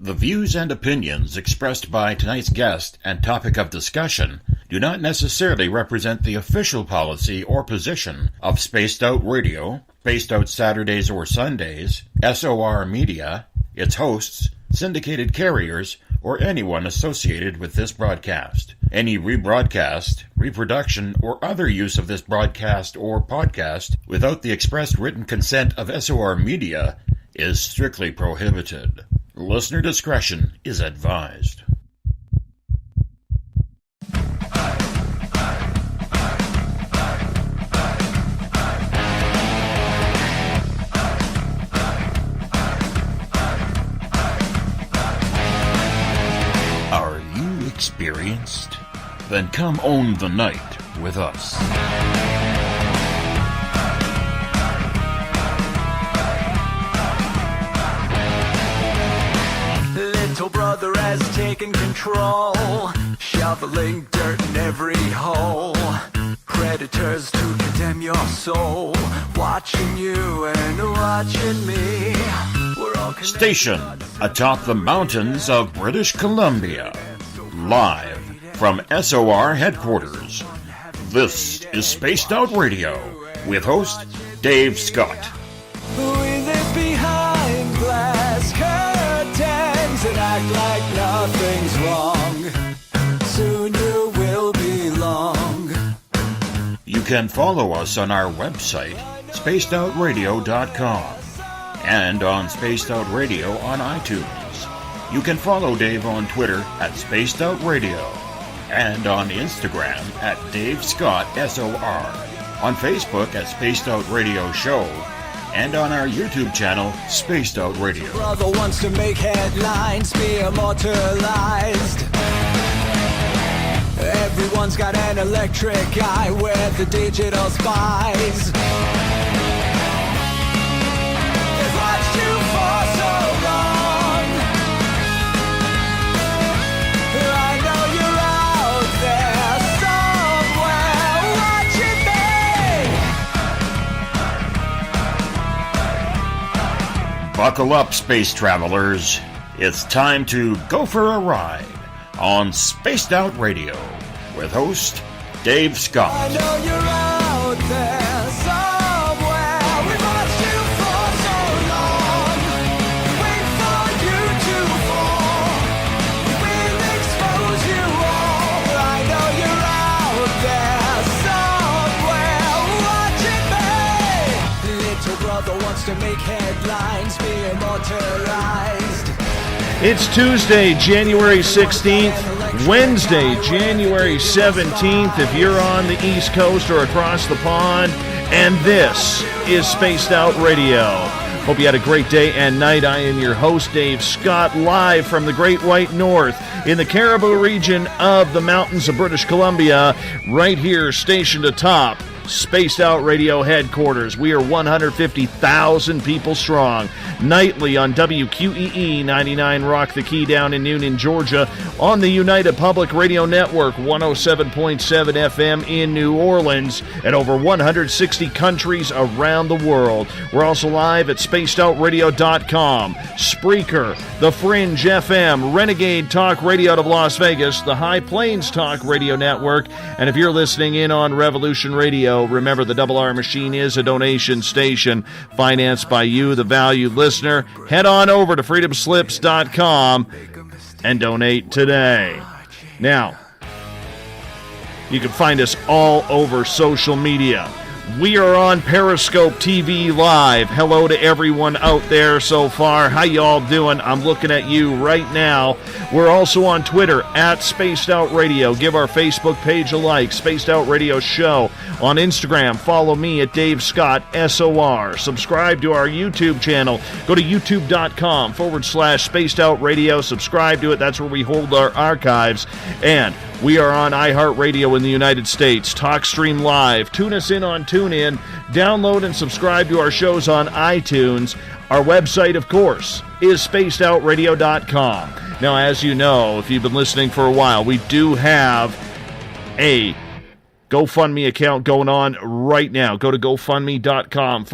The views and opinions expressed by tonight's guest and topic of discussion do not necessarily represent the official policy or position of Spaced Out Radio, Spaced Out Saturdays or Sundays, SOR Media, its hosts, syndicated carriers, or anyone associated with this broadcast. Any rebroadcast, reproduction, or other use of this broadcast or podcast without the express written consent of SOR Media is strictly prohibited. Listener discretion is advised. Are you experienced? Then come own the night with us. Little brother has taken control, shoveling dirt in every hole. Predators to condemn your soul, watching you and watching me. We're all Stationed atop the mountains of British Columbia, live from SOR headquarters. This is Spaced Out Radio with host Dave Scott. We live behind glass curtains and act like nothing's wrong. Soon you will belong. You can follow us on our website, spacedoutradio.com, and on Spaced Out Radio on iTunes. You can follow Dave on Twitter at Spaced Out Radio, and on Instagram at Dave Scott SOR, on Facebook at Spaced Out Radio Show, and on our YouTube channel, Spaced Out Radio. Brother wants to make headlines, be immortalized. Everyone's got an electric eye with the digital spies. They've watched you for so long. I know you're out there somewhere watching me. Buckle up, space travelers. It's time to go for a ride on Spaced Out Radio with host Dave Scott. I know you're out there somewhere. We've watched you for so long. Wait for you to fall. We'll expose you all. I know you're out there somewhere watching me. Little brother wants to make headlines, be immortalized. It's Tuesday, January 16th, Wednesday, January 17th, if you're on the East Coast or across the pond, and this is Spaced Out Radio. Hope you had a great day and night. I am your host, Dave Scott, live from the Great White North in the Caribou region of the mountains of British Columbia, right here stationed atop Spaced Out Radio headquarters. We are 150,000 people strong. Nightly on WQEE 99 Rock the Key down in Noonan, Georgia. On the United Public Radio Network 107.7 FM in New Orleans. And over 160 countries around the world. We're also live at spacedoutradio.com. Spreaker, The Fringe FM, Renegade Talk Radio out of Las Vegas, the High Plains Talk Radio Network. And if you're listening in on Revolution Radio, remember, the Double R Machine is a donation station financed by you, the valued listener. Head on over to freedomslips.com and donate today. Now, you can find us all over social media. We are on Periscope TV Live. Hello to everyone out there so far. How y'all doing? I'm looking at you right now. We're also on Twitter at Spaced Out Radio. Give our Facebook page a like, Spaced Out Radio Show. On Instagram, follow me at Dave Scott SOR. Subscribe to our YouTube channel. Go to youtube.com/Spaced Out Radio. Subscribe to it. That's where we hold our archives. And we are on iHeartRadio in the United States. TalkStream Live. Tune us in on TuneIn. Download and subscribe to our shows on iTunes. Our website, of course, is spacedoutradio.com. Now, as you know, if you've been listening for a while, we do have a GoFundMe account going on right now. Go to GoFundMe.com/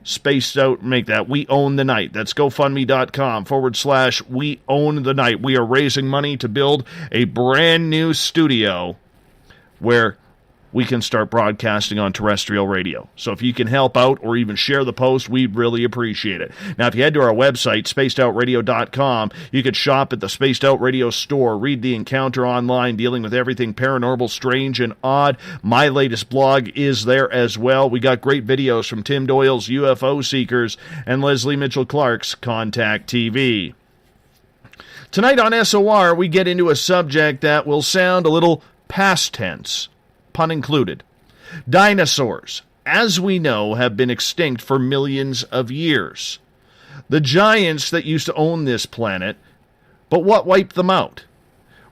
Spaced Out, make that We Own the Night. That's GoFundMe.com/We Own the Night. We are raising money to build a brand new studio where we can start broadcasting on terrestrial radio. So if you can help out or even share the post, we'd really appreciate it. Now, if you head to our website, spacedoutradio.com, you can shop at the Spaced Out Radio store, read the Encounter online, dealing with everything paranormal, strange, and odd. My latest blog is there as well. We got great videos from Tim Doyle's UFO Seekers and Leslie Mitchell Clark's Contact TV. Tonight on SOR, we get into a subject that will sound a little past tense, pun included. Dinosaurs, as we know, have been extinct for millions of years. The giants that used to own this planet, but what wiped them out?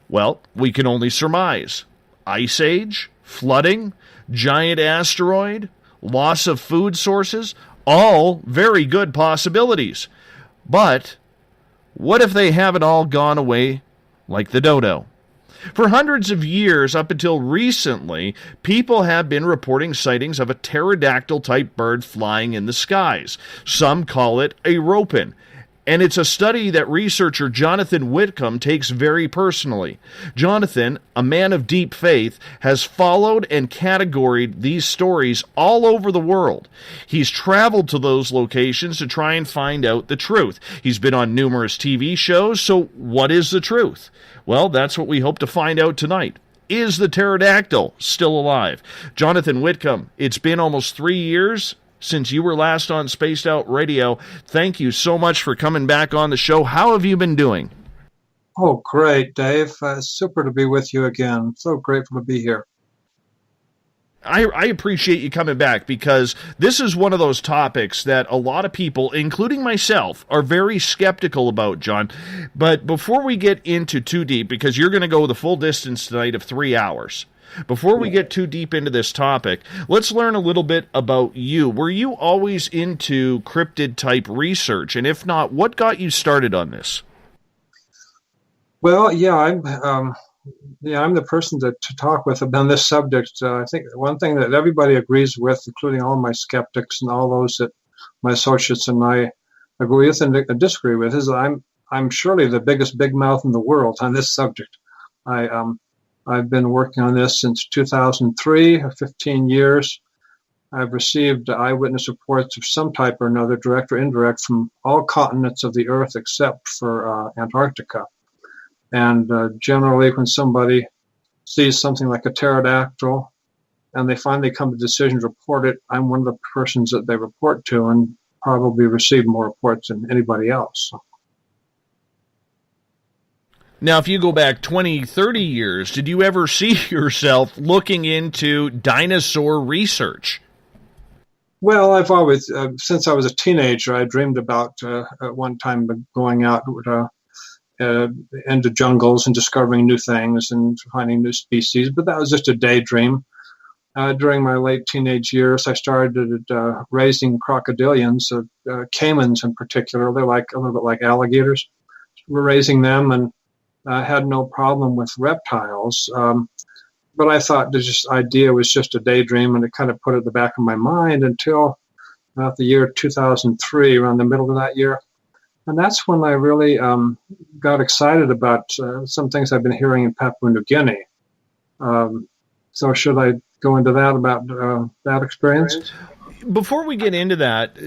Well, we can only surmise. Ice age, flooding, giant asteroid, loss of food sources, all very good possibilities. But what if they haven't all gone away like the dodo? For hundreds of years, up until recently, people have been reporting sightings of a pterodactyl-type bird flying in the skies. Some call it a Ropen, and it's a study that researcher Jonathan Whitcomb takes very personally. Jonathan, a man of deep faith, has followed and categorized these stories all over the world. He's traveled to those locations to try and find out the truth. He's been on numerous TV shows, so what is the truth? Well, that's what we hope to find out tonight. Is the pterodactyl still alive? Jonathan Whitcomb, it's been almost 3 years since you were last on Spaced Out Radio. Thank you so much for coming back on the show. How have you been doing? Oh, great, Dave. Super to be with you again. So grateful to be here. I appreciate you coming back, because this is one of those topics that a lot of people, including myself, are very skeptical about, John. But before we get into too deep, because you're going to go the full distance tonight of 3 hours, before we get too deep into this topic, let's learn a little bit about you. Were you always into cryptid-type research? And if not, what got you started on this? Well, yeah, I'm the person to talk with on this subject. I think one thing that everybody agrees with, including all my skeptics and all those that my associates and I agree with and disagree with, is that I'm surely the biggest big mouth in the world on this subject. I've been working on this since 2003, 15 years. I've received eyewitness reports of some type or another, direct or indirect, from all continents of the Earth except for Antarctica. And generally, when somebody sees something like a pterodactyl and they finally come to a decision to report it, I'm one of the persons that they report to, and probably receive more reports than anybody else. Now, if you go back 20, 30 years, did you ever see yourself looking into dinosaur research? Well, I've always, since I was a teenager, I dreamed about at one time going out into jungles and discovering new things and finding new species, but that was just a daydream. During my late teenage years, I started raising crocodilians, caimans in particular. They're like a little bit like alligators. We're raising them, and had no problem with reptiles. But I thought this idea was just a daydream, and it kind of put it at the back of my mind until about the year 2003, around the middle of that year. And that's when I really got excited about some things I've been hearing in Papua New Guinea. So should I go into that about that experience? Before we get into that,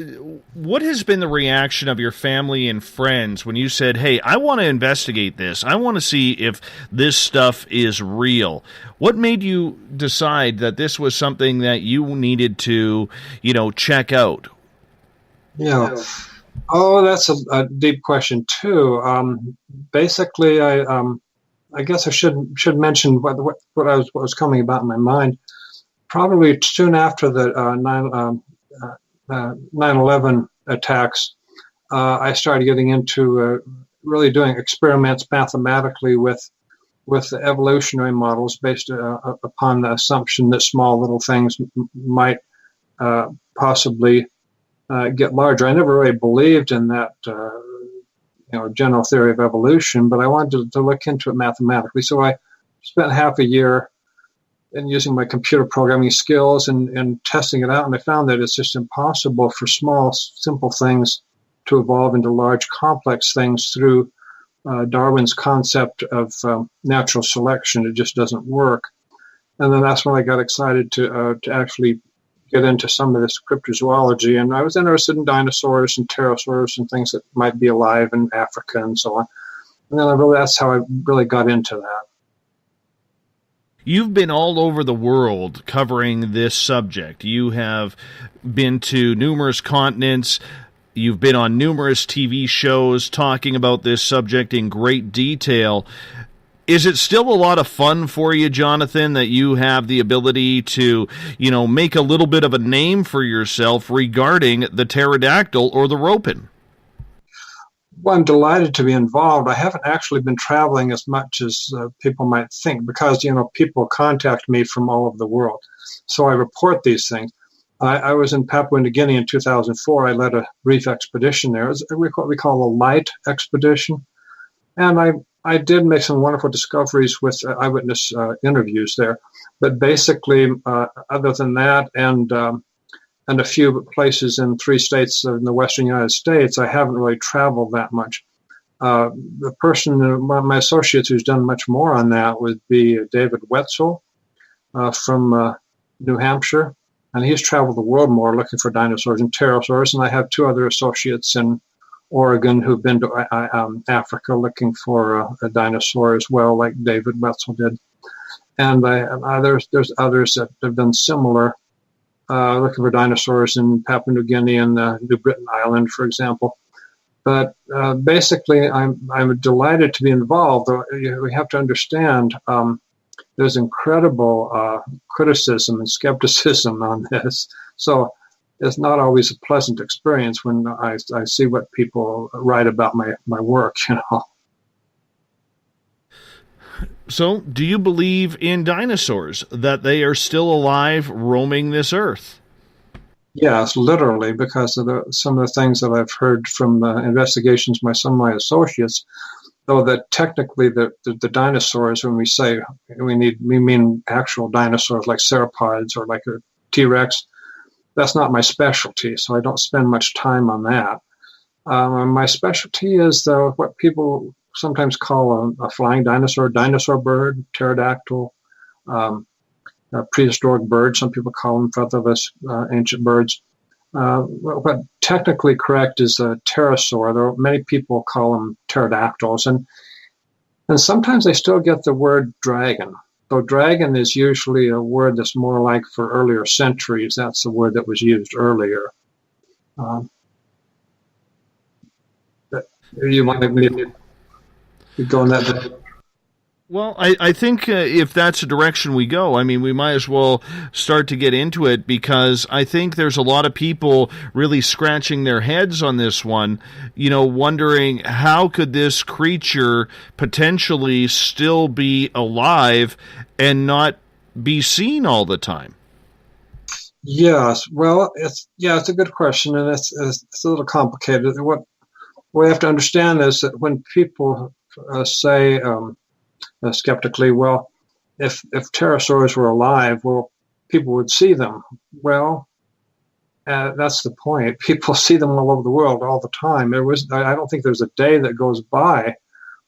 what has been the reaction of your family and friends when you said, hey, I want to investigate this. I want to see if this stuff is real. What made you decide that this was something that you needed to, check out? Yeah. Oh, that's a deep question too. Basically, I guess I should mention what was coming about in my mind. Probably soon after the 9/11 attacks, I started getting into really doing experiments mathematically with the evolutionary models based upon the assumption that small little things might possibly get larger. I never really believed in that general theory of evolution, but I wanted to look into it mathematically. So I spent half a year and using my computer programming skills and testing it out, and I found that it's just impossible for small, simple things to evolve into large, complex things through Darwin's concept of natural selection. It just doesn't work. And then that's when I got excited to actually get into some of this cryptozoology, and I was interested in dinosaurs and pterosaurs and things that might be alive in Africa and so on. And then that's how I really got into that. You've been all over the world covering this subject. You have been to numerous continents. You've been on numerous TV shows talking about this subject in great detail. Is it still a lot of fun for you, Jonathan, that you have the ability to, make a little bit of a name for yourself regarding the pterodactyl or the Ropen? Well, I'm delighted to be involved. I haven't actually been traveling as much as people might think because, people contact me from all over the world. So I report these things. I was in Papua New Guinea in 2004. I led a brief expedition there. It was what we call a light expedition. And I did make some wonderful discoveries with eyewitness interviews there. But basically, other than that and a few places in 3 states in the western United States, I haven't really traveled that much. The person, my associates who's done much more on that would be David Wetzel from New Hampshire. And he's traveled the world more looking for dinosaurs and pterosaurs. And I have 2 other associates in Oregon who've been to Africa looking for a dinosaur as well, like David Wetzel did. And there's others that have done similar, looking for dinosaurs in Papua New Guinea and New Britain Island, for example. But basically, I'm delighted to be involved. We have to understand there's incredible criticism and skepticism on this. So it's not always a pleasant experience when I see what people write about my work, So, do you believe in dinosaurs, that they are still alive roaming this earth? Yes, literally, because of some of the things that I've heard from investigations by some of my associates, though that technically the dinosaurs, when we say we mean actual dinosaurs like sauropods or like a T-Rex, that's not my specialty, so I don't spend much time on that. My specialty is what people sometimes call a flying dinosaur bird, pterodactyl, a prehistoric bird. Some people call them featherless ancient birds. What technically correct is a pterosaur, though many people call them pterodactyls. And sometimes they still get the word dragon. So dragon is usually a word that's more like for earlier centuries. That's the word that was used earlier. You want me to go in that direction? Well, I think if that's the direction we go, we might as well start to get into it, because I think there's a lot of people really scratching their heads on this one, wondering how could this creature potentially still be alive and not be seen all the time? Yes, well, it's a good question, and it's a little complicated. What we have to understand is that when people say skeptically, well, if pterosaurs were alive, well, people would see them. Well, that's the point. People see them all over the world all the time. I don't think there's a day that goes by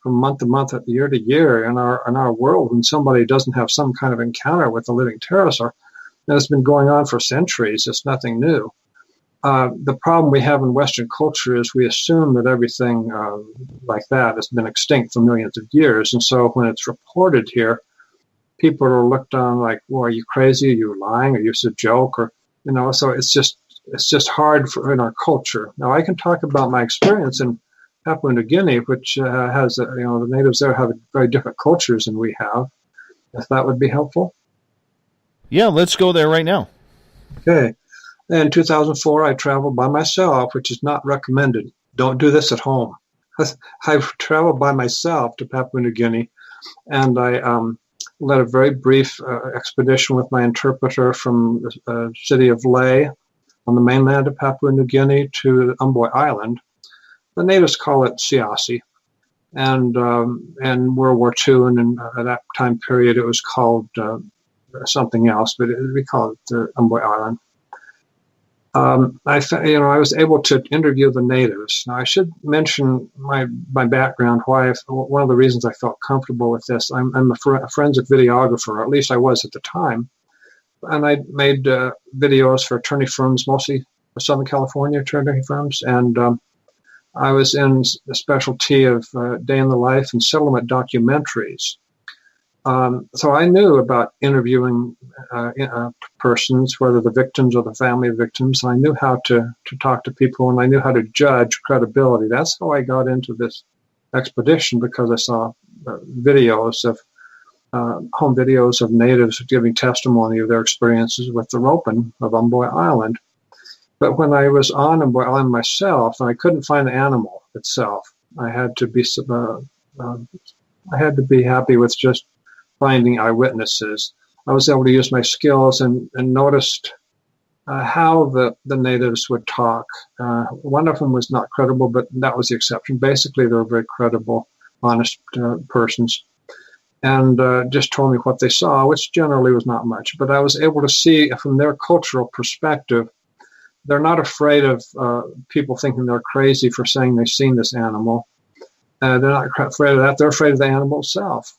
from month to month, year to year in our world when somebody doesn't have some kind of encounter with a living pterosaur. And it's been going on for centuries. It's nothing new. The problem we have in Western culture is we assume that everything like that has been extinct for millions of years. And so when it's reported here, people are looked on like, well, are you crazy? Are you lying? Are you just a joke? Or, so it's just hard in our culture. Now, I can talk about my experience in Papua New Guinea, which has, the natives there have very different cultures than we have, if that would be helpful. Yeah, let's go there right now. Okay. In 2004, I traveled by myself, which is not recommended. Don't do this at home. I traveled by myself to Papua New Guinea, and I led a very brief expedition with my interpreter from the city of Leh on the mainland of Papua New Guinea to Umboy Island. The natives call it Siasi. And in World War II, and in that time period, it was called something else, but we call it Umboy Island. I was able to interview the natives. Now, I should mention my background. One of the reasons I felt comfortable with this. I'm a forensic videographer, or at least I was at the time, and I made videos for attorney firms, mostly Southern California attorney firms, and I was in the specialty of day in the life and settlement documentaries. So I knew about interviewing persons, whether the victims or the family of victims. I knew how to talk to people, and I knew how to judge credibility. That's how I got into this expedition, because I saw videos of home videos of natives giving testimony of their experiences with the Ropen of Umboy Island. But when I was on Umboy Island myself, and I couldn't find the animal itself, I had to be happy with just finding eyewitnesses. I was able to use my skills and noticed how the natives would talk. One of them was not credible, but that was the exception. Basically, they were very credible, honest persons, and just told me what they saw, which generally was not much. But I was able to see from their cultural perspective, they're not afraid of people thinking they're crazy for saying they've seen this animal. They're not afraid of that. They're afraid of the animal itself.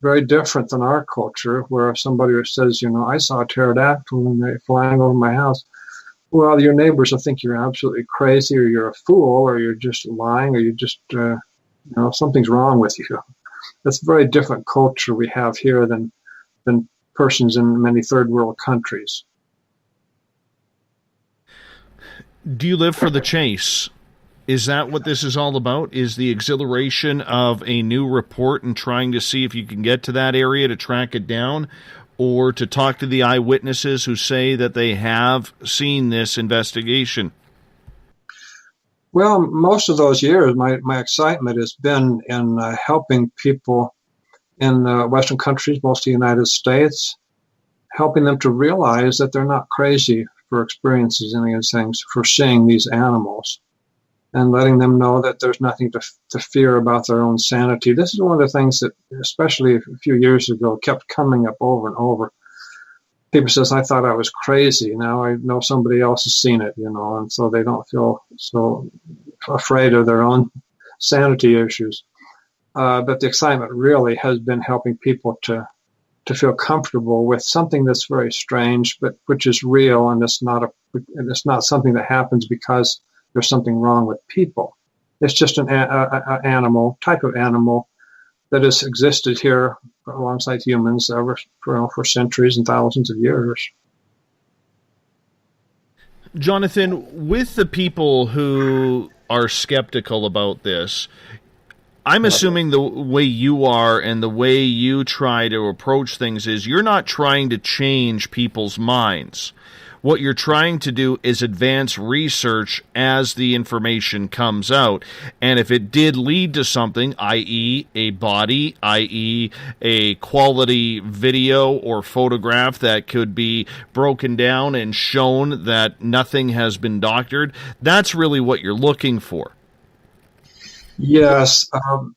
Very different than our culture, where if somebody says, I saw a pterodactyl and they're flying over my house, well, your neighbors will think you're absolutely crazy, or you're a fool, or you're just lying, or you just, something's wrong with you. That's a very different culture we have here than persons in many third world countries. Do you live for the chase? Is that what this is all about? Is the exhilaration of a new report and trying to see if you can get to that area to track it down, or to talk to the eyewitnesses who say that they have seen this investigation? Well, most of those years, my excitement has been in helping people in Western countries, mostly the United States, helping them to realize that they're not crazy for experiences and these things, for seeing these animals, and letting them know that there's nothing to fear about their own sanity. This is one of the things that, especially a few years ago, kept coming up over and over. People says, I thought I was crazy. Now I know somebody else has seen it, and so they don't feel so afraid of their own sanity issues. But the excitement really has been helping people to feel comfortable with something that's very strange, but which is real, and it's not something that happens because there's something wrong with people. It's just an type of animal that has existed here alongside humans for centuries and thousands of years. Jonathan, with the people who are skeptical about this, I'm assuming the way you are and the way you try to approach things is you're not trying to change people's minds. What you're trying to do is advance research as the information comes out. And if it did lead to something, i.e. a body, i.e. a quality video or photograph that could be broken down and shown that nothing has been doctored, that's really what you're looking for. Yes,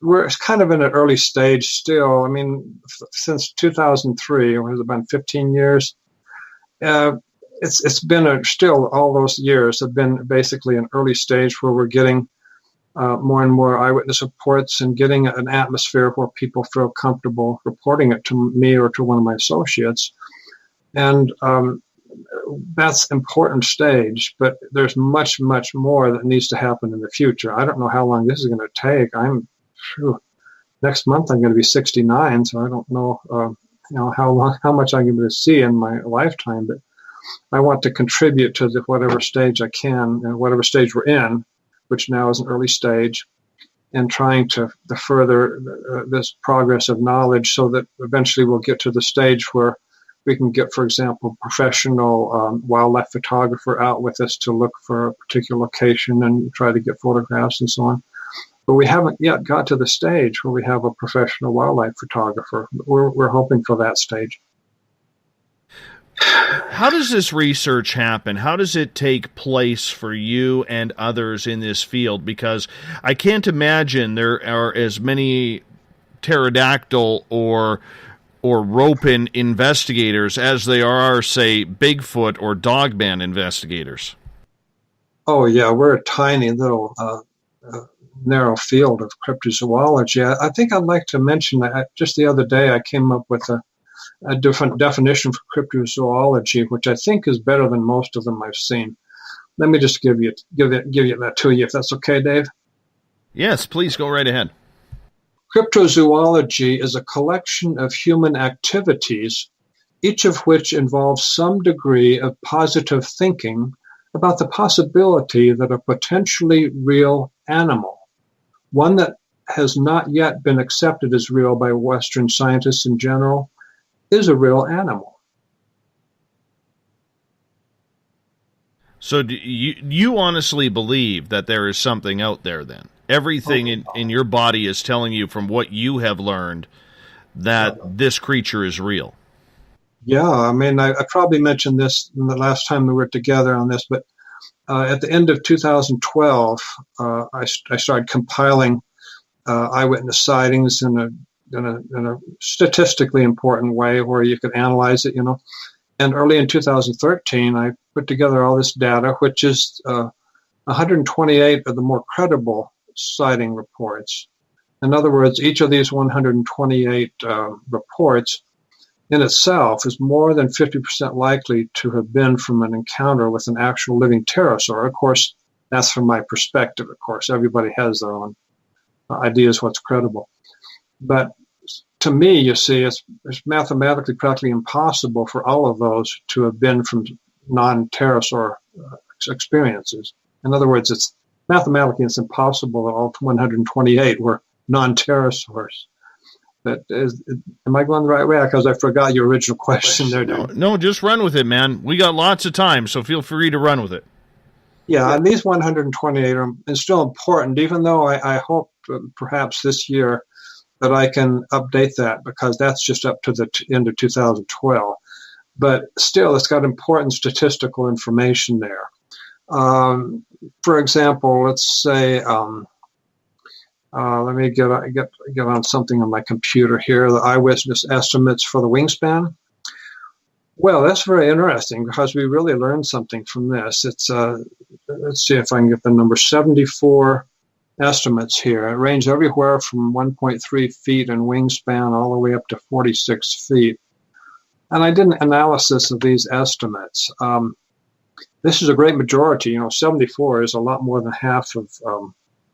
we're kind of in an early stage still. I mean, since 2003, it was about 15 years. It's been still all those years have been basically an early stage where we're getting more and more eyewitness reports and getting an atmosphere where people feel comfortable reporting it to me or to one of my associates. And that's an important stage, but there's much, much more that needs to happen in the future. I don't know how long this is going to take. Next month I'm going to be 69, so I don't know, how much I'm going to see in my lifetime, but I want to contribute to whatever stage I can, and whatever stage we're in, which now is an early stage, and trying to further this progress of knowledge so that eventually we'll get to the stage where we can get, for example, a professional wildlife photographer out with us to look for a particular location and try to get photographs and so on. But we haven't yet got to the stage where we have a professional wildlife photographer. We're hoping for that stage. How does this research happen? How does it take place for you and others in this field? Because I can't imagine there are as many pterodactyl or or Ropen investigators as they are, say, Bigfoot or Dogman investigators? Oh, yeah, we're a tiny little narrow field of cryptozoology. I think I'd like to mention that just the other day I came up with a different definition for cryptozoology, which I think is better than most of them I've seen. Let me just give you that to you, if that's okay, Dave. Yes, please go right ahead. Cryptozoology is a collection of human activities, each of which involves some degree of positive thinking about the possibility that a potentially real animal, one that has not yet been accepted as real by Western scientists in general, is a real animal. So do you honestly believe that there is something out there then? Everything in your body is telling you from what you have learned that this creature is real. Yeah, I mean, I probably mentioned this the last time we were together on this, but at the end of 2012, I started compiling eyewitness sightings in a statistically important way where you could analyze it, And early in 2013, I put together all this data, which is 128 of the more credible sighting reports. In other words, each of these 128 reports in itself is more than 50% likely to have been from an encounter with an actual living pterosaur. Of course, that's from my perspective. Of course, everybody has their own ideas what's credible. But to me, you see, it's mathematically practically impossible for all of those to have been from non-pterosaur experiences. In other words, it's mathematically impossible that all 128 were non-pterosaurs. But am I going the right way? Because I forgot your original question there. No, just run with it, man. We got lots of time, so feel free to run with it. Yeah, and these 128 are still important, even though I hope perhaps this year that I can update that, because that's just up to the end of 2012. But still, it's got important statistical information there. For example, let's say, let me get on something on my computer here, the eyewitness estimates for the wingspan. Well, that's very interesting because we really learned something from this. It's let's see if I can get the number, 74 estimates here. It ranges everywhere from 1.3 feet in wingspan all the way up to 46 feet. And I did an analysis of these estimates. This is a great majority. 74 is a lot more than half of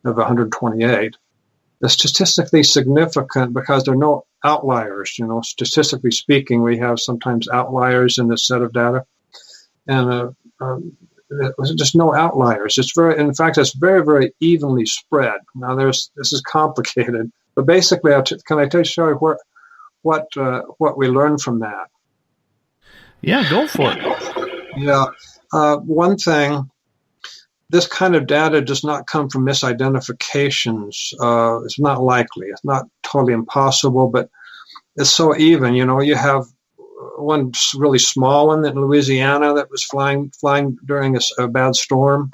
128. It's statistically significant because there are no outliers. Statistically speaking, we have sometimes outliers in this set of data, and there's just no outliers. In fact, it's very, very evenly spread. Now, this is complicated, but basically, can I show you what we learned from that? Yeah, go for it. Yeah, one thing. This kind of data does not come from misidentifications. It's not likely. It's not totally impossible, but it's so even. You have one really small one in Louisiana that was flying during a bad storm.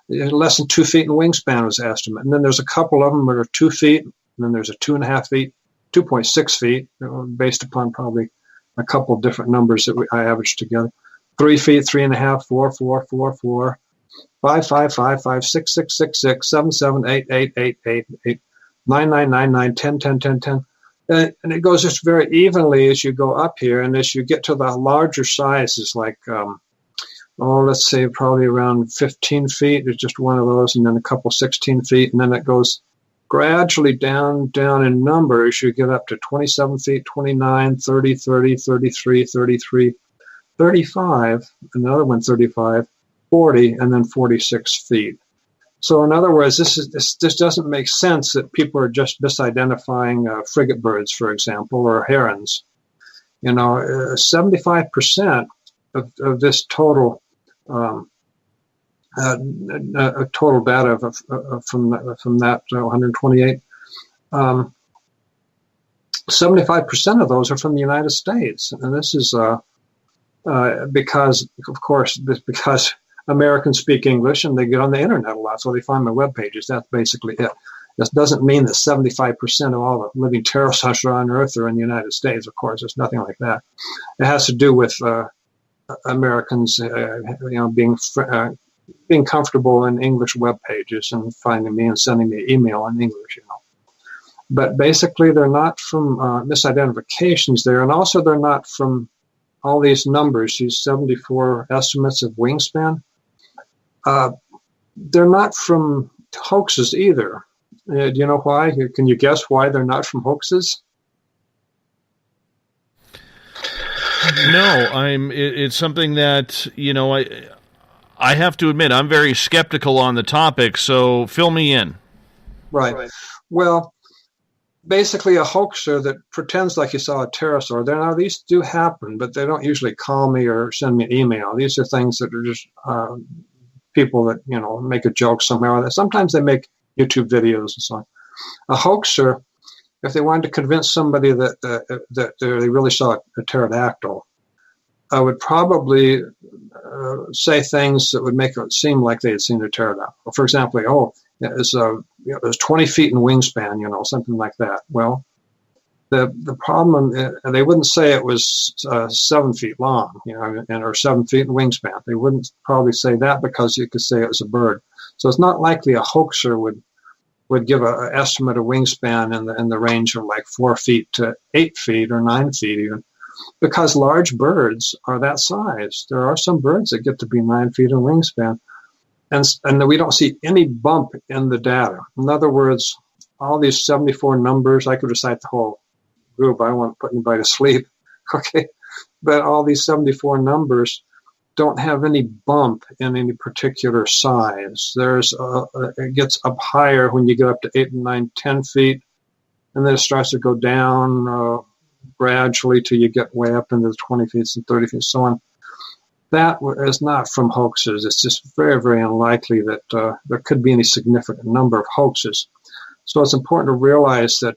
Less than 2 feet in wingspan was the estimate. And then there's a couple of them that are 2 feet, and then there's a 2.5 feet, 2.6 feet, based upon probably a couple of different numbers that I averaged together. 3 feet, 3.5, 4, 4, 4, 4. 5, 5, 5, 5, 6, 6, 6, 6, 7, 7, 8, 8, 8, 8, 8, 9, 9, 9, 9, 10, 10, 10, 10. And it goes just very evenly as you go up here. And as you get to the larger sizes, like, let's say probably around 15 feet, there's just one of those, and then a couple 16 feet. And then it goes gradually down in number as you get up to 27 feet, 29, 30, 30, 33, 33, 35, another one 35. 40, and then 46 feet. So in other words, this doesn't make sense that people are just misidentifying frigate birds, for example, or herons. 75% of this total total data from that 128, 75% of those are from the United States, and this is because Americans speak English and they get on the internet a lot, so they find my web pages. That's basically it. This doesn't mean that 75% of all the living pterosaurs on Earth are in the United States. Of course, it's nothing like that. It has to do with Americans, being comfortable in English web pages and finding me and sending me email in English. But basically, they're not from misidentifications there, and also they're not from all these numbers, these 74 estimates of wingspan. They're not from hoaxes either. Do you know why? Can you guess why they're not from hoaxes? No, it's something that, I have to admit, I'm very skeptical on the topic, so fill me in. Right. Well, basically a hoaxer that pretends like you saw a pterosaur. Now, these do happen, but they don't usually call me or send me an email. These are things that are just people that, make a joke somehow. Sometimes they make YouTube videos and so on. A hoaxer, if they wanted to convince somebody that they really saw a pterodactyl, I would probably say things that would make it seem like they had seen a pterodactyl. For example, it was 20 feet in wingspan, something like that. Well, the problem, they wouldn't say it was 7 feet long, or 7 feet in wingspan. They wouldn't probably say that because you could say it was a bird. So it's not likely a hoaxer would give an estimate of wingspan in the range of like 4 feet to 8 feet or 9 feet even, because large birds are that size. There are some birds that get to be 9 feet in wingspan, and we don't see any bump in the data. In other words, all these 74 numbers, I could recite the whole group. I don't want to put anybody to sleep, okay? But all these 74 numbers don't have any bump in any particular size. It gets up higher when you get up to 8 and 9, 10 feet, and then it starts to go down gradually till you get way up into the 20 feet and 30 feet, so on. That is not from hoaxes. It's just very, very unlikely that there could be any significant number of hoaxes. So it's important to realize that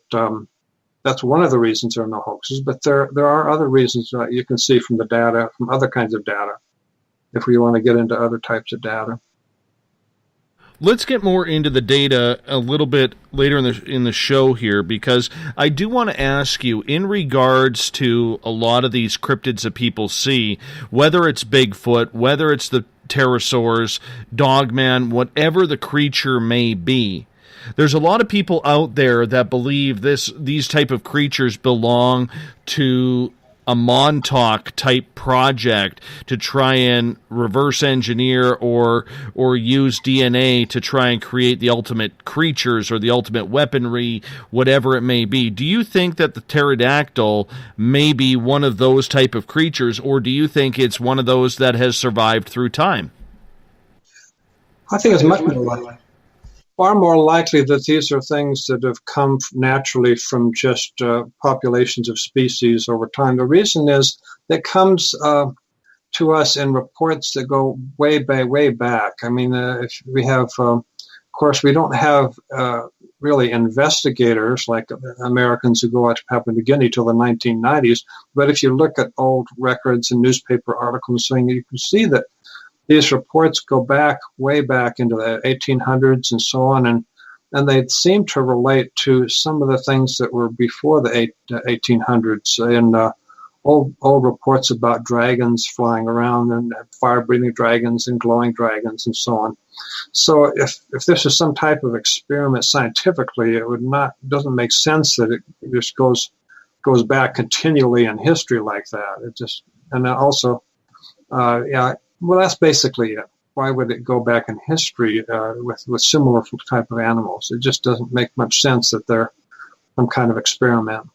that's one of the reasons there are no hoaxes, but there are other reasons you can see from the data, from other kinds of data, if we want to get into other types of data. Let's get more into the data a little bit later in the show here, because I do want to ask you, in regards to a lot of these cryptids that people see, whether it's Bigfoot, whether it's the pterosaurs, Dogman, whatever the creature may be, there's a lot of people out there that believe these type of creatures belong to a Montauk type project to try and reverse engineer or use DNA to try and create the ultimate creatures or the ultimate weaponry, whatever it may be. Do you think that the pterodactyl may be one of those type of creatures, or do you think it's one of those that has survived through time? I think it's much more likely. Far more likely that these are things that have come naturally from just populations of species over time. The reason is that comes to us in reports that go way back. I mean, if we have, of course, we don't have really investigators like Americans who go out to Papua New Guinea till the 1990s. But if you look at old records and newspaper articles, saying you can see that these reports go way back into the 1800s and so on, and they seem to relate to some of the things that were before the 1800s in old reports about dragons flying around and fire-breathing dragons and glowing dragons and so on. So if this is some type of experiment scientifically, doesn't make sense that it just goes back continually in history like that. And then also, well, that's basically it. Why would it go back in history with similar type of animals? It just doesn't make much sense that they're some kind of experiment.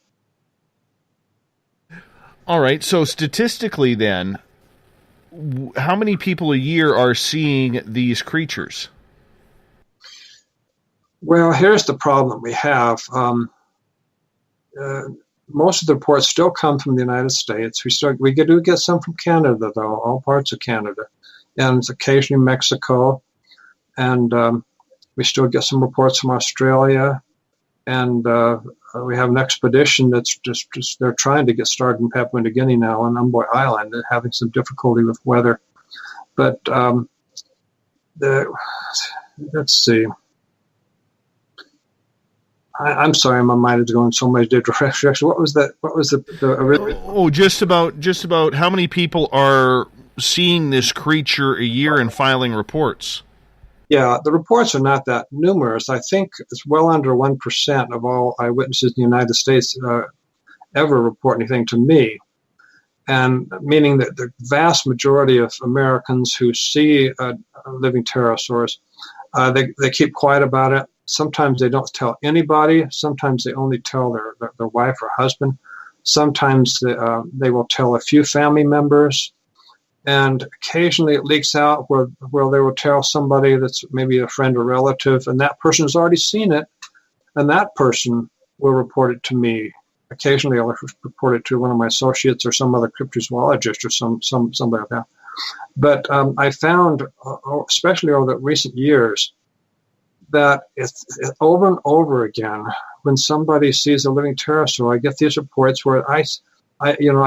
All right, so statistically then, how many people a year are seeing these creatures? Well, here's the problem we have. Most of the reports still come from the United States. We do get some from Canada, though, all parts of Canada, and occasionally Mexico. And we still get some reports from Australia. And we have an expedition that's just they're trying to get started in Papua New Guinea now on Umboy Island. They're having some difficulty with weather. But let's see. I'm sorry, my mind is going so many different directions. What was that? What was the original? Oh, just about how many people are seeing this creature a year and filing reports? Yeah, the reports are not that numerous. I think it's well under 1% of all eyewitnesses in the United States ever report anything to me. And meaning that the vast majority of Americans who see living pterosaurs, they keep quiet about it. Sometimes they don't tell anybody. Sometimes they only tell their wife or husband. Sometimes they will tell a few family members. And occasionally it leaks out where they will tell somebody that's maybe a friend or relative, and that person has already seen it, and that person will report it to me. Occasionally I'll report it to one of my associates or some other cryptozoologist or somebody like that. But I found, especially over the recent years, that it's over and over again, when somebody sees a living pterosaur, I get these reports where I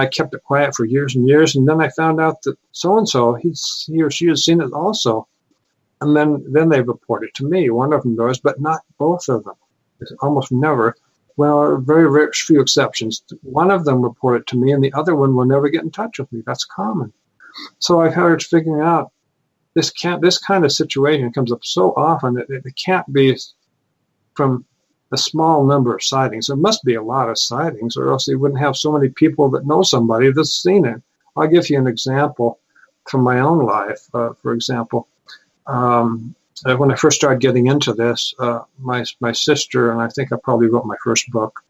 kept it quiet for years and years, and then I found out that so-and-so, he or she has seen it also. And then they report it to me. One of them does, but not both of them. It's almost never. Well, very, very few exceptions. One of them report it to me, and the other one will never get in touch with me. That's common. So I started figuring out this kind of situation comes up so often that it can't be from a small number of sightings. There must be a lot of sightings, or else they wouldn't have so many people that know somebody that's seen it. I'll give you an example from my own life. For example, when I first started getting into this, my sister, and I think I probably wrote my first book,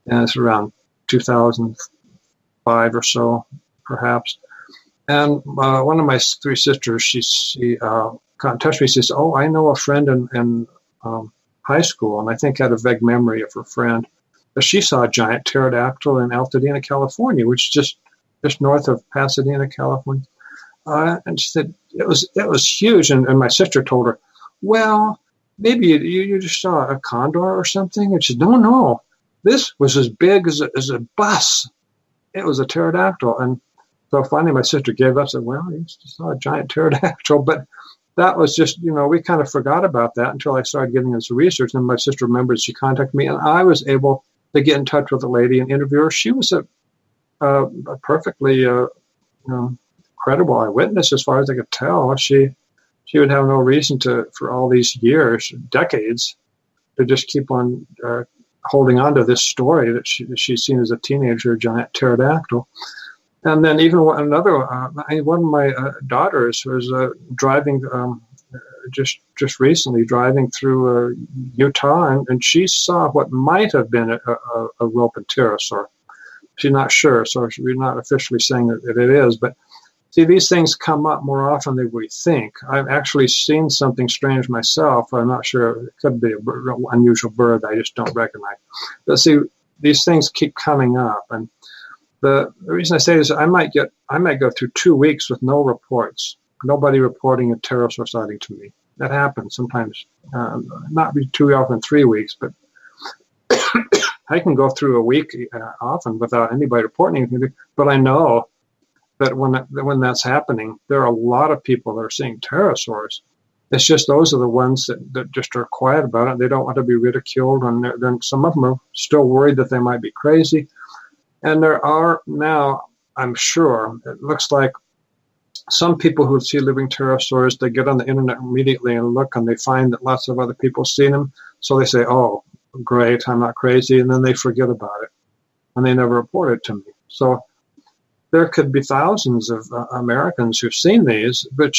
and it's around 2005 or so, perhaps. And one of my three sisters, she got in touch with me. She says, "Oh, I know a friend in high school," and I think I had a vague memory of her friend, but she saw a giant pterodactyl in Altadena, California, which is just north of Pasadena, California. And she said it was huge. And my sister told her, "Well, maybe you just saw a condor or something." And she said, "No, this was as big as a bus. It was a pterodactyl." And so finally my sister gave up and said, "Well, you just saw a giant pterodactyl." But that was just, we kind of forgot about that until I started getting into research. And my sister remembered, she contacted me, and I was able to get in touch with the lady and interview her. She was a perfectly credible eyewitness as far as I could tell. She would have no reason for all these years, decades, to just keep on holding on to this story that she's seen as a teenager, a giant pterodactyl. And then even one of my daughters was driving, just recently driving through Utah, and she saw what might have been a Ropen pterosaur. She's not sure, so we're not officially saying that it is. But see, these things come up more often than we think. I've actually seen something strange myself. I'm not sure. It could be an unusual bird I just don't recognize. But see, these things keep coming up, and the reason I say this, I might go through 2 weeks with no reports, nobody reporting a pterosaur sighting to me. That happens sometimes, not too often 3 weeks, but I can go through a week often without anybody reporting anything. But I know that when that's happening, there are a lot of people that are seeing pterosaurs. It's just those are the ones that just are quiet about it. They don't want to be ridiculed, and then some of them are still worried that they might be crazy. And there are now, I'm sure, it looks like some people who see living pterosaurs, they get on the internet immediately and look, and they find that lots of other people have seen them. So they say, "Oh, great, I'm not crazy," and then they forget about it, and they never report it to me. So there could be thousands of Americans who've seen these, but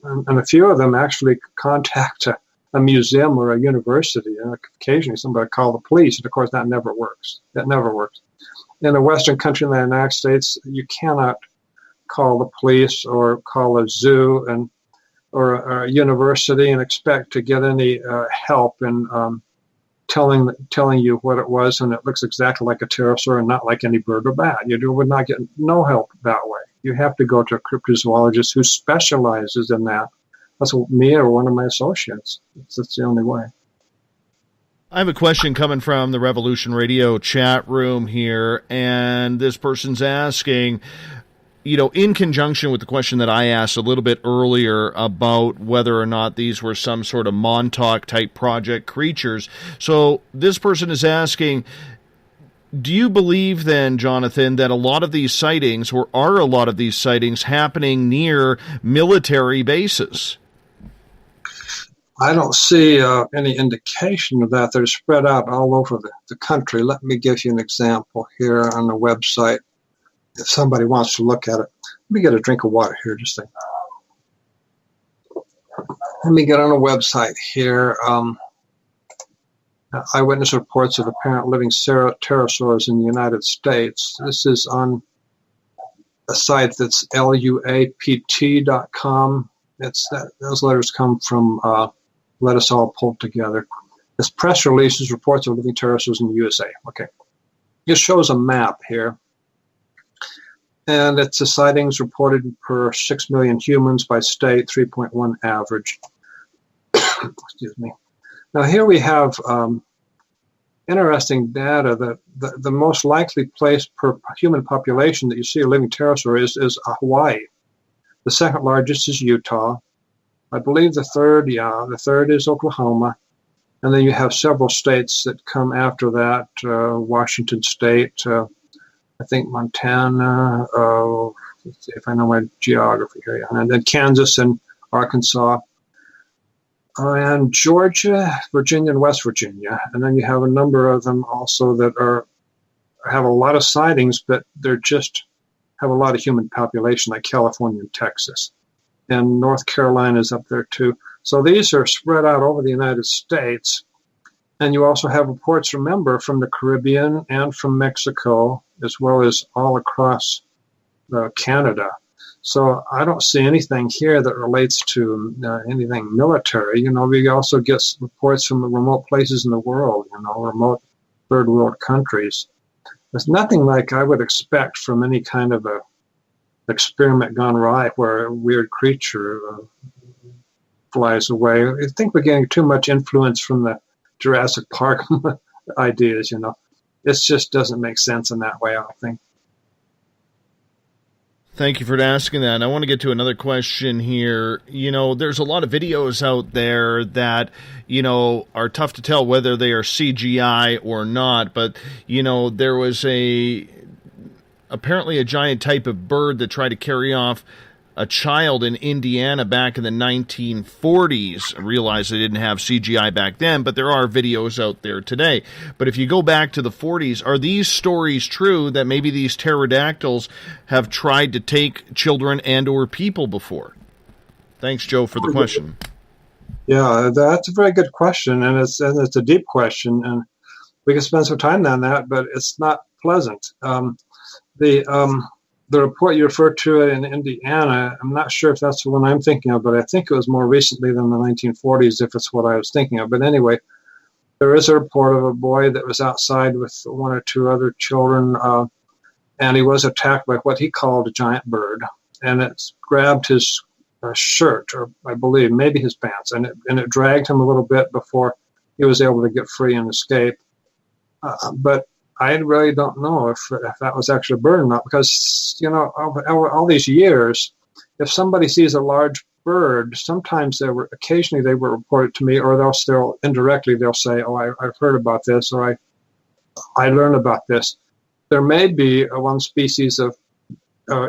and a few of them actually contact a museum or a university, and occasionally somebody call the police, and of course that never works. That never works. In a Western country in the United States, you cannot call the police or call a zoo or a university and expect to get any help in telling you what it was, and it looks exactly like a pterosaur and not like any bird or bat. You would not get no help that way. You have to go to a cryptozoologist who specializes in that. That's me or one of my associates. That's the only way. I have a question coming from the Revolution Radio chat room here, and this person's asking, in conjunction with the question that I asked a little bit earlier about whether or not these were some sort of Montauk type project creatures. So this person is asking, do you believe then, Jonathan, that a lot of these sightings, or are a lot of these sightings happening near military bases? I don't see any indication of that. They're spread out all over the country. Let me give you an example here on the website. If somebody wants to look at it, let me get a drink of water here. Just a second. Let me get on a website here. Eyewitness reports of apparent living pterosaurs in the United States. This is on a site that's luapt.com. Those letters come from Let Us All Pull Together. This press releases reports of living pterosaurs in the USA. Okay. It shows a map here. And it's the sightings reported per 6 million humans by state, 3.1 average. Excuse me. Now here we have interesting data that the most likely place per human population that you see a living pterosaur is Hawaii. The second largest is Utah. I believe the third is Oklahoma. And then you have several states that come after that, Washington State, I think Montana, let's see if I know my geography here, and then Kansas and Arkansas, and Georgia, Virginia, and West Virginia. And then you have a number of them also that have a lot of sightings, but they're just have a lot of human population, like California and Texas. And North Carolina is up there too. So these are spread out over the United States. And you also have reports, remember, from the Caribbean and from Mexico, as well as all across Canada. So I don't see anything here that relates to anything military. We also get reports from the remote places in the world, remote third world countries. There's nothing like I would expect from any kind of a experiment gone right where a weird creature flies away. I think we're getting too much influence from the Jurassic Park ideas, It just doesn't make sense in that way, I don't think. Thank you for asking that. And I want to get to another question here. There's a lot of videos out there that, are tough to tell whether they are CGI or not. But, there was apparently a giant type of bird that tried to carry off a child in Indiana back in the 1940s. I realize they didn't have CGI back then, but there are videos out there today. But if you go back to the 40s, are these stories true that maybe these pterodactyls have tried to take children and or people before? Thanks, Joe, for the question. Yeah, that's a very good question, and it's a deep question, and we can spend some time on that, but it's not pleasant. The report you referred to in Indiana, I'm not sure if that's the one I'm thinking of, but I think it was more recently than the 1940s, if it's what I was thinking of. But anyway, there is a report of a boy that was outside with one or two other children, and he was attacked by what he called a giant bird, and it grabbed his shirt, or I believe maybe his pants, and it dragged him a little bit before he was able to get free and escape. But I really don't know if that was actually a bird or not, because, over all these years, if somebody sees a large bird, sometimes occasionally they will report it to me, or they'll still indirectly, they'll say, oh, I've heard about this, or I learned about this. There may be one species of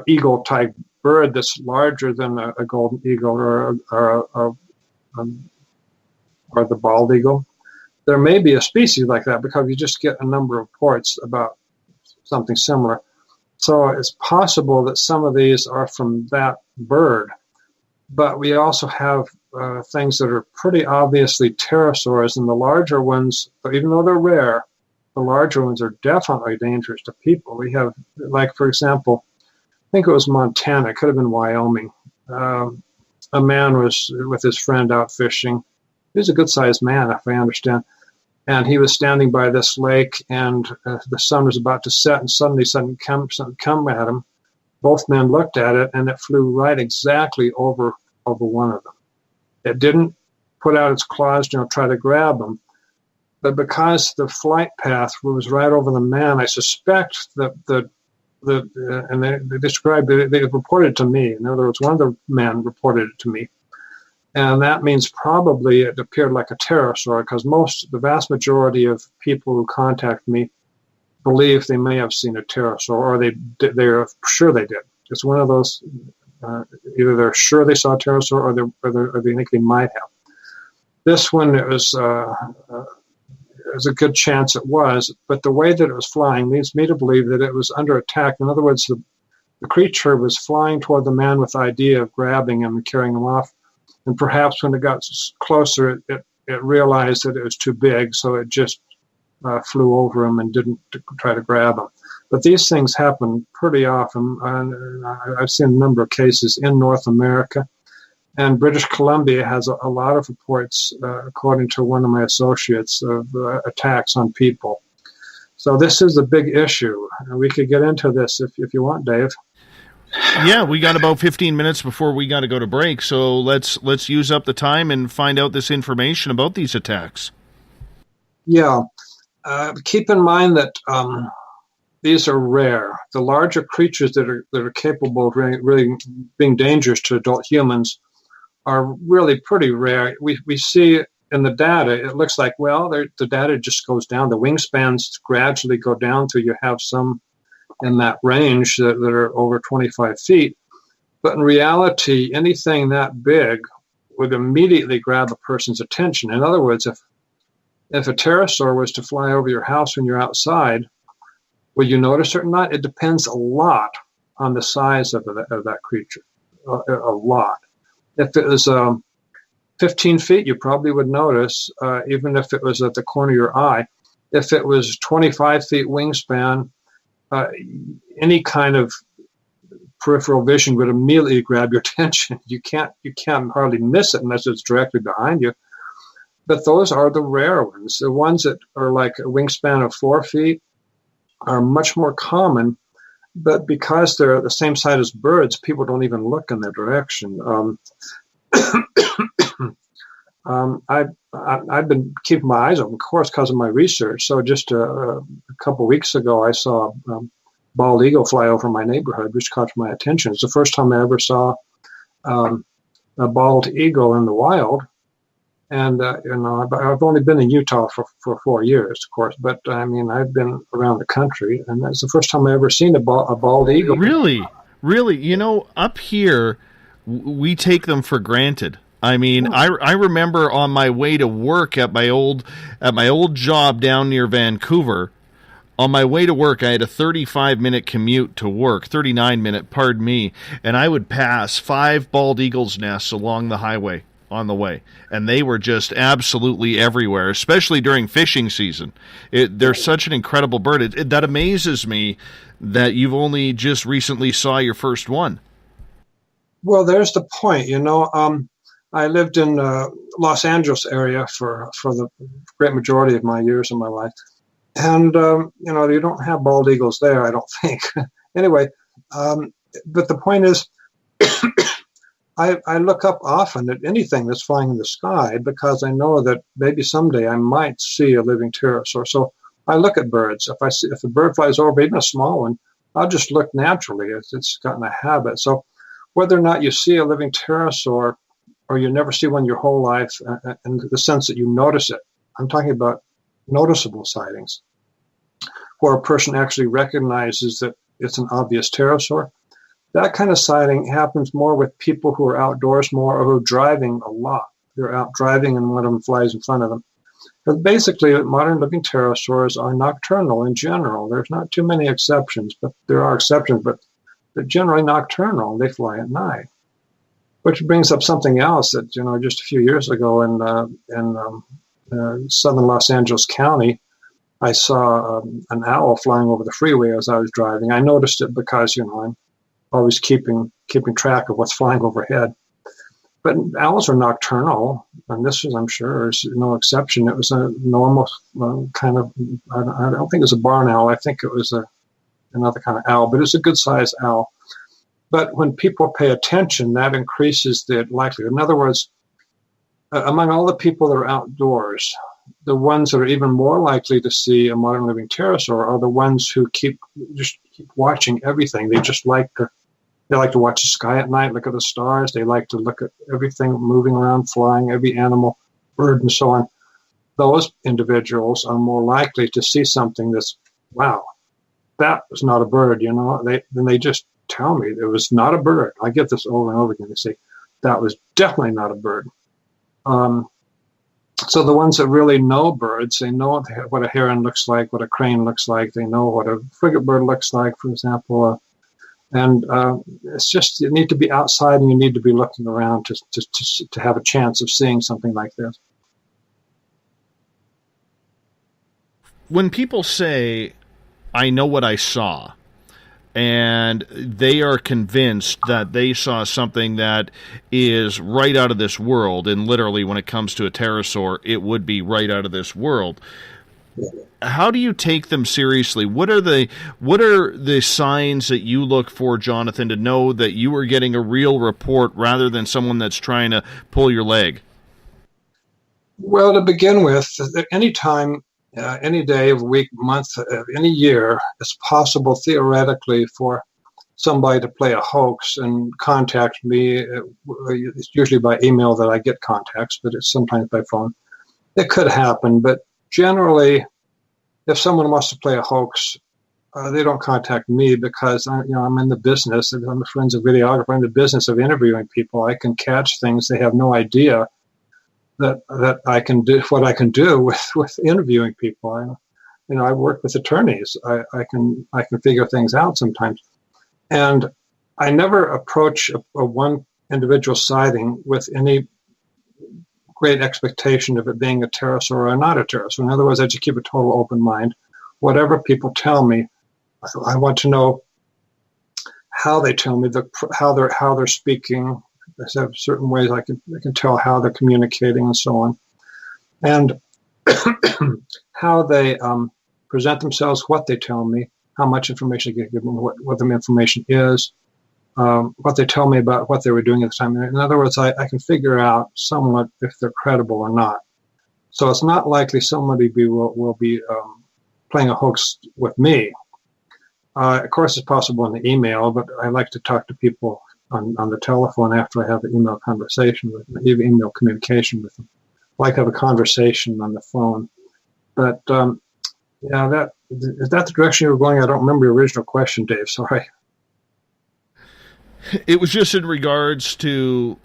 eagle-type bird that's larger than a golden eagle or the bald eagle. There may be a species like that because you just get a number of reports about something similar. So it's possible that some of these are from that bird. But we also have things that are pretty obviously pterosaurs, and the larger ones, even though they're rare, the larger ones are definitely dangerous to people. We have, like, for example, I think it was Montana, it could have been Wyoming. A man was with his friend out fishing. He was a good-sized man, if I understand. And he was standing by this lake, and the sun was about to set, and suddenly something come at him. Both men looked at it, and it flew right exactly over one of them. It didn't put out its claws, try to grab him. But because the flight path was right over the man, I suspect that the and they described it, they reported it to me. In other words, one of the men reported it to me. And that means probably it appeared like a pterosaur, because the vast majority of people who contact me believe they may have seen a pterosaur, or they're sure they did. It's one of those, either they're sure they saw a pterosaur, or they think they might have. This one, it was a good chance it was, but the way that it was flying leads me to believe that it was under attack. In other words, the creature was flying toward the man with the idea of grabbing him and carrying him off. And perhaps when it got closer, it realized that it was too big, so it just flew over him and didn't try to grab him. But these things happen pretty often. I've seen a number of cases in North America. And British Columbia has a lot of reports, according to one of my associates, of attacks on people. So this is a big issue. We could get into this if you want, Dave. Yeah, we got about 15 minutes before we got to go to break, so let's use up the time and find out this information about these attacks. Yeah. Keep in mind that these are rare. The larger creatures that are capable of really being dangerous to adult humans are really pretty rare. We see in the data, it looks like, well, the data just goes down. The wingspans gradually go down till you have some in that range that are over 25 feet. But in reality, anything that big would immediately grab a person's attention. In other words, if a pterosaur was to fly over your house when you're outside, will you notice it or not? It depends a lot on the size of that creature, a lot. If it was 15 feet, you probably would notice, even if it was at the corner of your eye. If it was 25 feet wingspan, any kind of peripheral vision would immediately grab your attention. You can't hardly miss it unless it's directly behind you. But those are the rare ones. The ones that are like a wingspan of 4 feet are much more common. But because they're the same size as birds, people don't even look in their direction. I've been keeping my eyes open, of course, because of my research. So just a couple weeks ago, I saw a bald eagle fly over my neighborhood, which caught my attention. It's the first time I ever saw a bald eagle in the wild. And, I've only been in Utah for 4 years, of course. But, I mean, I've been around the country, and that's the first time I ever seen a bald eagle. Really? Really? You know, up here, we take them for granted. I mean, I remember on my way to work at my old job down near Vancouver. On my way to work, I had a 35-minute commute to work, 39-minute, pardon me, and I would pass 5 bald eagles' nests along the highway on the way, and they were just absolutely everywhere, especially during fishing season. They're such an incredible bird. That amazes me that you've only just recently saw your first one. Well, there's the point, I lived in Los Angeles area for the great majority of my years of my life. And, you don't have bald eagles there, I don't think. Anyway, but the point is, I look up often at anything that's flying in the sky because I know that maybe someday I might see a living pterosaur. So I look at birds. If a bird flies over, even a small one, I'll just look naturally. It's gotten a habit. So whether or not you see a living pterosaur, or you never see one your whole life, in the sense that you notice it. I'm talking about noticeable sightings, where a person actually recognizes that it's an obvious pterosaur. That kind of sighting happens more with people who are outdoors more, or who are driving a lot. They're out driving and one of them flies in front of them. But basically, modern living pterosaurs are nocturnal in general. There's not too many exceptions, but there are exceptions, but they're generally nocturnal. They fly at night. Which brings up something else that, just a few years ago in southern Los Angeles County, I saw an owl flying over the freeway as I was driving. I noticed it because, I'm always keeping track of what's flying overhead. But owls are nocturnal, and this is, I'm sure, is no exception. It was a normal kind of, I don't think it was a barn owl. I think it was another kind of owl, but it's a good-sized owl. But when people pay attention, that increases the likelihood. In other words, among all the people that are outdoors, the ones that are even more likely to see a modern living pterosaur are the ones who keep watching everything. They like to watch the sky at night, look at the stars. They like to look at everything moving around, flying, every animal, bird, and so on. Those individuals are more likely to see something that's, wow, that was not a bird, Then they just tell me it was not a bird. I get this over and over again. They say, that was definitely not a bird. So the ones that really know birds, they know what a heron looks like, what a crane looks like. They know what a frigate bird looks like, for example. And it's just, you need to be outside and you need to be looking around to have a chance of seeing something like this. When people say, I know what I saw, and they are convinced that they saw something that is right out of this world, and literally when it comes to a pterosaur, it would be right out of this world. How do you take them seriously? What are the signs that you look for, Jonathan, to know that you are getting a real report rather than someone that's trying to pull your leg? Well, to begin with, any time, any day of week, month, any year, it's possible theoretically for somebody to play a hoax and contact me. It's usually by email that I get contacts, but it's sometimes by phone. It could happen, but generally, if someone wants to play a hoax, they don't contact me because I'm in the business. I'm a forensic videographer. I'm in the business of interviewing people. I can catch things they have no idea that I can do what I can do with interviewing people. I work with attorneys. I can figure things out sometimes, and I never approach a one individual sighting with any great expectation of it being a pterosaur or not a pterosaur. In other words, I just keep a total open mind. Whatever people tell me, I want to know how they tell me, how they're speaking. I have certain ways I can tell how they're communicating and so on, and how they present themselves, what they tell me, how much information I give them, what the information is, what they tell me about what they were doing at the time. In other words, I can figure out somewhat if they're credible or not. So it's not likely somebody will be playing a hoax with me. Of course, it's possible in the email, but I like to talk to people on the telephone after I have an email conversation with them, even email communication with them. I like to have a conversation on the phone. But is that the direction you were going? I don't remember your original question, Dave. Sorry. It was just in regards to,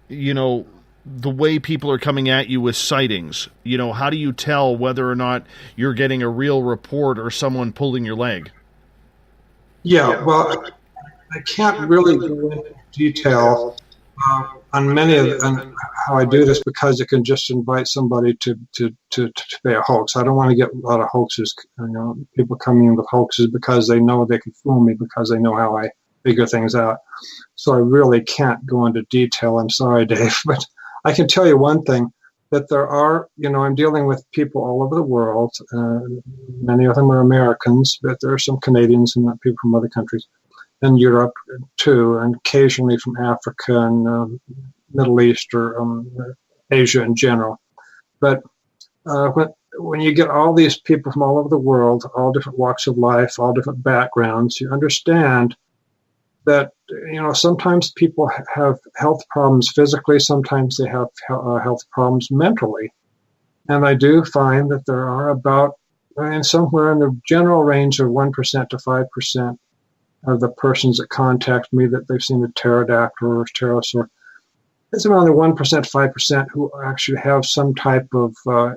the way people are coming at you with sightings. How do you tell whether or not you're getting a real report or someone pulling your leg? Yeah, well, I can't really go into detail on how I do this because it can just invite somebody to play a hoax. I don't want to get a lot of hoaxes, people coming in with hoaxes because they know they can fool me because they know how I figure things out. So I really can't go into detail. I'm sorry, Dave, but I can tell you one thing, that there are, I'm dealing with people all over the world. Many of them are Americans, but there are some Canadians and people from other countries, and Europe too, and occasionally from Africa and Middle East or Asia in general. But when you get all these people from all over the world, all different walks of life, all different backgrounds, you understand that sometimes people have health problems physically, sometimes they have health problems mentally. And I do find that there are about, somewhere in the general range of 1% to 5% of the persons that contact me that they've seen a pterodactyl or a pterosaur. It's around the 1%, 5% who actually have some type of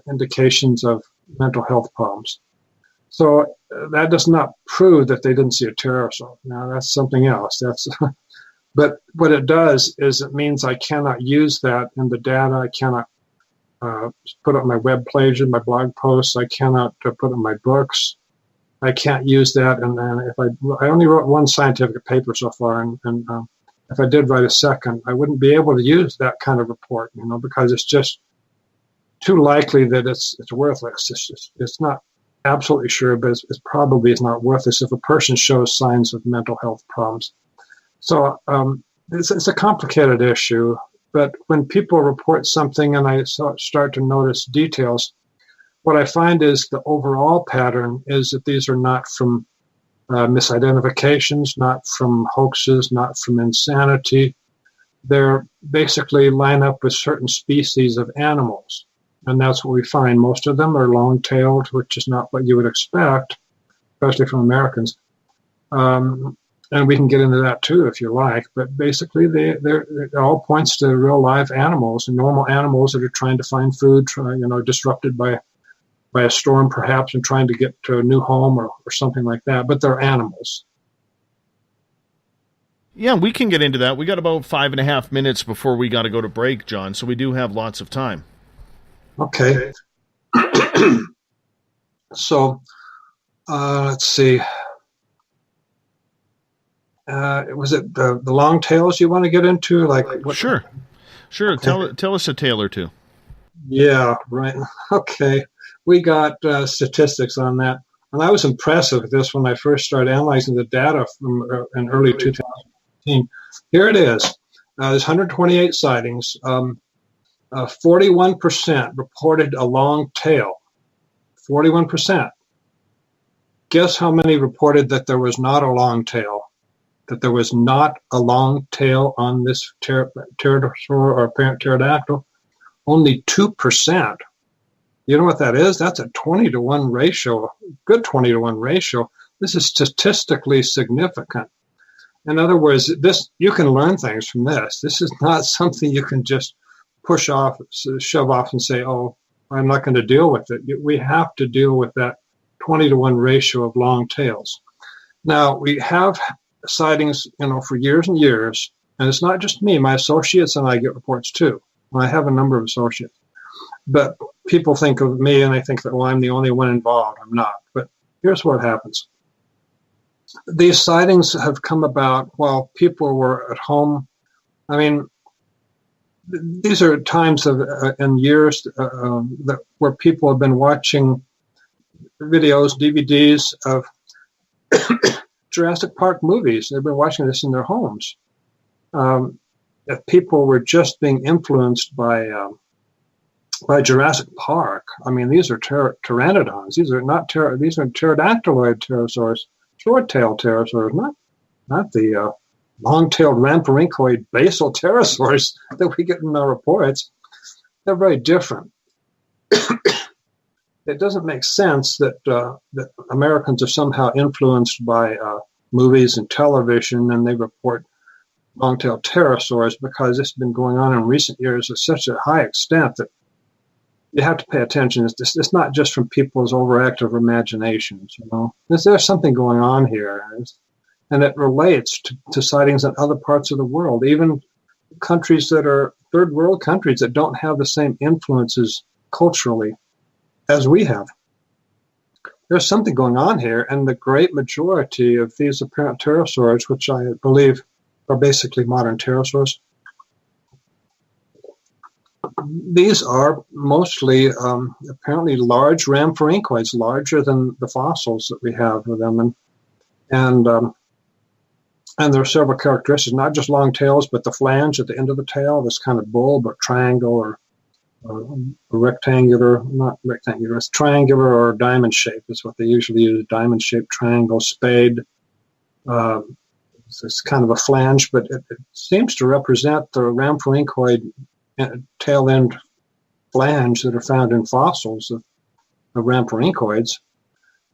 indications of mental health problems. So that does not prove that they didn't see a pterosaur. Now, that's something else. But what it does is it means I cannot use that in the data. I cannot put up my web pages, my blog posts. I cannot put up my books. I can't use that. And then I only wrote one scientific paper so far, and if I did write a second, I wouldn't be able to use that kind of report, because it's just too likely that it's worthless. It's not absolutely sure, but it's probably not worthless if a person shows signs of mental health problems. So it's a complicated issue, but when people report something and I start to notice details, what I find is the overall pattern is that these are not from misidentifications, not from hoaxes, not from insanity. They're basically line up with certain species of animals. And that's what we find. Most of them are long-tailed, which is not what you would expect, especially from Americans. And we can get into that too, if you like. But basically, it all points to real live animals, and normal animals that are trying to find food, disrupted by a storm perhaps, and trying to get to a new home or something like that. But they're animals. Yeah, we can get into that. We got about 5.5 minutes before we got to go to break, John, so we do have lots of time. Okay. So, let's see. Was it the long tails you want to get into? Sure. Okay. Tell us a tale or two. Yeah, right. Okay. We got statistics on that. And I was impressed with this when I first started analyzing the data from in early 2015. Here it is. There's 128 sightings. 41% reported a long tail. 41%. Guess how many reported that there was not a long tail? That there was not a long tail on this pterosaur or apparent pterodactyl? Only 2%. You know what that is? That's a 20-to-1 ratio, good 20-to-1 ratio. This is statistically significant. In other words, you can learn things from this. This is not something you can just shove off and say, oh, I'm not going to deal with it. We have to deal with that 20-to-1 ratio of long tails. Now, we have sightings, for years and years, and it's not just me. My associates and I get reports too. I have a number of associates. But people think of me and they think that, well, I'm the only one involved. I'm not. But here's what happens. These sightings have come about while people were at home. I mean, these are times in years where people have been watching videos, DVDs of Jurassic Park movies. They've been watching this in their homes. If people were just being influenced by Jurassic Park, I mean, these are pteranodons. These are not these are pterodactyloid pterosaurs, short-tailed pterosaurs, not the long-tailed ramphorhynchoid basal pterosaurs that we get in our reports. They're very different. It doesn't make sense that Americans are somehow influenced by movies and television, and they report long-tailed pterosaurs, because this has been going on in recent years to such a high extent that you have to pay attention. It's not just from people's overactive imaginations. There's something going on here, and it relates to sightings in other parts of the world, even countries that are third world countries that don't have the same influences culturally as we have. There's something going on here, and the great majority of these apparent pterosaurs, which I believe are basically modern pterosaurs, these are mostly apparently large ramphorhynchoids, larger than the fossils that we have with them, and there are several characteristics, not just long tails, but the flange at the end of the tail, this kind of bulb or triangle or rectangular, not rectangular, it's triangular or diamond shape is what they usually use, diamond shaped triangle, spade. It's kind of a flange, but it seems to represent the ramphorhynchoid tail end flange that are found in fossils of ramphorhynchoids.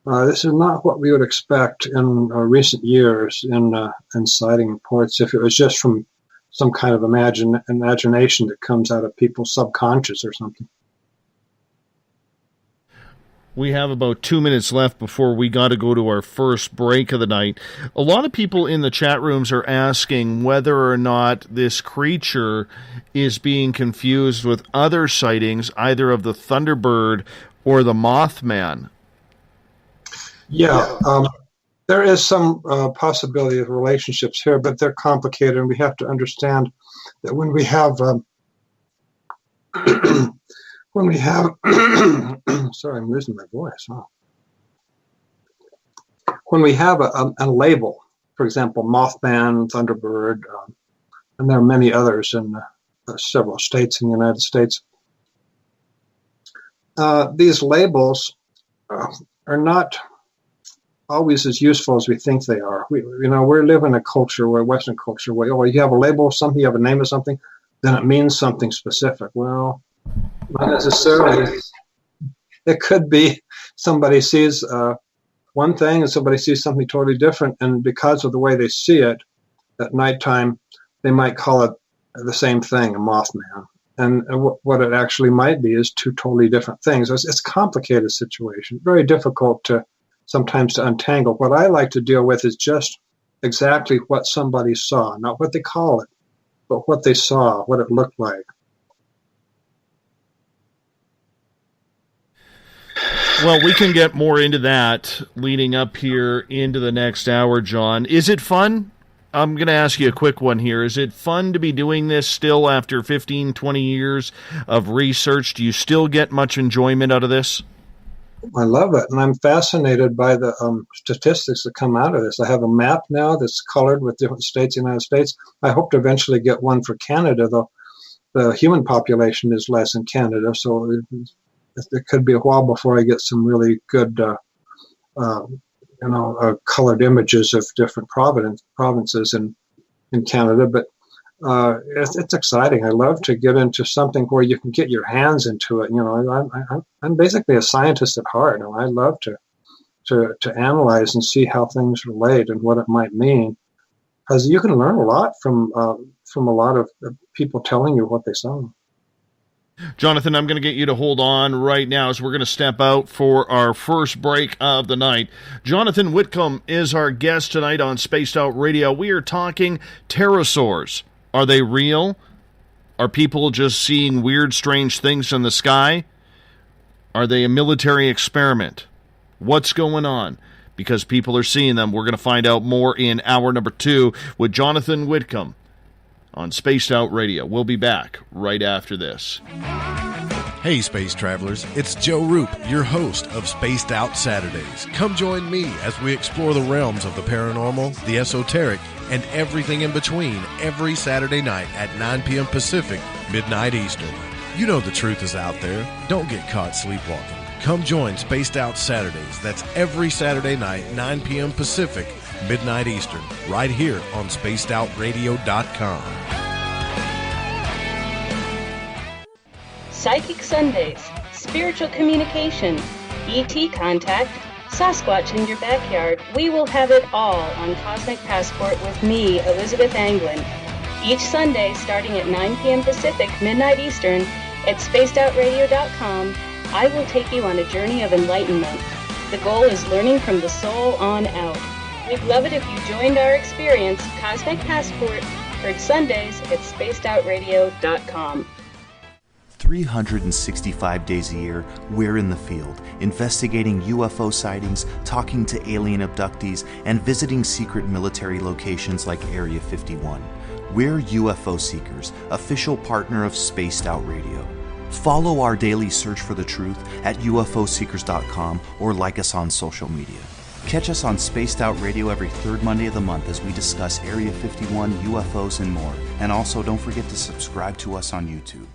This is not what we would expect in recent years in sighting reports if it was just from some kind of imagination that comes out of people's subconscious or something. We have about 2 minutes left before we got to go to our first break of the night. A lot of people in the chat rooms are asking whether or not this creature is being confused with other sightings, either of the Thunderbird or the Mothman. Yeah, there is some possibility of relationships here, but they're complicated, and we have to understand that when we have sorry, I'm losing my voice. Huh? When we have a label, for example, Mothman, Thunderbird, and there are many others in several states in the United States, these labels are not always as useful as we think they are. We're living in a culture, where Western culture, where you have a label of something, you have a name of something, then it means something specific. Well, not necessarily. It could be somebody sees one thing and somebody sees something totally different, and because of the way they see it at nighttime, they might call it the same thing, a Mothman. And what it actually might be is two totally different things. It's a complicated situation, very difficult sometimes to untangle. What I like to deal with is just exactly what somebody saw, not what they call it, but what they saw, what it looked like. Well, we can get more into that leading up here into the next hour, John. Is it fun? I'm going to ask you a quick one here. Is it fun to be doing this still after 15, 20 years of research? Do you still get much enjoyment out of this? I love it, and I'm fascinated by the statistics that come out of this. I have a map now that's colored with different states in the United States. I hope to eventually get one for Canada, though the human population is less in Canada, so it could be a while before I get some really good colored images of different provinces in Canada, but it's exciting. I love to get into something where you can get your hands into it. I'm basically a scientist at heart, and I love to analyze and see how things relate and what it might mean, because you can learn a lot from a lot of people telling you what they saw. Jonathan, I'm going to get you to hold on right now as we're going to step out for our first break of the night. Jonathan Whitcomb is our guest tonight on Spaced Out Radio. We are talking pterosaurs. Are they real? Are people just seeing weird, strange things in the sky? Are they a military experiment? What's going on? Because people are seeing them. We're going to find out more in hour number 2 with Jonathan Whitcomb on Spaced Out Radio. We'll be back right after this. Hey, space travelers, it's Joe Roop, your host of Spaced Out Saturdays. Come join me as we explore the realms of the paranormal, the esoteric, and everything in between every Saturday night at 9 p.m. Pacific, midnight Eastern. You know the truth is out there. Don't get caught sleepwalking. Come join Spaced Out Saturdays. That's every Saturday night, 9 p.m. Pacific, midnight Eastern, right here on spacedoutradio.com. Psychic Sundays, spiritual communication, ET contact, Sasquatch in your backyard. We will have it all on Cosmic Passport with me, Elizabeth Anglin. Each Sunday, starting at 9 p.m. Pacific, midnight Eastern, at spacedoutradio.com, I will take you on a journey of enlightenment. The goal is learning from the soul on out. We'd love it if you joined our experience. Cosmic Passport, heard Sundays at spacedoutradio.com. 365 days a year, we're in the field, investigating UFO sightings, talking to alien abductees, and visiting secret military locations like Area 51. We're UFO Seekers, official partner of Spaced Out Radio. Follow our daily search for the truth at ufoseekers.com or like us on social media. Catch us on Spaced Out Radio every third Monday of the month as we discuss Area 51, UFOs, and more. And also, don't forget to subscribe to us on YouTube.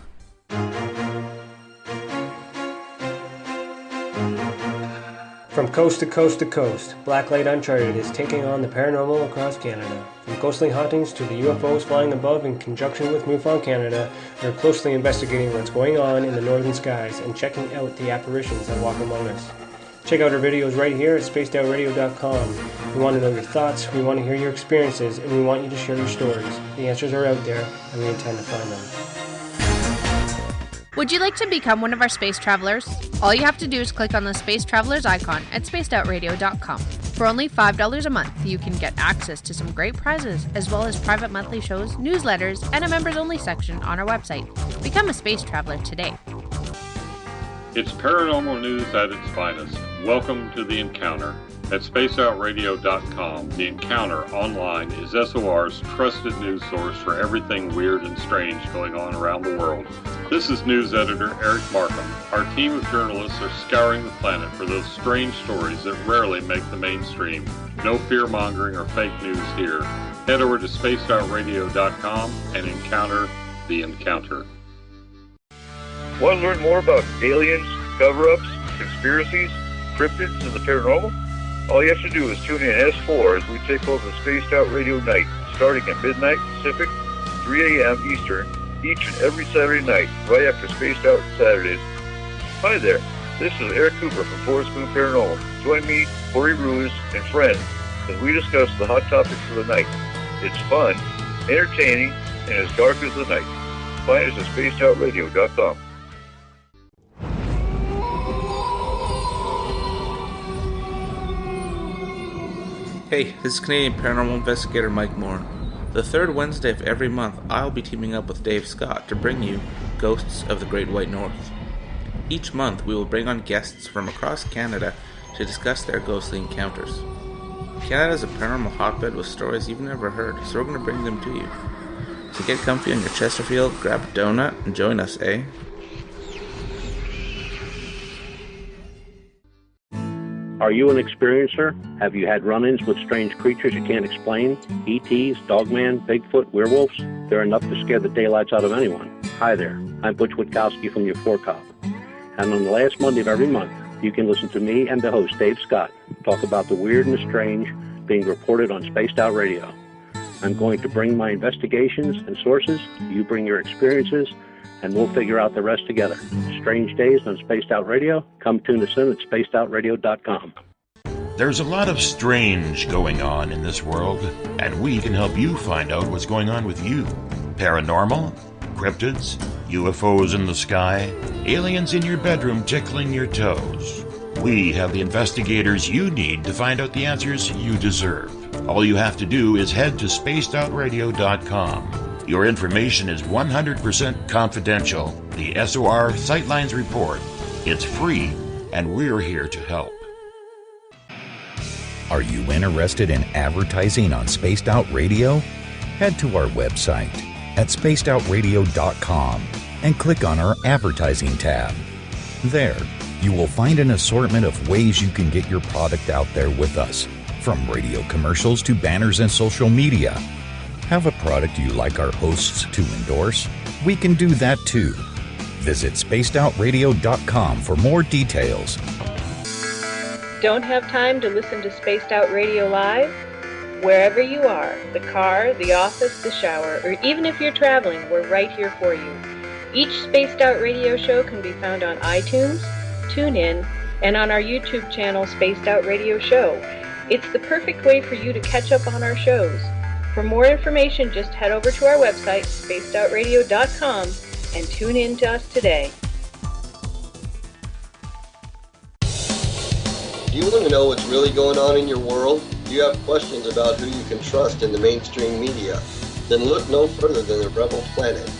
From coast to coast to coast, Blacklight Uncharted is taking on the paranormal across Canada. From ghostly hauntings to the UFOs flying above in conjunction with MUFON Canada, we're closely investigating what's going on in the northern skies and checking out the apparitions that walk among us. Check out our videos right here at spacedoutradio.com. We want to know your thoughts, we want to hear your experiences, and we want you to share your stories. The answers are out there, and we intend to find them. Would you like to become one of our space travelers? All you have to do is click on the Space Travelers icon at spacedoutradio.com. For only $5 a month, you can get access to some great prizes, as well as private monthly shows, newsletters, and a members-only section on our website. Become a space traveler today. It's paranormal news at its finest. Welcome to The Encounter. At spacedoutradio.com, The Encounter online is SOR's trusted news source for everything weird and strange going on around the world. This is news editor Eric Markham. Our team of journalists are scouring the planet for those strange stories that rarely make the mainstream. No fear-mongering or fake news here. Head over to spacedoutradio.com and encounter The Encounter. Want to learn more about aliens, cover-ups, conspiracies, cryptids, and the paranormal? All you have to do is tune in S4 as we take over the Spaced Out Radio Night, starting at midnight Pacific, 3 a.m. Eastern, each and every Saturday night, right after Spaced Out Saturdays. Hi there, this is Eric Cooper from Forest Moon Paranormal. Join me, Corey Ruiz, and friends as we discuss the hot topics of the night. It's fun, entertaining, and as dark as the night. Find us at spacedoutradio.com. Hey, this is Canadian Paranormal Investigator Mike Moore. The third Wednesday of every month, I'll be teaming up with Dave Scott to bring you Ghosts of the Great White North. Each month, we will bring on guests from across Canada to discuss their ghostly encounters. Canada is a paranormal hotbed with stories you've never heard, so we're going to bring them to you. So get comfy on your Chesterfield, grab a donut, and join us, eh? Are you an experiencer? Have you had run-ins with strange creatures you can't explain? ETs, Dogman, Bigfoot, werewolves? They're enough to scare the daylights out of anyone. Hi there, I'm Butch Witkowski from your 4-Cop. And on the last Monday of every month, you can listen to me and the host, Dave Scott, talk about the weird and the strange being reported on Spaced Out Radio. I'm going to bring my investigations and sources, you bring your experiences, and we'll figure out the rest together. Strange Days on Spaced Out Radio. Come tune us in at spacedoutradio.com. There's a lot of strange going on in this world, and we can help you find out what's going on with you. Paranormal, cryptids, UFOs in the sky, aliens in your bedroom tickling your toes. We have the investigators you need to find out the answers you deserve. All you have to do is head to spacedoutradio.com. Your information is 100% confidential. The SOR Sightlines Report. It's free, and we're here to help. Are you interested in advertising on Spaced Out Radio? Head to our website at spacedoutradio.com and click on our Advertising tab. There, you will find an assortment of ways you can get your product out there with us, from radio commercials to banners and social media. Have a product you like our hosts to endorse? We can do that too. Visit spacedoutradio.com for more details. Don't have time to listen to Spaced Out Radio live? Wherever you are, the car, the office, the shower, or even if you're traveling, we're right here for you. Each Spaced Out Radio show can be found on iTunes, TuneIn, and on our YouTube channel, Spaced Out Radio Show. It's the perfect way for you to catch up on our shows. For more information, just head over to our website, spacedoutradio.com, and tune in to us today. Do you want to know what's really going on in your world? Do you have questions about who you can trust in the mainstream media? Then look no further than the Rebel Planet.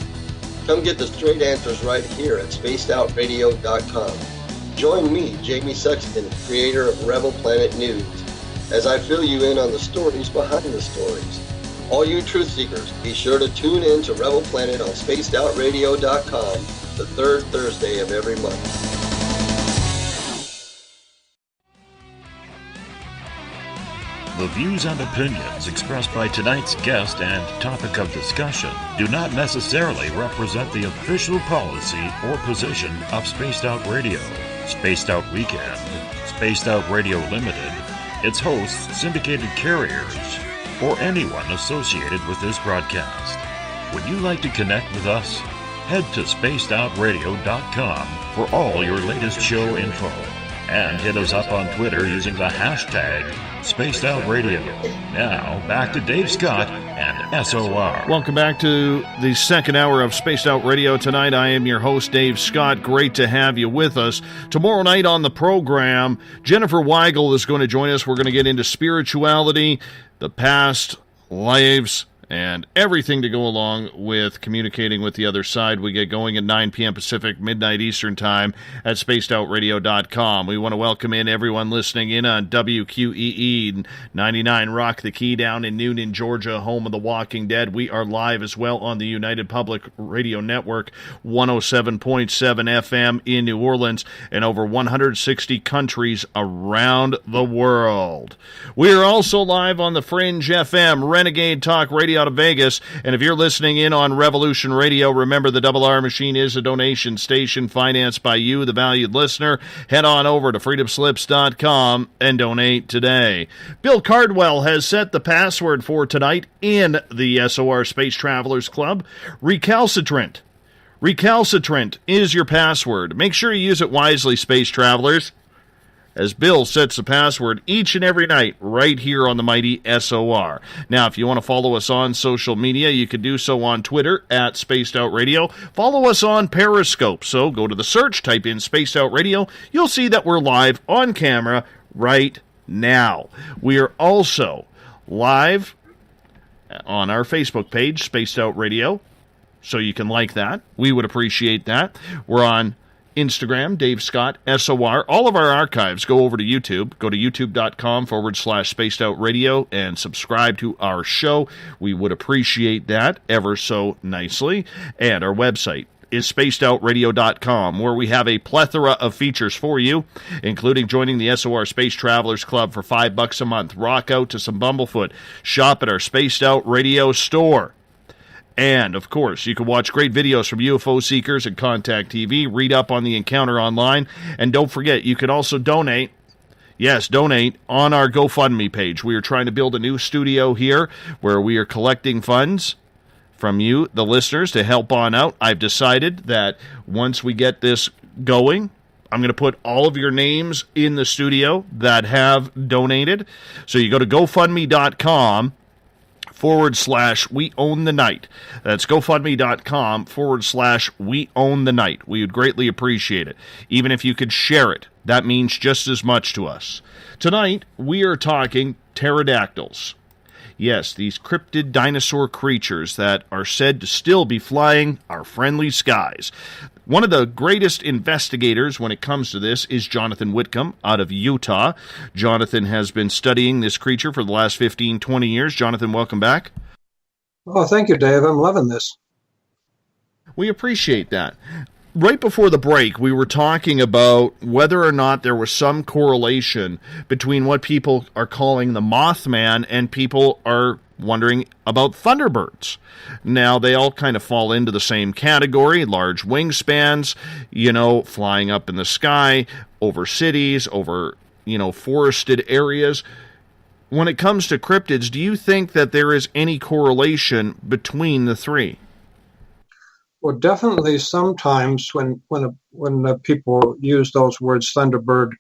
Come get the straight answers right here at spacedoutradio.com. Join me, Jamie Sexton, creator of Rebel Planet News, as I fill you in on the stories behind the stories. All you truth seekers, be sure to tune in to Rebel Planet on spacedoutradio.com the third Thursday of every month. The views and opinions expressed by tonight's guest and topic of discussion do not necessarily represent the official policy or position of Spaced Out Radio, Spaced Out Weekend, Spaced Out Radio Limited, its hosts, syndicated carriers, or anyone associated with this broadcast. Would you like to connect with us? Head to spacedoutradio.com for all your latest show info. And hit us up on Twitter using the hashtag SpacedOutRadio. Now, back to Dave Scott and SOR. Welcome back to the second hour of Spaced Out Radio. Tonight, I am your host, Dave Scott. Great to have you with us. Tomorrow night on the program, Jennifer Weigel is going to join us. We're going to get into spirituality, the past lives, and everything to go along with communicating with the other side. We get going at 9 p.m. Pacific, midnight Eastern Time at spacedoutradio.com. We want to welcome in everyone listening in on WQEE 99 Rock the Key down in Noonan, Georgia, home of The Walking Dead. We are live as well on the United Public Radio Network, 107.7 FM in New Orleans, and over 160 countries around the world. We are also live on the Fringe FM, Renegade Talk Radio, out of Vegas. And if you're listening in on Revolution Radio, remember the Double R Machine is a donation station financed by you, the valued listener. Head on over to freedomslips.com and donate today. Bill Cardwell has set the password for tonight in the SOR Space Travelers Club. Recalcitrant. Recalcitrant is your password. Make sure you use it wisely, Space Travelers, as Bill sets the password each and every night right here on the mighty SOR. Now, if you want to follow us on social media, you can do so on Twitter at Spaced Out Radio. Follow us on Periscope. So go to the search, type in Spaced Out Radio. You'll see that we're live on camera right now. We are also live on our Facebook page, Spaced Out Radio, so you can like that. We would appreciate that. We're on Instagram, Dave Scott, SOR. All of our archives go over to YouTube. Go to youtube.com/Spaced Out Radio and subscribe to our show. We would appreciate that ever so nicely. And our website is spacedoutradio.com, where we have a plethora of features for you, including joining the SOR Space Travelers Club for $5 a month. Rock out to some Bumblefoot. Shop at our Spaced Out Radio store. And, of course, you can watch great videos from UFO Seekers and Contact TV, read up on the encounter online, and don't forget, you can also donate. Yes, donate on our GoFundMe page. We are trying to build a new studio here where we are collecting funds from you, the listeners, to help on out. I've decided that once we get this going, I'm going to put all of your names in the studio that have donated. So you go to GoFundMe.com/We Own the Night. That's GoFundMe.com/We Own the Night. We would greatly appreciate it. Even if you could share it, that means just as much to us. Tonight, we are talking pterodactyls. Yes, these cryptid dinosaur creatures that are said to still be flying our friendly skies. One of the greatest investigators when it comes to this is Jonathan Whitcomb out of Utah. Jonathan has been studying this creature for the last 15, 20 years. Jonathan, welcome back. Oh, thank you, Dave. I'm loving this. We appreciate that. Right before the break, we were talking about whether or not there was some correlation between what people are calling the Mothman and people are wondering about Thunderbirds. Now, they all kind of fall into the same category, large wingspans, flying up in the sky, over cities, over, forested areas. When it comes to cryptids, do you think that there is any correlation between the three? Well, definitely sometimes when people use those words Thunderbird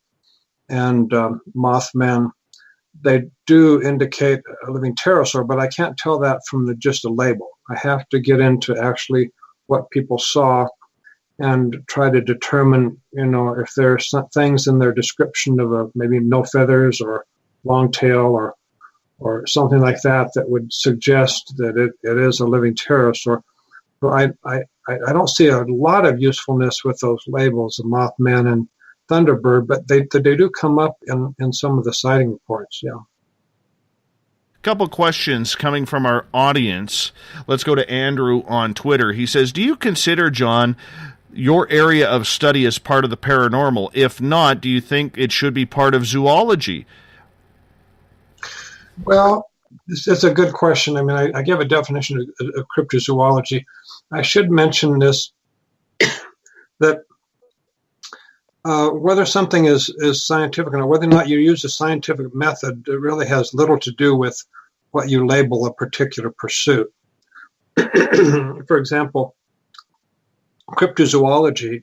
and Mothman, they do indicate a living pterosaur, but I can't tell that from just a label. I have to get into actually what people saw and try to determine, if there's some things in their description of maybe no feathers or long tail or something like that would suggest that it is a living pterosaur. So I don't see a lot of usefulness with those labels of Mothman and Thunderbird, but they do come up in some of the sighting reports, yeah. Couple questions coming from our audience. Let's go to Andrew on Twitter. He says, do you consider, John, your area of study as part of the paranormal? If not, do you think it should be part of zoology? Well, it's a good question. I mean, I give a definition of cryptozoology. I should mention this, that whether something is scientific or whether or not you use a scientific method, it really has little to do with what you label a particular pursuit. For example, cryptozoology,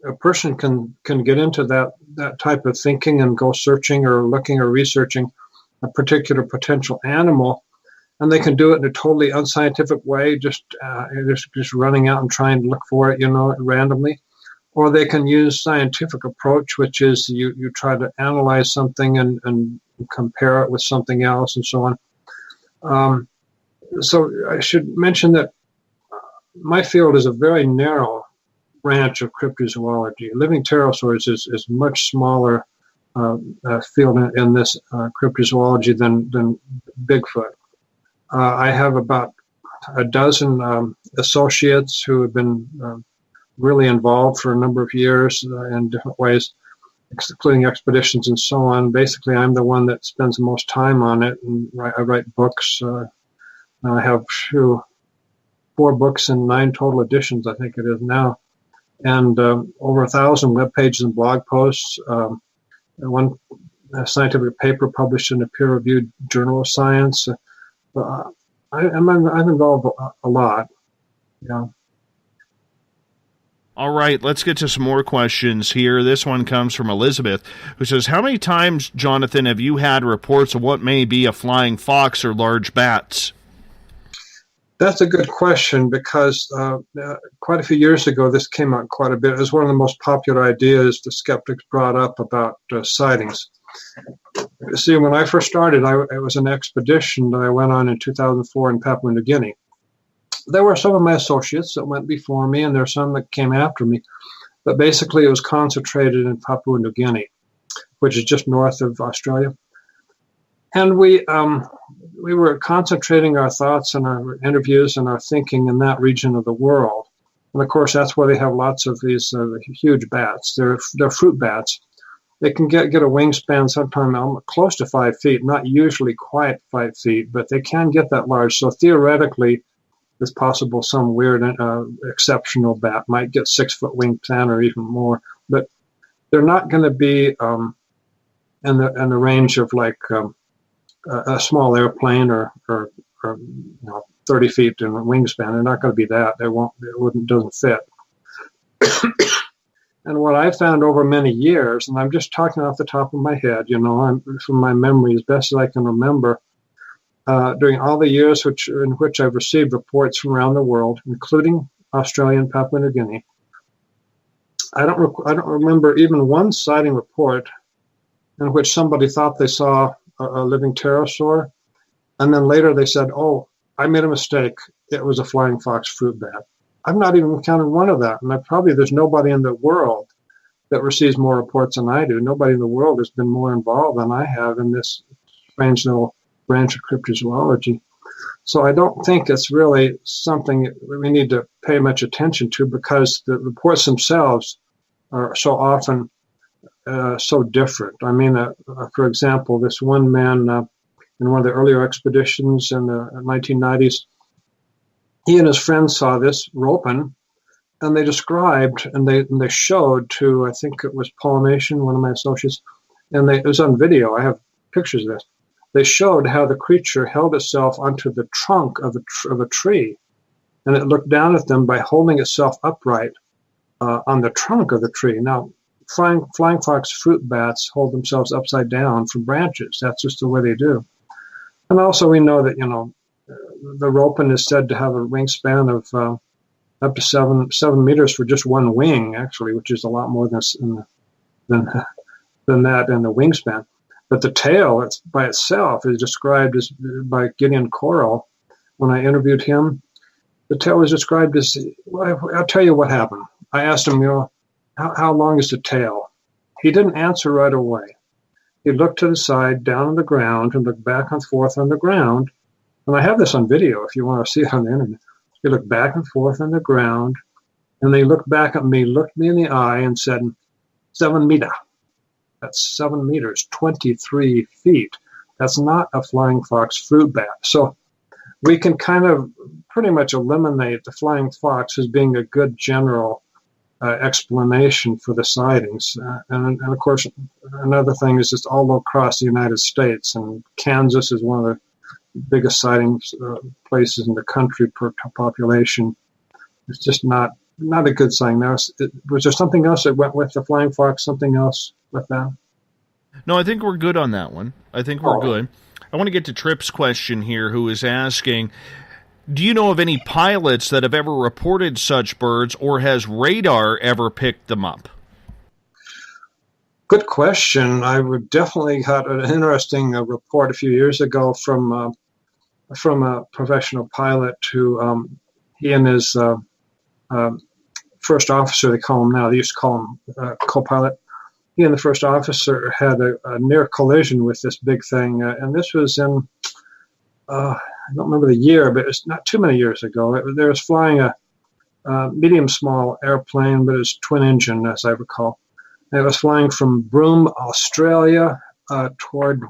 a person can get into that type of thinking and go searching or looking or researching a particular potential animal, and they can do it in a totally unscientific way, just running out and trying to look for it, randomly. Or they can use scientific approach, which is you try to analyze something and compare it with something else and so on. So I should mention that my field is a very narrow branch of cryptozoology. Living pterosaurs is much smaller field in this cryptozoology than Bigfoot. I have about a dozen associates who have been really involved for a number of years in different ways, including expeditions and so on. Basically, I'm the one that spends the most time on it, and I write books I have 4 books and 9 total editions, I think it is now, and over 1,000 web pages and blog posts. One scientific paper published in a peer-reviewed journal of science. I'm involved a lot. Yeah. All right, let's get to some more questions here. This one comes from Elizabeth, who says, how many times, Jonathan, have you had reports of what may be a flying fox or large bats? That's a good question, because quite a few years ago, this came out quite a bit. It was one of the most popular ideas the skeptics brought up about sightings. See, when I first started, it was an expedition that I went on in 2004 in Papua New Guinea. There were some of my associates that went before me, and there were some that came after me. But basically, it was concentrated in Papua New Guinea, which is just north of Australia. And we were concentrating our thoughts and our interviews and our thinking in that region of the world. And of course, that's where they have lots of these huge bats. They're fruit bats. They can get a wingspan sometime close to 5 feet, not usually quite 5 feet, but they can get that large. So theoretically, it's possible some weird, exceptional bat might get 6-foot wingspan or even more, but they're not going to be in the range of like a small airplane or 30 feet in wingspan. They're not going to be that. Doesn't fit. And what I found over many years, and I'm just talking off the top of my head, from my memory as best as I can remember, during all the years in which I've received reports from around the world, including Australia and Papua New Guinea, I don't remember even one sighting report in which somebody thought they saw a living pterosaur, and then later they said, "Oh, I made a mistake. It was a flying fox fruit bat." I've not even counted one of that, and there's nobody in the world that receives more reports than I do. Nobody in the world has been more involved than I have in this strange little branch of cryptozoology. So I don't think it's really something we need to pay much attention to, because the reports themselves are so often so different. I mean, for example, this one man in one of the earlier expeditions in the 1990s, he and his friends saw this Ropen, and they described and they showed to, I think it was Pollination, one of my associates, and it was on video. I have pictures of this. They showed how the creature held itself onto the trunk of a tree, and it looked down at them by holding itself upright on the trunk of the tree. Now, flying fox fruit bats hold themselves upside down from branches. That's just the way they do. And also, we know that the Ropen is said to have a wingspan of up to 7 meters for just one wing, actually, which is a lot more than that in the wingspan. But the tail, by itself, is described as by Gideon Coral. When I interviewed him, the tail was described as. Well, I'll tell you what happened. I asked him, how long is the tail? He didn't answer right away. He looked to the side, down on the ground, and looked back and forth on the ground. And I have this on video if you want to see it on the internet. He looked back and forth on the ground, and they looked back at me, looked me in the eye, and said, 7 meters. That's 7 meters, 23 feet. That's not a flying fox fruit bat. So we can kind of pretty much eliminate the flying fox as being a good general explanation for the sightings. And of course, another thing is just all across the United States, and Kansas is one of the biggest sightings places in the country per population. It's just not a good sign. Was there something else that went with the flying fox, something else with that? No, I think we're good on that one. I think we're good. I want to get to Tripp's question here, who is asking, do you know of any pilots that have ever reported such birds, or has radar ever picked them up? Good question. I would definitely had an interesting report a few years ago from a professional pilot who he and his first officer, they call him now, they used to call him co-pilot. He and the first officer had a near collision with this big thing, and this was in, I don't remember the year, but it's not too many years ago. They was flying a medium-small airplane, but it was twin engine, as I recall. And it was flying from Broome, Australia, toward,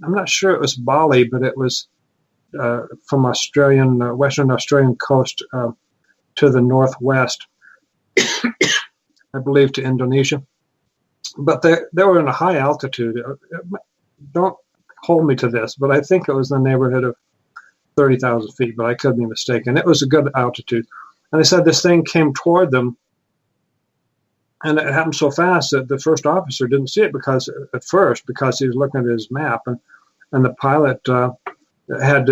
I'm not sure it was Bali, but it was from Western Australian coast to the northwest, I believe to Indonesia. But they were in a high altitude. Don't hold me to this, but I think it was in the neighborhood of 30,000 feet, but I could be mistaken. It was a good altitude. And they said this thing came toward them, and it happened so fast that the first officer didn't see it because he was looking at his map, and the pilot had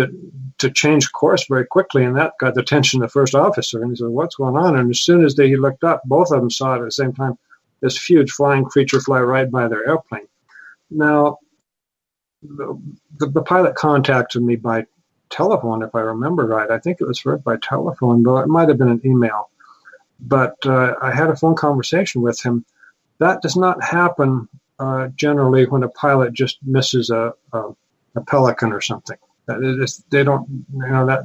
to change course very quickly, and that got the attention of the first officer. And he said, "What's going on?" And as soon as he looked up, both of them saw it at the same time. This huge flying creature fly right by their airplane. Now, the pilot contacted me by telephone, if I remember right. I think it was first by telephone, though it might have been an email. But I had a phone conversation with him. That does not happen generally when a pilot just misses a pelican or something. They don't,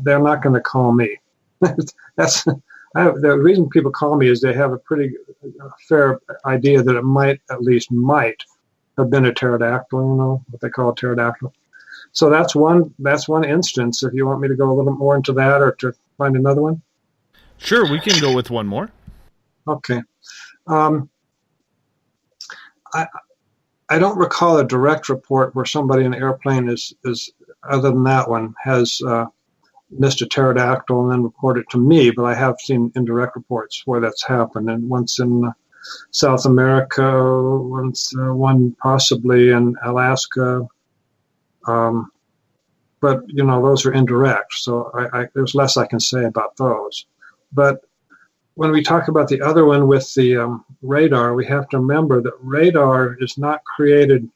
they're not going to call me. The reason people call me is they have a pretty fair idea that it might have been a pterodactyl, what they call a pterodactyl. So that's one instance. If you want me to go a little more into that or to find another one. Sure, we can go with one more. Okay. I don't recall a direct report where somebody in an airplane is other than that one, has missed a pterodactyl and then reported to me, but I have seen indirect reports where that's happened. And once in South America, once one possibly in Alaska. But, those are indirect, so there's less I can say about those. But when we talk about the other one with the radar, we have to remember that radar is not created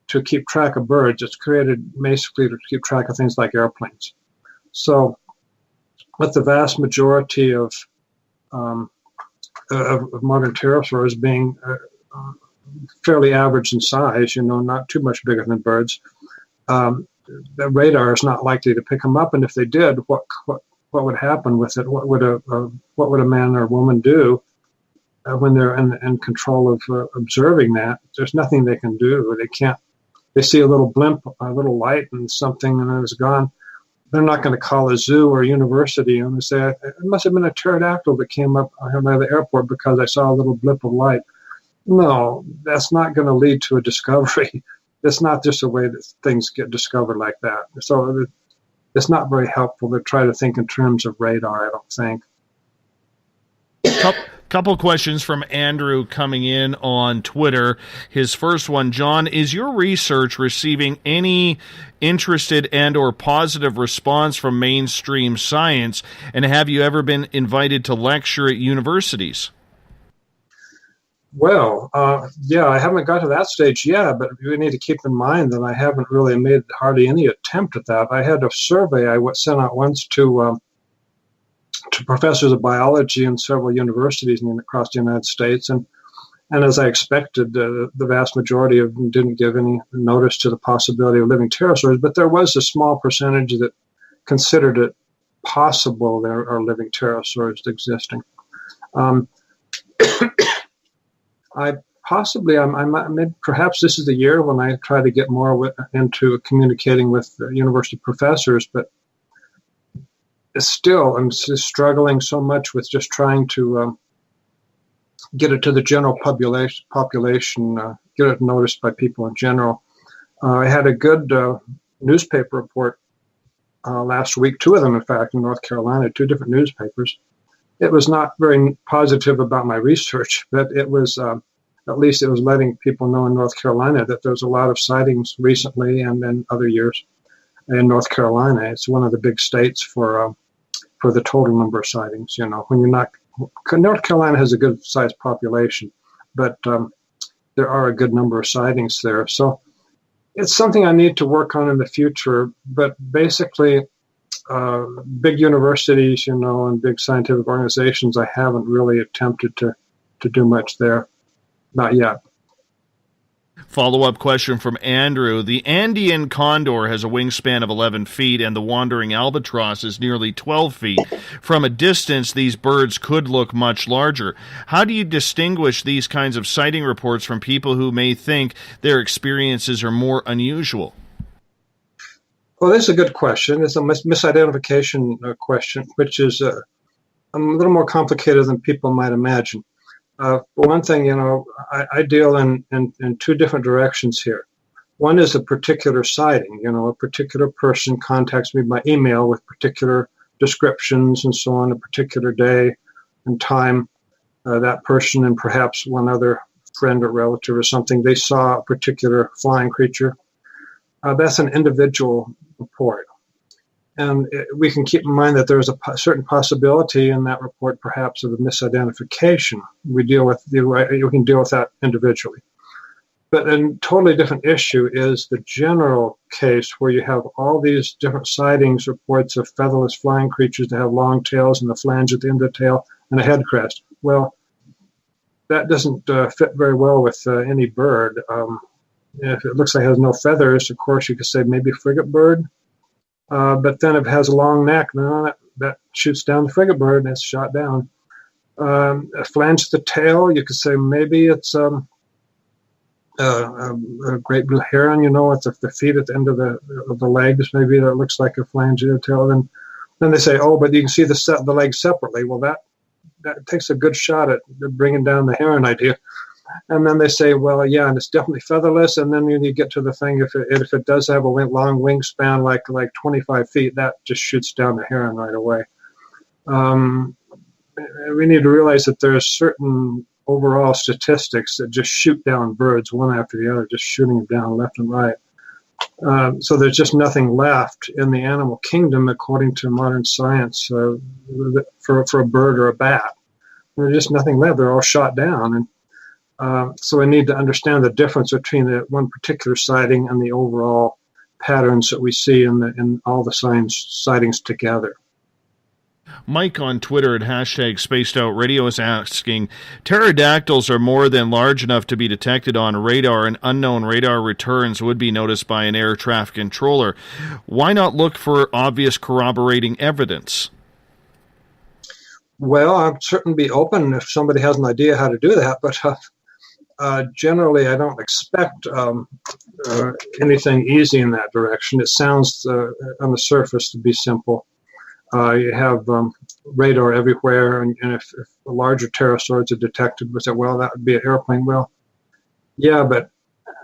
to keep track of birds. It's created basically to keep track of things like airplanes. So with the vast majority of modern pterosaurs being fairly average in size, not too much bigger than birds, the radar is not likely to pick them up. And if they did, what would happen with it? What would a man or woman do when they're in control of observing that? There's nothing they can do. They can't. They see a little blimp, a little light, and something, and then it's gone. They're not going to call a zoo or a university and say, "It must have been a pterodactyl that came up by the airport because I saw a little blip of light." No, that's not going to lead to a discovery. It's not just a way that things get discovered like that. So it's not very helpful to try to think in terms of radar, I don't think. Couple questions from Andrew coming in on Twitter. His first one, John, is your research receiving any interested and or positive response from mainstream science, and have you ever been invited to lecture at universities? Well, yeah, I haven't got to that stage yet, but we need to keep in mind that I haven't really made hardly any attempt at that. I had a survey I sent out once to professors of biology in several universities across the United States, and as I expected, the vast majority of them didn't give any notice to the possibility of living pterosaurs, but there was a small percentage that considered it possible there are living pterosaurs existing. Perhaps this is the year when I try to get more into communicating with university professors, but I'm just struggling so much with just trying to get it to the general population, get it noticed by people in general. I had a good newspaper report last week, two of them, in fact, in North Carolina, two different newspapers. It was not very positive about my research, but it was at least it was letting people know in North Carolina that there's a lot of sightings recently and then other years in North Carolina. It's one of the big states for the total number of sightings. North Carolina has a good sized population, but there are a good number of sightings there. So it's something I need to work on in the future, but basically big universities, and big scientific organizations, I haven't really attempted to do much there. Not yet. Follow-up question from Andrew. The Andean condor has a wingspan of 11 feet, and the wandering albatross is nearly 12 feet. From a distance, these birds could look much larger. How do you distinguish these kinds of sighting reports from people who may think their experiences are more unusual? Well, that's a good question. It's a misidentification question, which is a little more complicated than people might imagine. For one thing, I deal in two different directions here. One is a particular sighting. A particular person contacts me by email with particular descriptions and so on, a particular day and time. That person and perhaps one other friend or relative or something, they saw a particular flying creature. That's an individual report. And we can keep in mind that there's a certain possibility in that report, perhaps, of a misidentification. We can deal with that individually. But a totally different issue is the general case where you have all these different sightings, reports of featherless flying creatures that have long tails and a flange at the end of the tail and a head crest. Well, that doesn't fit very well with any bird. If it looks like it has no feathers, of course, you could say maybe frigate bird. But then if it has a long neck, no, that shoots down the frigate bird and it's shot down. A flange at the tail, you could say maybe it's a great blue heron, with the feet at the end of the legs. Maybe that looks like a flange at the tail. Then they say, oh, but you can see the legs separately. Well, that takes a good shot at bringing down the heron idea. And then they say, well, yeah, and it's definitely featherless. And then when you get to the thing, if it does have a long wingspan, like 25 feet, that just shoots down the heron right away. We need to realize that there's certain overall statistics that just shoot down birds one after the other, just shooting them down left and right. So there's just nothing left in the animal kingdom, according to modern science, for a bird or a bat. There's just nothing left. They're all shot down. And so we need to understand the difference between the one particular sighting and the overall patterns that we see in all the sightings together. Mike on Twitter at #SpacedOutRadio is asking, pterodactyls are more than large enough to be detected on radar, and unknown radar returns would be noticed by an air traffic controller. Why not look for obvious corroborating evidence? Well, I'd certainly be open if somebody has an idea how to do that, but generally I don't expect anything easy in that direction. It sounds on the surface to be simple. You have radar everywhere, and if larger pterosaurs are detected, we say, well, that would be an airplane. Well, yeah, but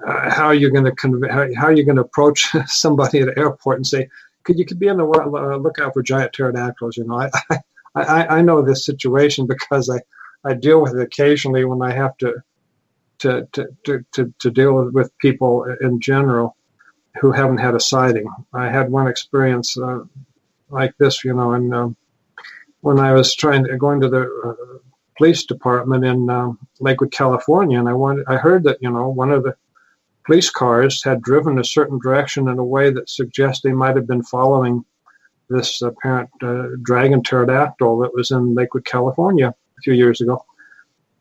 how are you going to approach somebody at an airport and say, could you be on the lookout for giant pterodactyls? I know this situation because I deal with it occasionally when I have to deal with people in general who haven't had a sighting. I had one experience like this, and when I was going to the police department in Lakewood, California, and I heard that one of the police cars had driven a certain direction in a way that suggests they might have been following this apparent dragon pterodactyl that was in Lakewood, California a few years ago.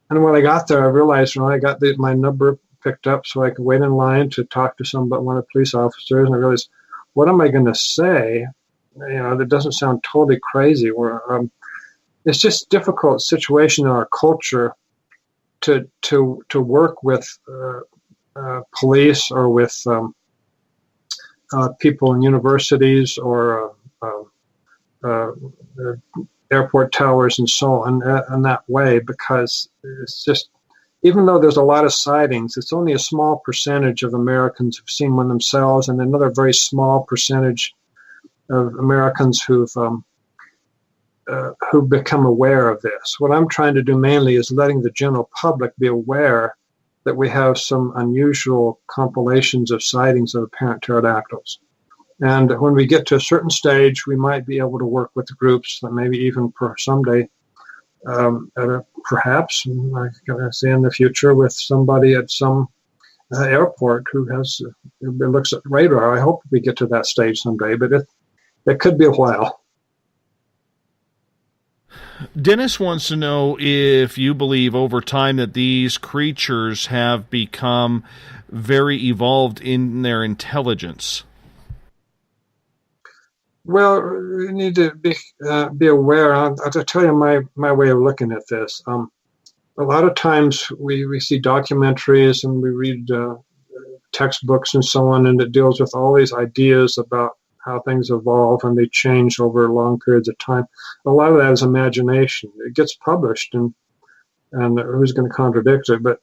And when I got there, I realized I got my number picked up so I could wait in line to talk to one of the police officers. And I realized, what am I going to say? That doesn't sound totally crazy. It's just a difficult situation in our culture to work with police or with people in universities or airport towers and so on in that way, because it's just, even though there's a lot of sightings, it's only a small percentage of Americans who've seen one themselves, and another very small percentage of Americans who've become aware of this. What I'm trying to do mainly is letting the general public be aware that we have some unusual compilations of sightings of apparent pterodactyls. And when we get to a certain stage, we might be able to work with the groups, and maybe even someday, perhaps, I'm going to say in the future, with somebody at some airport who looks at radar. I hope we get to that stage someday, but it could be a while. Dennis wants to know if you believe over time that these creatures have become very evolved in their intelligence. Well, we need to be aware. I'll tell you my way of looking at this. A lot of times we see documentaries and we read textbooks and so on, and it deals with all these ideas about how things evolve and they change over long periods of time. A lot of that is imagination. It gets published, and who's going to contradict it? But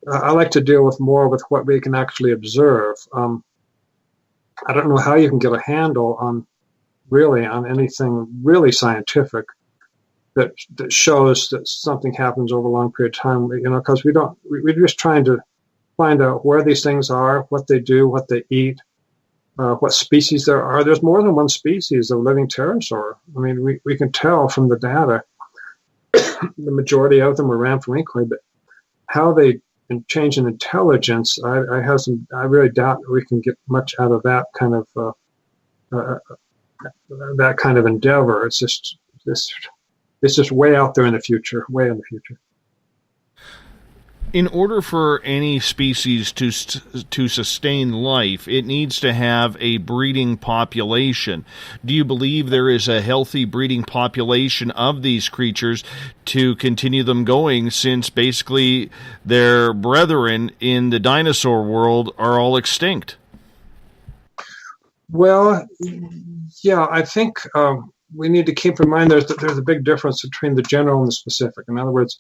I like to deal with more with what we can actually observe. I don't know how you can get a handle on anything really scientific that shows that something happens over a long period of time. Because we're just trying to find out where these things are, what they do, what they eat, what species there are. There's more than one species of living pterosaur. I mean, we can tell from the data the majority of them are rampharinquae, but how they change in intelligence, I really doubt we can get much out of that kind of endeavor. It's just way out there in the future, way in the future. In order for any species to sustain life, it needs to have a breeding population. Do you believe there is a healthy breeding population of these creatures to continue them going, since basically their brethren in the dinosaur world are all extinct? Well, yeah, I think we need to keep in mind there's a big difference between the general and the specific. In other words,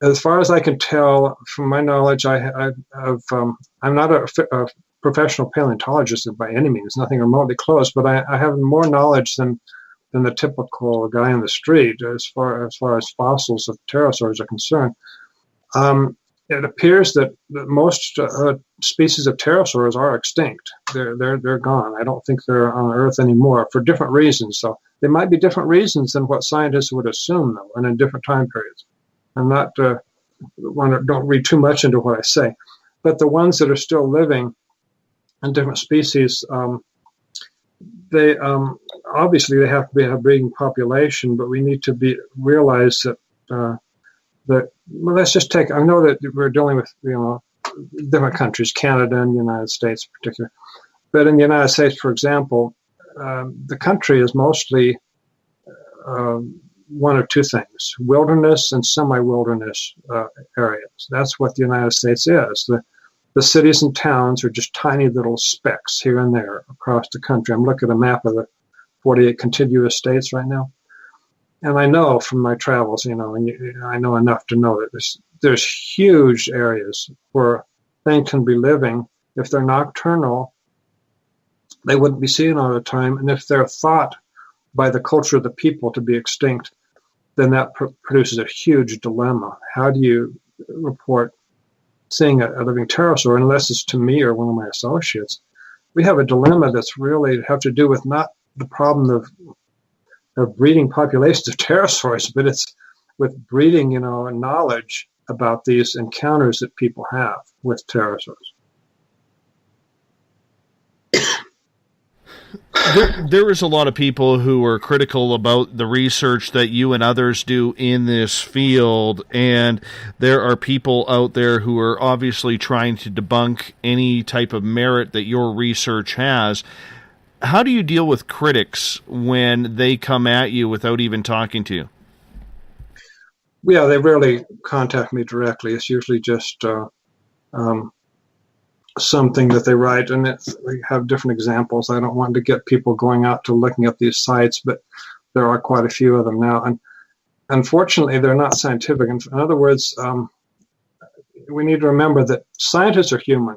as far as I can tell, from my knowledge, I'm not a professional paleontologist by any means, nothing remotely close, but I have more knowledge than the typical guy on the street as far as fossils of pterosaurs are concerned. It appears that most species of pterosaurs are extinct. They're gone. I don't think they're on Earth anymore for different reasons. So they might be different reasons than what scientists would assume, though, and in different time periods. I'm not don't read too much into what I say, but the ones that are still living in different species, they obviously they have to be a breeding population, but we need to realize that let's just take. I know that we're dealing with different countries, Canada and the United States in particular, but in the United States, for example, the country is mostly one of two things: wilderness and semi-wilderness areas. That's what the United States is. The cities and towns are just tiny little specks here and there across the country. I'm looking at a map of the 48 contiguous states right now, and I know from my travels, and I know enough to know that there's huge areas where things can be living. If they're nocturnal, they wouldn't be seen all the time, and if they're thought by the culture of the people to be extinct, then that produces a huge dilemma. How do you report seeing a living pterosaur unless it's to me or one of my associates? We have a dilemma that's really have to do with not the problem of breeding populations of pterosaurs, but it's with breeding, knowledge about these encounters that people have with pterosaurs. There is a lot of people who are critical about the research that you and others do in this field, and there are people out there who are obviously trying to debunk any type of merit that your research has. How do you deal with critics when they come at you without even talking to you? Yeah, they rarely contact me directly. It's usually just something that they write, and we have different examples. I don't want to get people going out to looking at these sites, but there are quite a few of them now, and unfortunately they're not scientific. In other words, we need to remember that scientists are human.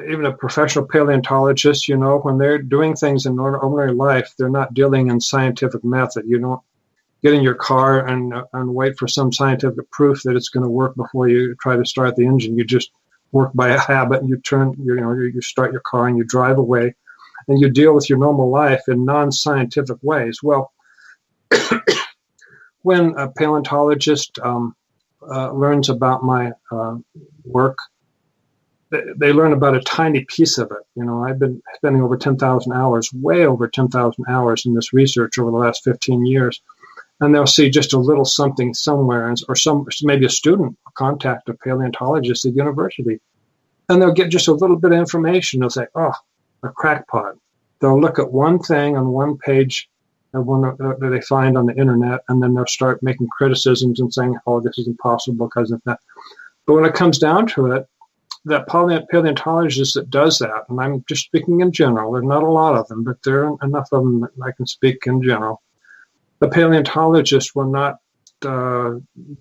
Even a professional paleontologist, when they're doing things in ordinary life, they're not dealing in scientific method. You don't get in your car and wait for some scientific proof that it's going to work before you try to start the engine. You just work by a habit, and you start your car and you drive away, and you deal with your normal life in non-scientific ways. Well, when a paleontologist learns about my work, they learn about a tiny piece of it. I've been spending over 10,000 hours, way over 10,000 hours in this research over the last 15 years. And they'll see just a little something somewhere, or maybe a student will contact a paleontologist at university, and they'll get just a little bit of information. They'll say, "Oh, a crackpot." They'll look at one thing on one page of one that they find on the internet, and then they'll start making criticisms and saying, "Oh, this is impossible because of that." But when it comes down to it, that paleontologist that does that, and I'm just speaking in general, there's not a lot of them, but there are enough of them that I can speak in general. The paleontologist will not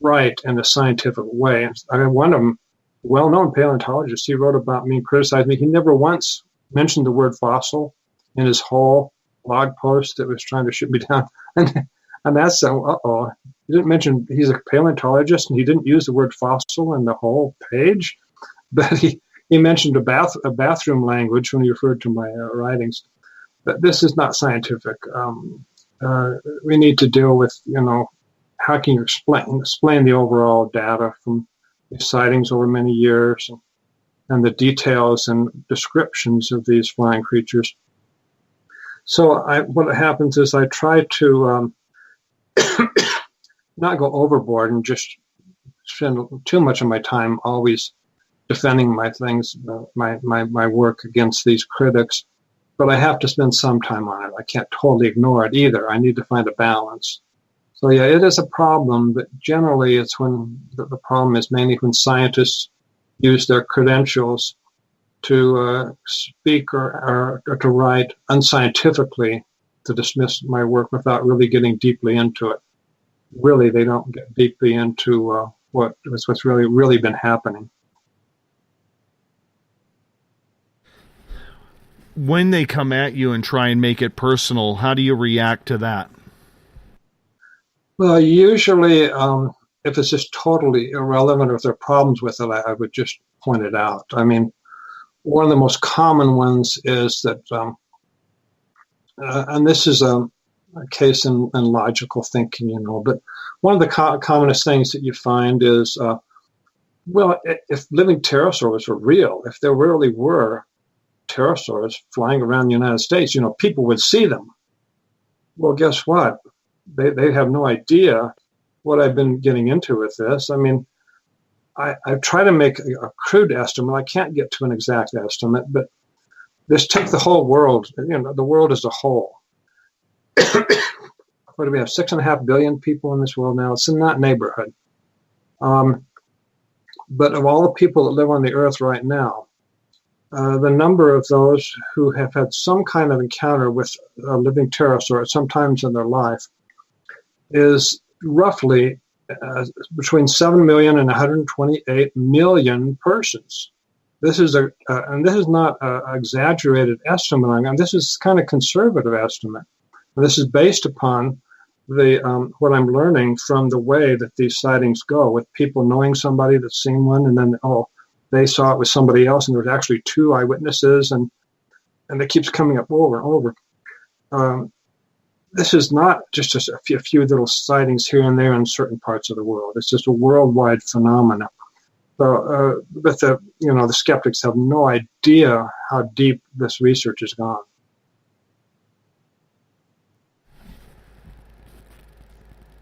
write in a scientific way. I mean, one of them, well-known paleontologist, he wrote about me and criticized me. He never once mentioned the word fossil in his whole blog post that was trying to shoot me down. And that's, uh-oh. He didn't mention he's a paleontologist, and he didn't use the word fossil in the whole page. But he mentioned a bathroom language when he referred to my writings. But this is not scientific. We need to deal with, how can you explain the overall data from these sightings over many years and the details and descriptions of these flying creatures. So what happens is I try to not go overboard and just spend too much of my time always defending my things, my work against these critics, but I have to spend some time on it. I can't totally ignore it either. I need to find a balance. So yeah, it is a problem, but generally it's when the problem is mainly when scientists use their credentials to speak or to write unscientifically to dismiss my work without really getting deeply into it. Really, they don't get deeply into what's really been happening. When they come at you and try and make it personal, how do you react to that? Well, usually, if it's just totally irrelevant or if there are problems with it, I would just point it out. I mean, one of the most common ones is that, and this is a case in logical thinking, but one of the commonest things that you find is, if living pterosaurs were real, if there really were pterosaurs flying around the United States, people would see them. Well, guess what? They have no idea what I've been getting into with this. I mean, I try to make a crude estimate. I can't get to an exact estimate, but just take the whole world, the world as a whole. What do we have? 6.5 billion people in this world now. It's in that neighborhood. But of all the people that live on the earth right now, the number of those who have had some kind of encounter with a living pterosaur at some times in their life is roughly between 7 million and 128 million persons. This is and this is not an exaggerated estimate. This is kind of conservative estimate. And this is based upon the what I'm learning from the way that these sightings go, with people knowing somebody that's seen one, and then they saw it with somebody else, and there was actually 2 eyewitnesses, and it keeps coming up over and over. This is not just a few little sightings here and there in certain parts of the world. It's just a worldwide phenomenon. So, but the skeptics have no idea how deep this research has gone.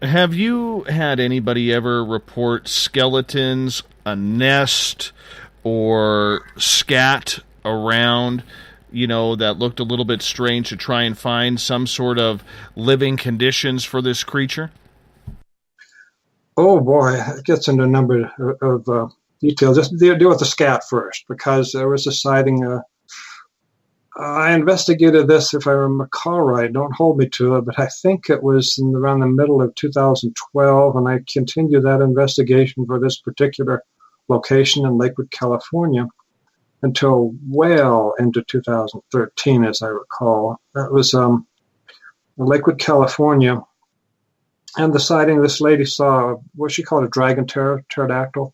Have you had anybody ever report skeletons, a nest, or scat around, that looked a little bit strange, to try and find some sort of living conditions for this creature? Oh boy, it gets into a number of details. Just deal with the scat first, because there was a sighting. I investigated this, if I recall right, don't hold me to it, but I think it was around the middle of 2012, and I continued that investigation for this particular location in Lakewood, California, until well into 2013, as I recall. That was Lakewood, California, and the sighting, this lady saw what she called a dragon pterodactyl.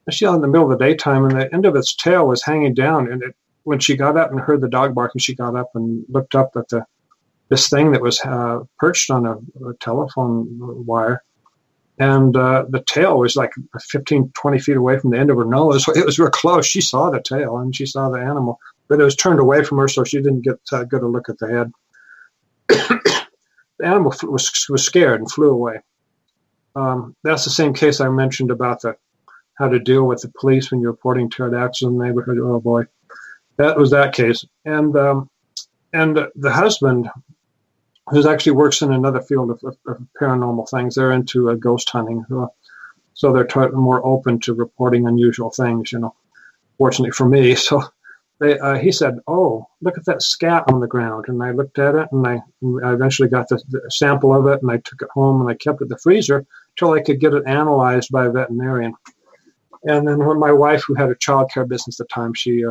And she, in the middle of the daytime, and the end of its tail was hanging down, and when she got up and heard the dog barking, she got up and looked up at this thing that was perched on a telephone wire. And the tail was like 15, 20 feet away from the end of her nose. So it was real close. She saw the tail and she saw the animal, but it was turned away from her, so she didn't get good a look at the head. The animal was scared and flew away. That's the same case I mentioned about how to deal with the police when you're reporting pterodactyls in the neighborhood. Oh boy. That was that case. And the husband, who actually works in another field of paranormal things, they're into ghost hunting. So they're more open to reporting unusual things, fortunately for me. So he said, "Oh, look at that scat on the ground." And I looked at it, and I eventually got the sample of it, and I took it home, and I kept it in the freezer till I could get it analyzed by a veterinarian. And then when my wife, who had a child care business at the time, she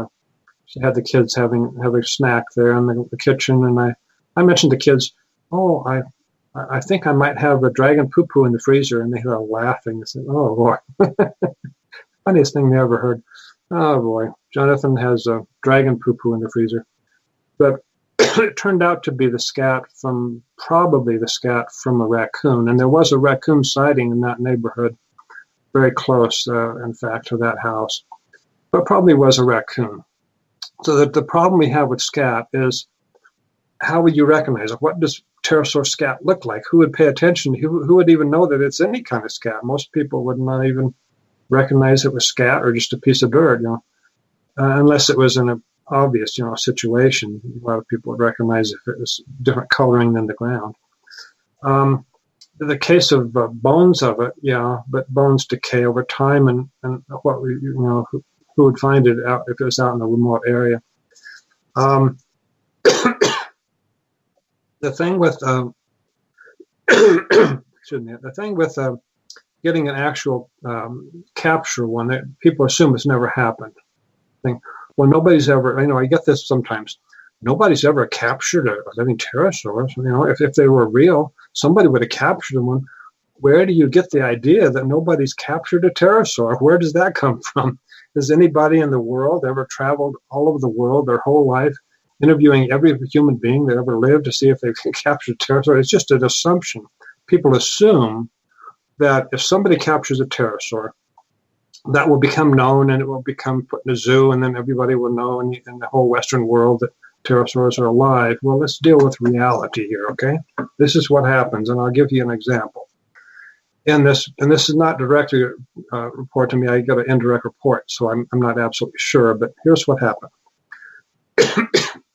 had the kids having a snack there in the kitchen, and I mentioned to the kids, "Oh, I think I might have a dragon poo-poo in the freezer," and they were laughing. They said, "Oh boy." Funniest thing they ever heard. Oh boy, Jonathan has a dragon poo-poo in the freezer. But it turned out to be probably the scat from a raccoon. And there was a raccoon sighting in that neighborhood, very close, in fact, to that house. But probably was a raccoon. So that the problem we have with scat is, how would you recognize it? What does pterosaur scat look like? Who would pay attention? Who would even know that it's any kind of scat? Most people would not even recognize it was scat or just a piece of dirt, unless it was in an obvious, situation. A lot of people would recognize if it was different coloring than the ground. The case of bones of it, but bones decay over time, and what we, who would find it out if it was out in a remote area? The thing with getting an actual capture one that people assume it's never happened. Well, nobody's ever, I get this sometimes, nobody's ever captured a living pterosaur. If they were real, somebody would have captured one. Where do you get the idea that nobody's captured a pterosaur? Where does that come from? Has anybody in the world ever traveled all over the world their whole life, interviewing every human being that ever lived to see if they can capture a pterosaur? It's just an assumption. People assume that if somebody captures a pterosaur, that will become known and it will become put in a zoo, and then everybody will know in the whole Western world that pterosaurs are alive. Well, let's deal with reality here, okay? This is what happens, and I'll give you an example. And this is not directly report to me. I got an indirect report, so I'm not absolutely sure, but here's what happened.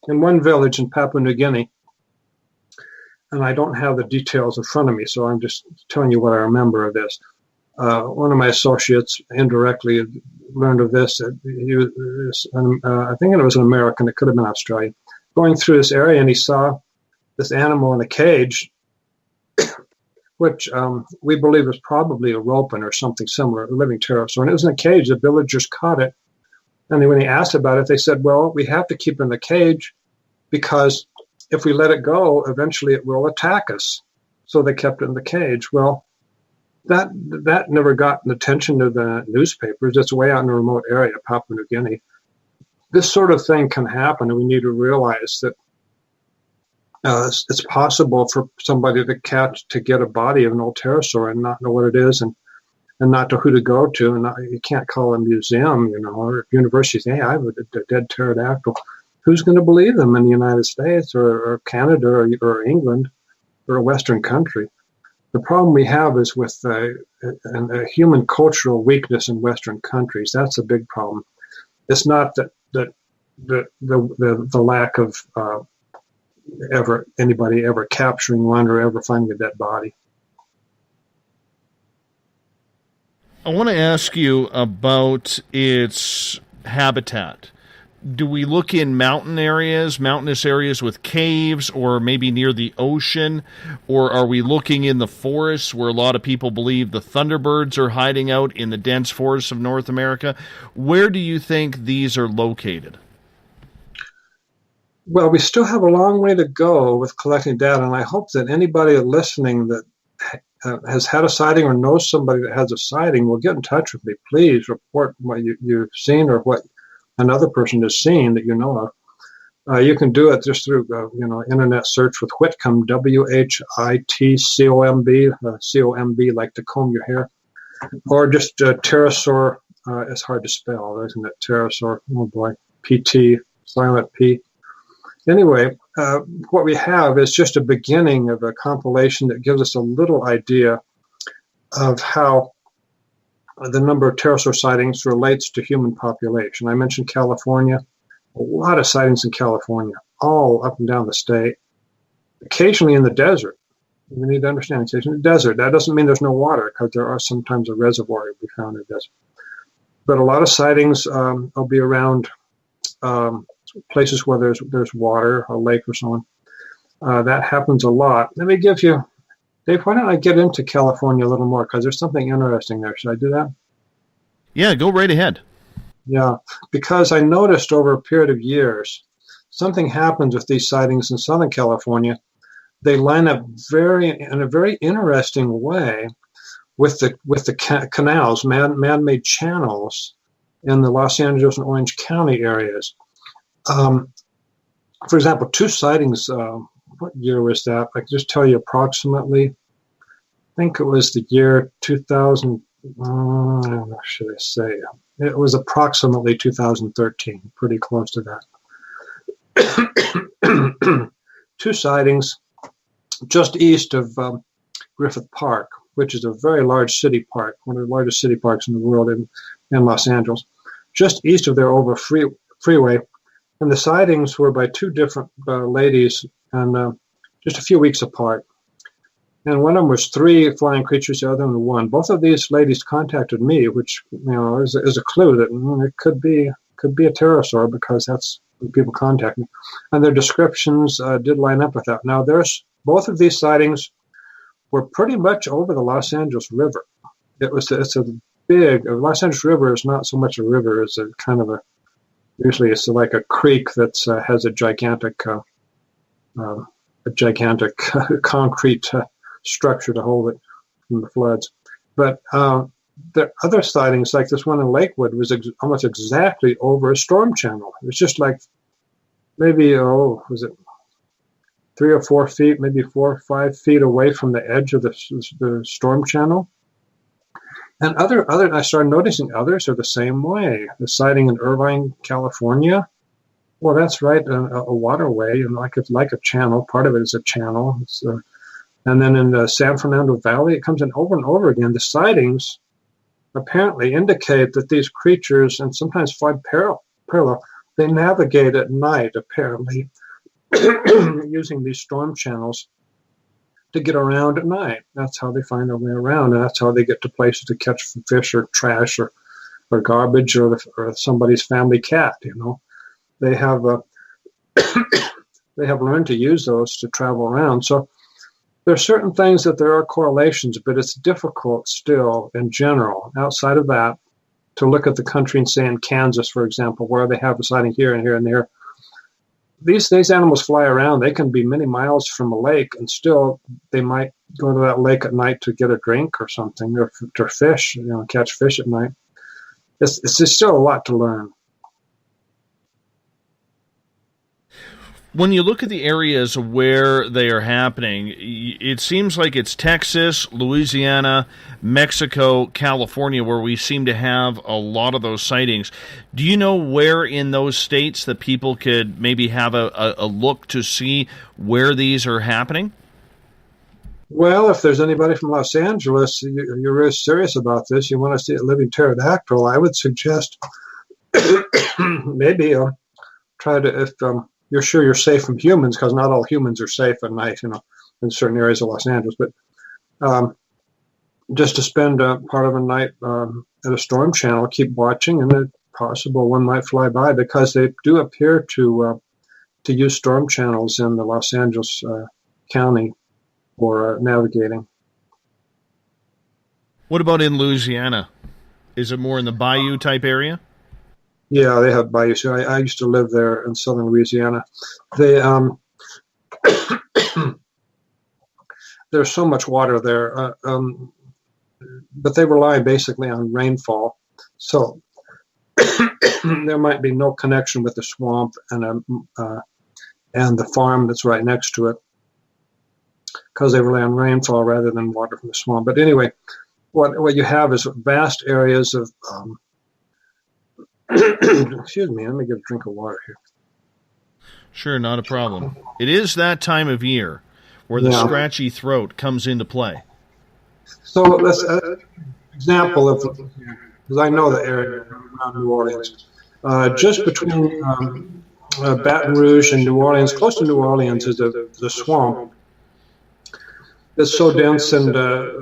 In one village in Papua New Guinea, and I don't have the details in front of me, so I'm just telling you what I remember of this. One of my associates indirectly learned of this. I think it was an American, it could have been Australian, going through this area, and he saw this animal in a cage, which we believe was probably a Ropen or something similar, a living pterosaur. And it was in a cage. The villagers caught it. And when he asked about it, they said, well, we have to keep it in the cage because if we let it go, eventually it will attack us. So they kept it in the cage. Well, that never got an attention to the newspapers. It's way out in a remote area, Papua New Guinea. This sort of thing can happen, and we need to realize that it's possible for somebody to get a body of an old pterosaur and not know what it is, and not know who to go to. And you can't call a museum, or a university saying, hey, I have a dead pterodactyl. Who's going to believe them in the United States or Canada or England or a Western country? The problem we have is with a human cultural weakness in Western countries. That's a big problem. It's not that the lack of anybody ever capturing one or ever finding a dead body. I want to ask you about its habitat. Do we look in mountainous areas with caves, or maybe near the ocean? Or are we looking in the forests where a lot of people believe the thunderbirds are hiding out in the dense forests of North America? Where do you think these are located? Well, we still have a long way to go with collecting data, and I hope that anybody listening that has had a sighting or knows somebody that has a sighting will get in touch with me. Please report what you've seen or what another person has seen that you know of. You can do it just through internet search with Whitcomb, WHITCOMB, COMB like to comb your hair, or just pterosaur. It's hard to spell, isn't it? Pterosaur. Oh boy, PT, silent P. Anyway, what we have is just a beginning of a compilation that gives us a little idea of how the number of pterosaur sightings relates to human population. I mentioned California, a lot of sightings in California, all up and down the state, occasionally in the desert. We need to understand, occasionally in the desert. That doesn't mean there's no water, because there are sometimes a reservoir to be found in the desert. But a lot of sightings will be around places where there's water, a lake or so on. That happens a lot. Let me give you, Dave, why don't I get into California a little more, because there's something interesting there. Should I do that? Yeah, go right ahead. Yeah, because I noticed over a period of years, something happens with these sightings in Southern California. They line up in a very interesting way with the canals, man-made channels in the Los Angeles and Orange County areas. For example, 2 sightings. What year was that? I can just tell you approximately. I think it was the year 2000. What should I say? It was approximately 2013, pretty close to that. 2 sightings just east of Griffith Park, which is a very large city park, one of the largest city parks in the world in Los Angeles. Just east of there over freeway. And the sightings were by 2 different ladies, and just a few weeks apart. And one of them was 3 flying creatures, the other one 1. Both of these ladies contacted me, which is a clue that it could be a pterosaur, because that's when people contact me. And their descriptions did line up with that. Now, both of these sightings were pretty much over the Los Angeles River. It's a big. Los Angeles River is not so much a river as a kind of usually it's like a creek that has a gigantic concrete structure to hold it from the floods. But the other sightings, like this one in Lakewood, was almost exactly over a storm channel. It was just like maybe, was it 3 or 4 feet, maybe 4 or 5 feet away from the edge of the storm channel. And I started noticing others are the same way. The sighting in Irvine, California, well, that's right, a waterway, and like a channel. Part of it is a channel. And then in the San Fernando Valley, it comes in over and over again. The sightings apparently indicate that these creatures, and sometimes fly parallel, they navigate at night, apparently, using these storm channels to get around at night. That's how they find their way around, and that's how they get to places to catch fish or trash or garbage or somebody's family cat. They have they have learned to use those to travel around. So there are certain things that there are correlations, but it's difficult still in general. Outside of that, to look at the country and say in Kansas, for example, where they have a sighting here and here and there. These animals fly around. They can be many miles from a lake, and still they might go to that lake at night to get a drink or something, or to fish, catch fish at night. It's still a lot to learn. When you look at the areas where they are happening, it seems like it's Texas, Louisiana, Mexico, California, where we seem to have a lot of those sightings. Do you know where in those states that people could maybe have a look to see where these are happening? Well, if there's anybody from Los Angeles, you're really serious about this, you want to see a living pterodactyl, I would suggest maybe try to, if you're sure you're safe from humans, because not all humans are safe at night, in certain areas of Los Angeles. But just to spend part of a night at a storm channel, keep watching, and it's possible one might fly by, because they do appear to use storm channels in the Los Angeles County for navigating. What about in Louisiana? Is it more in the bayou type area? Yeah, they have bayous. I used to live there in southern Louisiana. They there's so much water there, but they rely basically on rainfall. So there might be no connection with the swamp and the farm that's right next to it, because they rely on rainfall rather than water from the swamp. But anyway, what you have is vast areas of excuse me, let me get a drink of water here. Sure, not a problem. It is that time of year where the scratchy throat comes into play. So let's example of, because I know the area around New Orleans, just between Baton Rouge and New Orleans, close to New Orleans, is the swamp. it's so dense and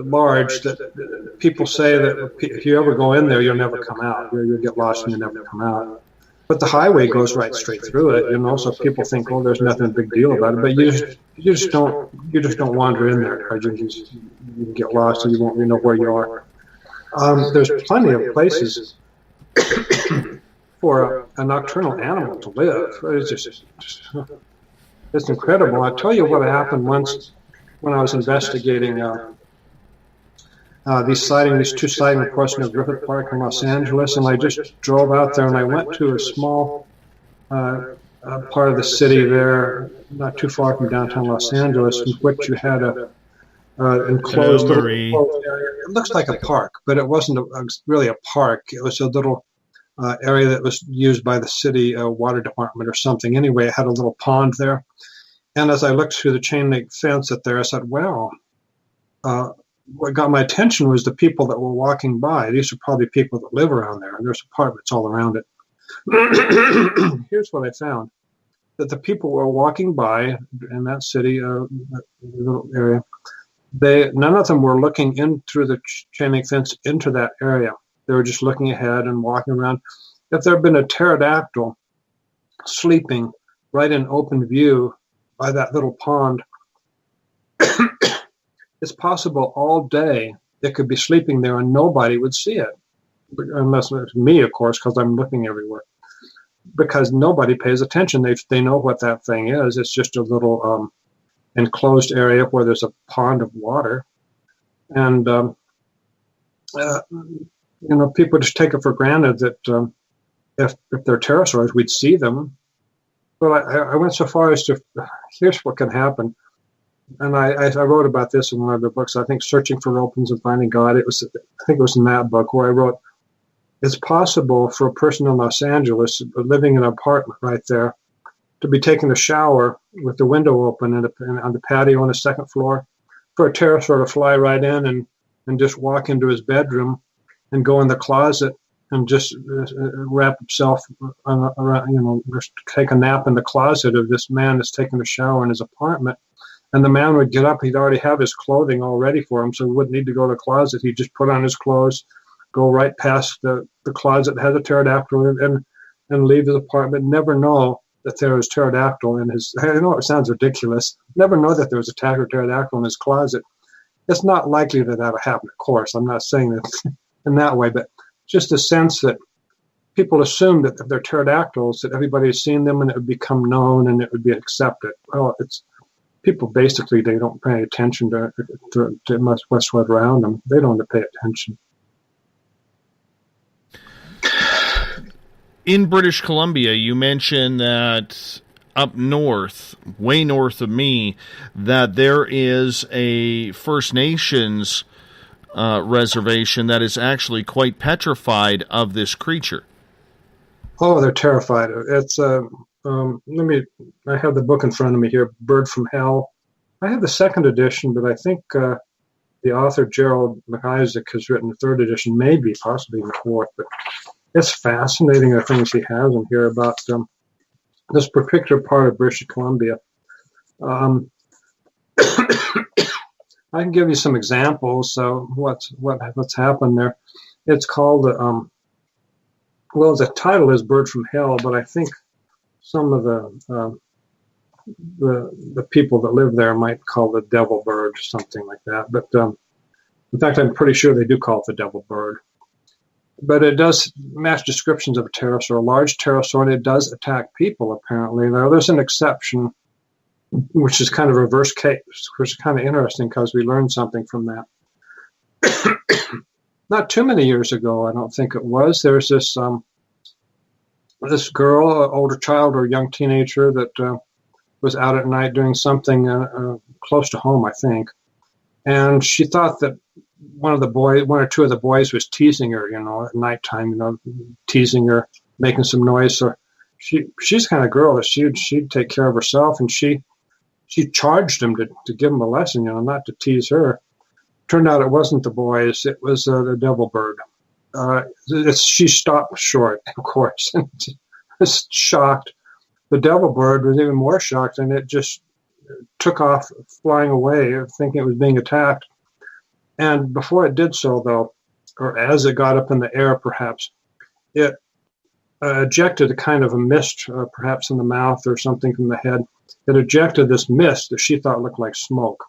large that people say that if you ever go in there, you'll never come out. You'll get lost and you'll never come out. But the highway goes right straight through it, so people think, oh, there's nothing big deal about it. But you just don't wander in there because you get lost and you won't know where you are. There's plenty of places for a nocturnal animal to live. It's incredible. I'll tell you what happened once when I was investigating these two sighting reports in Griffith Park in Los Angeles, and I just drove out there and I went to a small part of the city there, not too far from downtown Los Angeles, in which you had a enclosed little area. It looks like a park, but it wasn't really a park. It was a little area that was used by the city water department or something. Anyway, it had a little pond there. And as I looked through the chain link fence up there, I said, well, what got my attention was the people that were walking by. These are probably people that live around there. There's apartments all around it. Here's what I found. That the people were walking by in that city, little area, none of them were looking in through the chain link fence into that area. They were just looking ahead and walking around. If there had been a pterodactyl sleeping right in open view by that little pond, it's possible all day it could be sleeping there and nobody would see it. Unless it's me, of course, because I'm looking everywhere. Because nobody pays attention. They know what that thing is. It's just a little enclosed area where there's a pond of water. And, people just take it for granted that if they're pterosaurs, we'd see them. But I went so far as to, here's what can happen. And I wrote about this in one of the books, I think, Searching for Ropens and Finding God. I think it was in that book where I wrote, it's possible for a person in Los Angeles living in an apartment right there to be taking a shower with the window open and on the patio on the second floor, for a pterosaur to fly right in and just walk into his bedroom and go in the closet and just wrap himself around, just take a nap in the closet of this man that's taking a shower in his apartment. And the man would get up, he'd already have his clothing all ready for him, so he wouldn't need to go to the closet. He'd just put on his clothes, go right past the closet that had a pterodactyl and leave his apartment, never know that there was pterodactyl in his, I know it sounds ridiculous, never know that there was a pterodactyl in his closet. It's not likely that would happen, of course. I'm not saying that in that way, but just a sense that people assume that if they're pterodactyls, that everybody has seen them and it would become known and it would be accepted. Well, it's people basically, they don't pay attention to what's around them. They don't have to pay attention. In British Columbia, you mentioned that up north, way north of me, that there is a First Nations reservation that is actually quite petrified of this creature. Oh, they're terrified. It's I have the book in front of me here, Bird from Hell. I have the second edition, but I think the author Gerald McIsaac has written the third edition, maybe possibly the fourth. But it's fascinating the things he has in here about this particular part of British Columbia. I can give you some examples. So what's happened there? It's called the title is Bird from Hell, but I think some of the people that live there might call it the devil bird or something like that. But in fact, I'm pretty sure they do call it the devil bird. But it does match descriptions of a pterosaur, a large pterosaur, and it does attack people, apparently. Now, there's an exception, which is kind of a reverse case, which is kind of interesting because we learned something from that. Not too many years ago, I don't think it was, there's this girl, an older child or young teenager that was out at night doing something close to home, I think. And she thought that one or two of the boys was teasing her, at nighttime, teasing her, making some noise. So she's the kind of girl that she'd take care of herself, and she charged him to give him a lesson, not to tease her. Turned out it wasn't the boys, it was the devil bird. She stopped short, of course, and was shocked. The devil bird was even more shocked, and it just took off flying away, thinking it was being attacked. And before it did so, though, or as it got up in the air, perhaps, it ejected a kind of a mist, perhaps in the mouth or something from the head. It ejected this mist that she thought looked like smoke.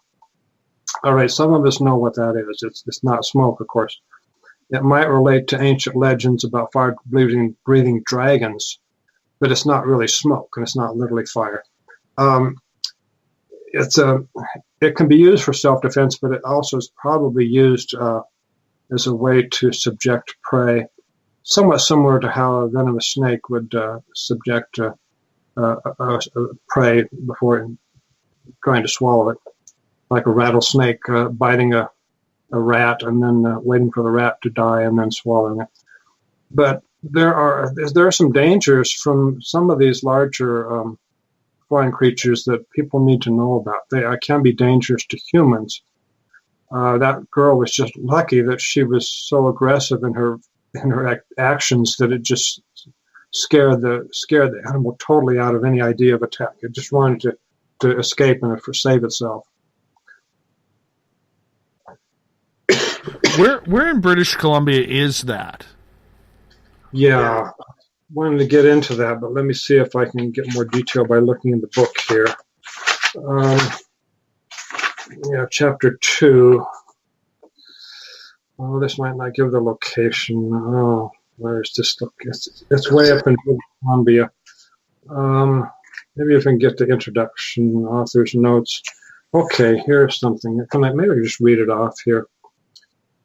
All right, some of us know what that is. It's not smoke, of course. It might relate to ancient legends about fire-breathing dragons, but it's not really smoke, and it's not literally fire. It can be used for self-defense, but it also is probably used as a way to subject prey, somewhat similar to how a venomous snake would subject a prey before trying to swallow it, like a rattlesnake biting a rat and then waiting for the rat to die and then swallowing it. But there are some dangers from some of these larger flying creatures that people need to know about. They can be dangerous to humans. That girl was just lucky that she was so aggressive in her actions that it just scared the animal totally out of any idea of attack. It just wanted to escape and save itself. Where in British Columbia is that? Yeah, wanted to get into that, but let me see if I can get more detail by looking in the book here. Chapter 2. Oh, this might not give the location. Oh, where is this? It's way up in Columbia. Maybe if I can get the introduction, author's notes. Okay, here's something. Maybe I just read it off here.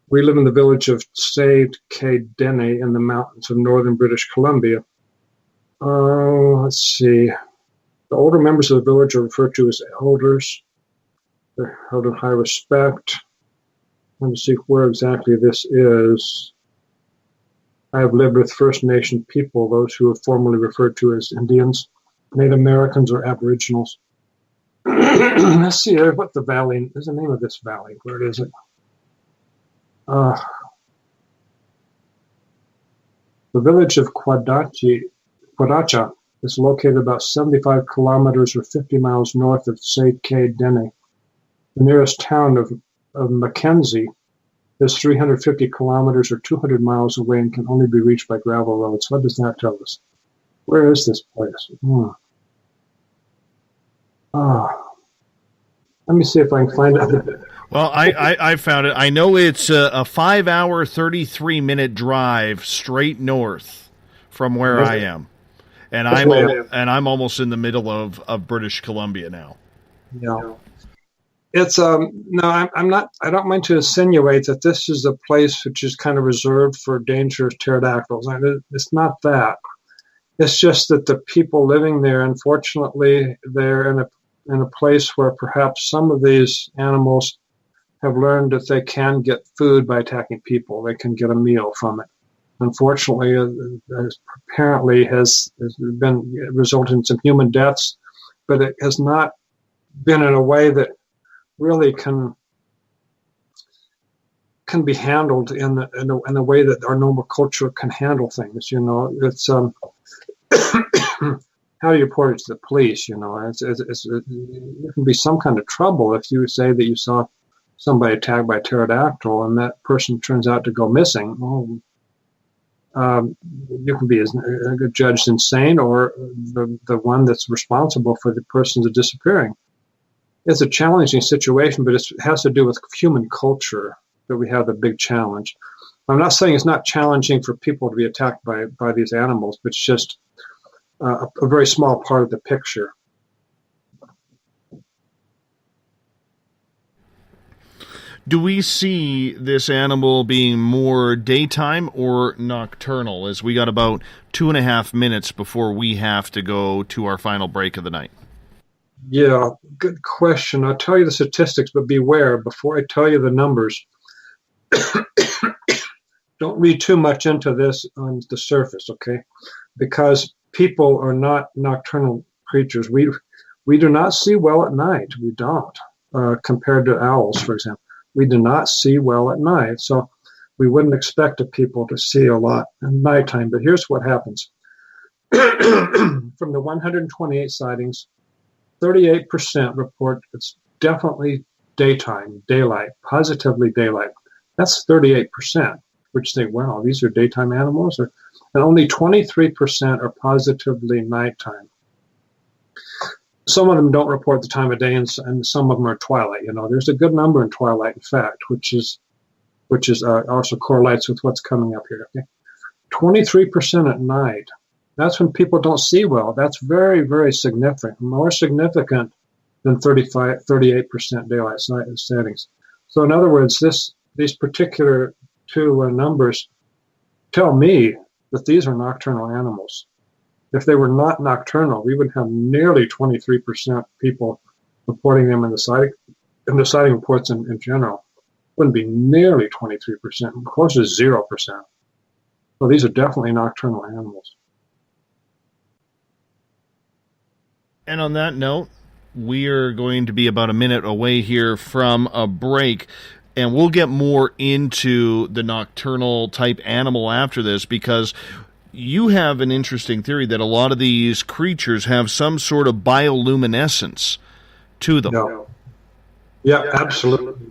We live in the village of Saint-Quay-Dene in the mountains of northern British Columbia. Let's see. The older members of the village are referred to as elders. They're held in high respect. Let me see where exactly this is. I have lived with First Nation people, those who are formerly referred to as Indians, Native Americans, or Aboriginals. Let's see what the valley is. The name of this valley. Where is it? The village of Quadacha is located about 75 kilometers or 50 miles north of Saint-Quay-Dene. The nearest town of Mackenzie is 350 kilometers or 200 miles away and can only be reached by gravel roads. What does that tell us? Where is this place? Let me see if I can find it. Well, I found it. I know it's a 5-hour, 33-minute drive straight north from where I am, and I'm almost in the middle of British Columbia now. Yeah, it's no, I'm not. I don't mean to insinuate that this is a place which is kind of reserved for dangerous pterodactyls. It's not that. It's just that the people living there, unfortunately, they're in a place where perhaps some of these animals have learned that they can get food by attacking people. They can get a meal from it. Unfortunately, apparently has been resulted in some human deaths, but it has not been in a way that really can be handled in the way that our normal culture can handle things. You know, it's how do you report it to the police? You know, it can be some kind of trouble if you say that you saw somebody attacked by a pterodactyl and that person turns out to go missing. You can be judged insane or the one that's responsible for the person's disappearing. It's a challenging situation, but it has to do with human culture that we have the big challenge. I'm not saying it's not challenging for people to be attacked by these animals, but it's just a very small part of the picture. Do we see this animal being more daytime or nocturnal, as we got about 2.5 minutes before we have to go to our final break of the night? Yeah, good question. I'll tell you the statistics, but beware, before I tell you the numbers, don't read too much into this on the surface, okay? Because people are not nocturnal creatures. We do not see well at night. We don't, compared to owls, for example. We do not see well at night, so we wouldn't expect the people to see a lot at nighttime. But here's what happens. From the 128 sightings, 38% report it's definitely daytime, daylight, positively daylight. That's 38%, which think, wow, these are daytime animals. And only 23% are positively nighttime. Some of them don't report the time of day, and some of them are twilight. There's a good number in twilight, in fact, which also correlates with what's coming up here. Okay? 23% at night. That's when people don't see well. That's very, very significant. More significant than 38% daylight settings. So in other words, these particular two numbers tell me that these are nocturnal animals. If they were not nocturnal, we would have nearly 23% people reporting them in the sighting reports in general. It wouldn't be nearly 23%, closer to 0%. So these are definitely nocturnal animals. And on that note, we are going to be about a minute away here from a break, and we'll get more into the nocturnal type animal after this, because you have an interesting theory that a lot of these creatures have some sort of bioluminescence to them. Yeah, absolutely.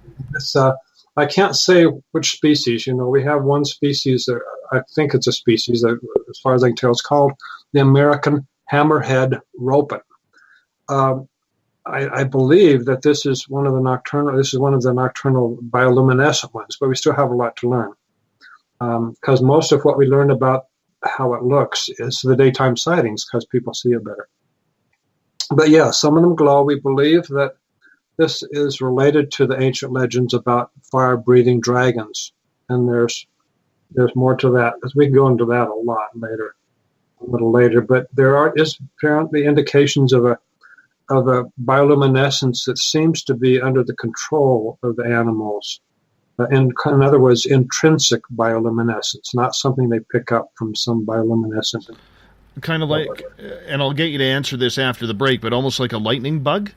I can't say which species. We have one species, I think it's a species, as far as I can tell, it's called the American hammerhead ropen. I believe that this is one of the nocturnal bioluminescent ones, but we still have a lot to learn. Because most of what we learned about how it looks is the daytime sightings, because people see it better. But yeah, some of them glow. We believe that this is related to the ancient legends about fire-breathing dragons, and there's more to that, because we can go into that a little later. But there is apparently indications of a bioluminescence that seems to be under the control of the animals. In other words, intrinsic bioluminescence, not something they pick up from some bioluminescent. Kind of like, and I'll get you to answer this after the break, but almost like a lightning bug?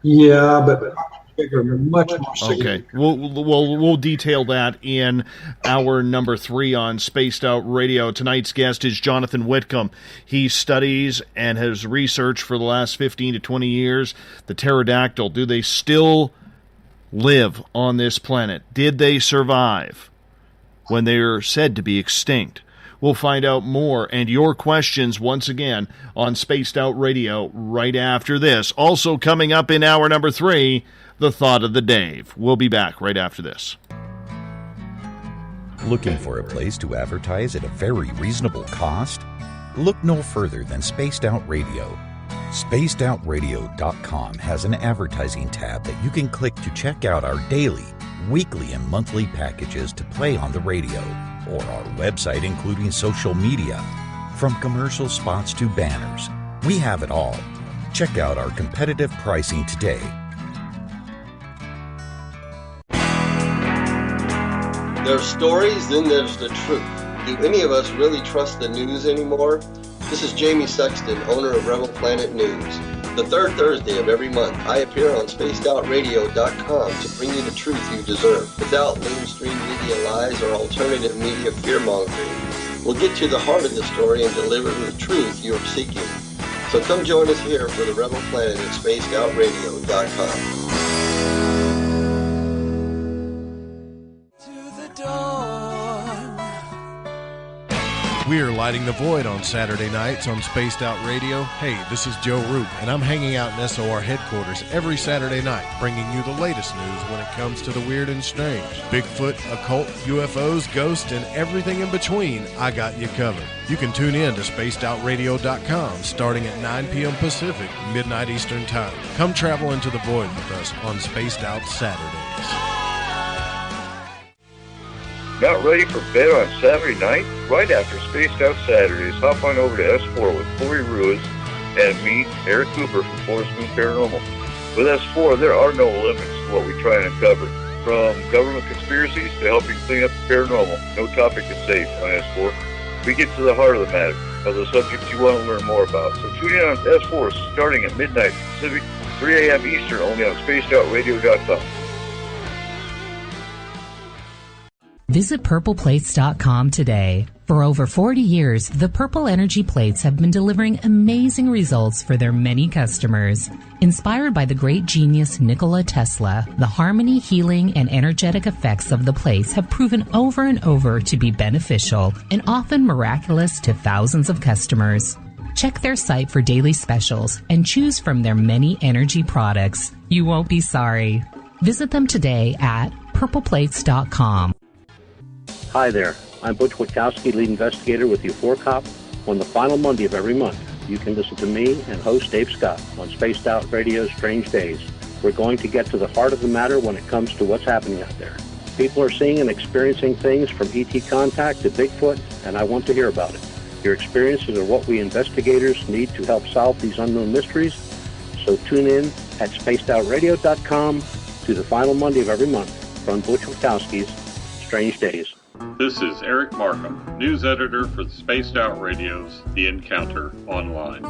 Yeah, but bigger, much more significant. Okay, we'll detail that in our number 3 on Spaced Out Radio. Tonight's guest is Jonathan Whitcomb. He studies and has researched for the last 15 to 20 years the pterodactyl. Do they still live on this planet? Did they survive when they are said to be extinct? We'll find out more and your questions once again on Spaced Out Radio right after this. Also coming up in hour number 3, the Thought of the Dave. We'll be back right after this. Looking for a place to advertise at a very reasonable cost? Look no further than Spaced Out Radio. SpacedOutRadio.com has an advertising tab that you can click to check out our daily, weekly, and monthly packages to play on the radio, or our website including social media. From commercial spots to banners, we have it all. Check out our competitive pricing today. There's stories, then there's the truth. Do any of us really trust the news anymore? This is Jamie Sexton, owner of Rebel Planet News. The third Thursday of every month, I appear on SpacedOutRadio.com to bring you the truth you deserve, without mainstream media lies or alternative media fear-mongering. We'll get to the heart of the story and deliver the truth you are seeking. So come join us here for the Rebel Planet at SpacedOutRadio.com. We are lighting the void on Saturday nights on Spaced Out Radio. Hey, this is Joe Roop, and I'm hanging out in SOR headquarters every Saturday night, bringing you the latest news when it comes to the weird and strange. Bigfoot, occult, UFOs, ghosts, and everything in between, I got you covered. You can tune in to SpacedOutRadio.com starting at 9 p.m. Pacific, midnight Eastern Time. Come travel into the void with us on Spaced Out Saturdays. Not ready for bed on Saturday night? Right after Spaced Out Saturdays, hop on over to S4 with Corey Ruiz and me, Eric Cooper from Forest Moon Paranormal. With S4, there are no limits to what we try and uncover. From government conspiracies to helping clean up the paranormal, no topic is safe on S4. We get to the heart of the matter, of the subjects you want to learn more about. So tune in on S4 starting at midnight Pacific, 3 a.m. Eastern, only on SpacedOutRadio.com. Visit purpleplates.com today. For over 40 years, the Purple Energy plates have been delivering amazing results for their many customers. Inspired by the great genius Nikola Tesla, the harmony, healing, and energetic effects of the plates have proven over and over to be beneficial and often miraculous to thousands of customers. Check their site for daily specials and choose from their many energy products. You won't be sorry. Visit them today at purpleplates.com. Hi there. I'm Butch Witkowski, lead investigator with U4Cop. On the final Monday of every month, you can listen to me and host Dave Scott on Spaced Out Radio's Strange Days. We're going to get to the heart of the matter when it comes to what's happening out there. People are seeing and experiencing things from ET contact to Bigfoot, and I want to hear about it. Your experiences are what we investigators need to help solve these unknown mysteries. So tune in at spacedoutradio.com to the final Monday of every month from Butch Witkowski's Strange Days. This is Eric Markham, news editor for the Spaced Out Radio's The Encounter Online.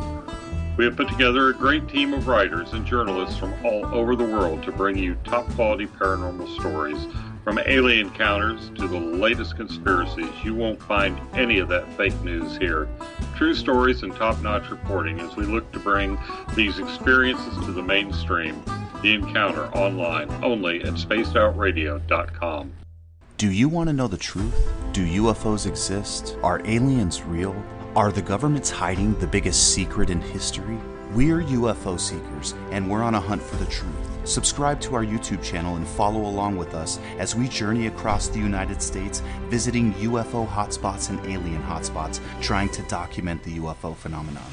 We have put together a great team of writers and journalists from all over the world to bring you top-quality paranormal stories. From alien encounters to the latest conspiracies, you won't find any of that fake news here. True stories and top-notch reporting as we look to bring these experiences to the mainstream. The Encounter Online, only at spacedoutradio.com. Do you want to know the truth? Do UFOs exist? Are aliens real? Are the governments hiding the biggest secret in history? We're UFO seekers, and we're on a hunt for the truth. Subscribe to our YouTube channel and follow along with us as we journey across the United States, visiting UFO hotspots and alien hotspots, trying to document the UFO phenomenon.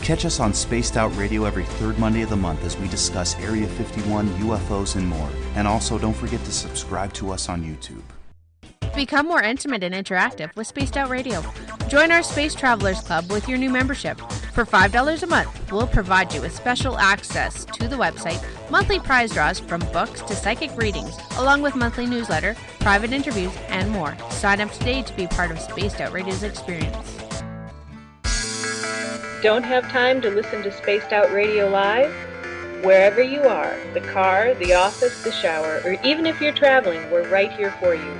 Catch us on Spaced Out Radio every third Monday of the month as we discuss Area 51, UFOs, and more. And also, don't forget to subscribe to us on YouTube. Become more intimate and interactive with Spaced Out Radio. Join our Space Travelers Club with your new membership. For $5 a month, we'll provide you with special access to the website, monthly prize draws from books to psychic readings, along with monthly newsletter, private interviews, and more. Sign up today to be part of Spaced Out Radio's experience. Don't have time to listen to Spaced Out Radio live? Wherever you are, the car, the office, the shower, or even if you're traveling, we're right here for you.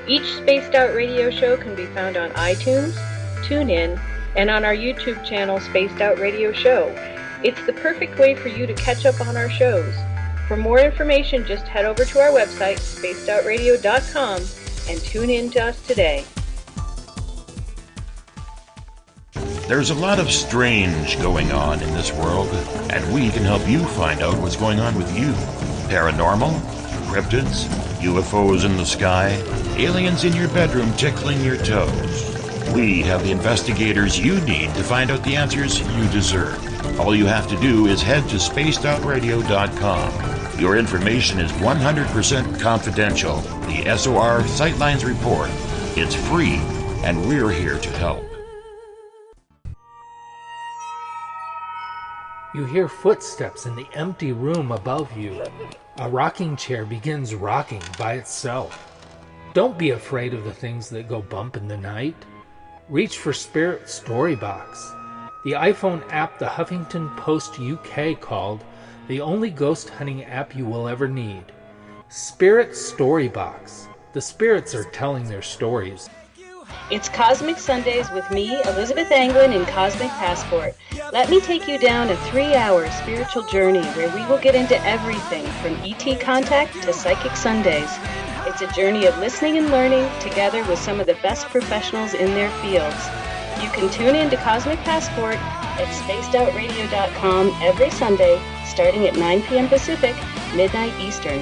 Each Spaced Out Radio show can be found on iTunes, TuneIn, and on our YouTube channel, Spaced Out Radio Show. It's the perfect way for you to catch up on our shows. For more information, just head over to our website, spacedoutradio.com, and tune in to us today. There's a lot of strange going on in this world, and we can help you find out what's going on with you. Paranormal, cryptids, UFOs in the sky, aliens in your bedroom tickling your toes. We have the investigators you need to find out the answers you deserve. All you have to do is head to spacedoutradio.com. Your information is 100% confidential. The SOR Sightlines report. It's free, and we're here to help. You hear footsteps in the empty room above you. A rocking chair begins rocking by itself. Don't be afraid of the things that go bump in the night. Reach for Spirit Storybox, the iPhone app the Huffington Post UK called the only ghost hunting app you will ever need. Spirit Storybox. The spirits are telling their stories. It's Cosmic Sundays with me, Elizabeth Anglin, in Cosmic Passport. Let me take you down a 3-hour spiritual journey where we will get into everything from ET contact to Psychic Sundays. It's a journey of listening and learning together with some of the best professionals in their fields. You can tune in to Cosmic Passport at spacedoutradio.com every Sunday, starting at 9 p.m. Pacific, midnight Eastern.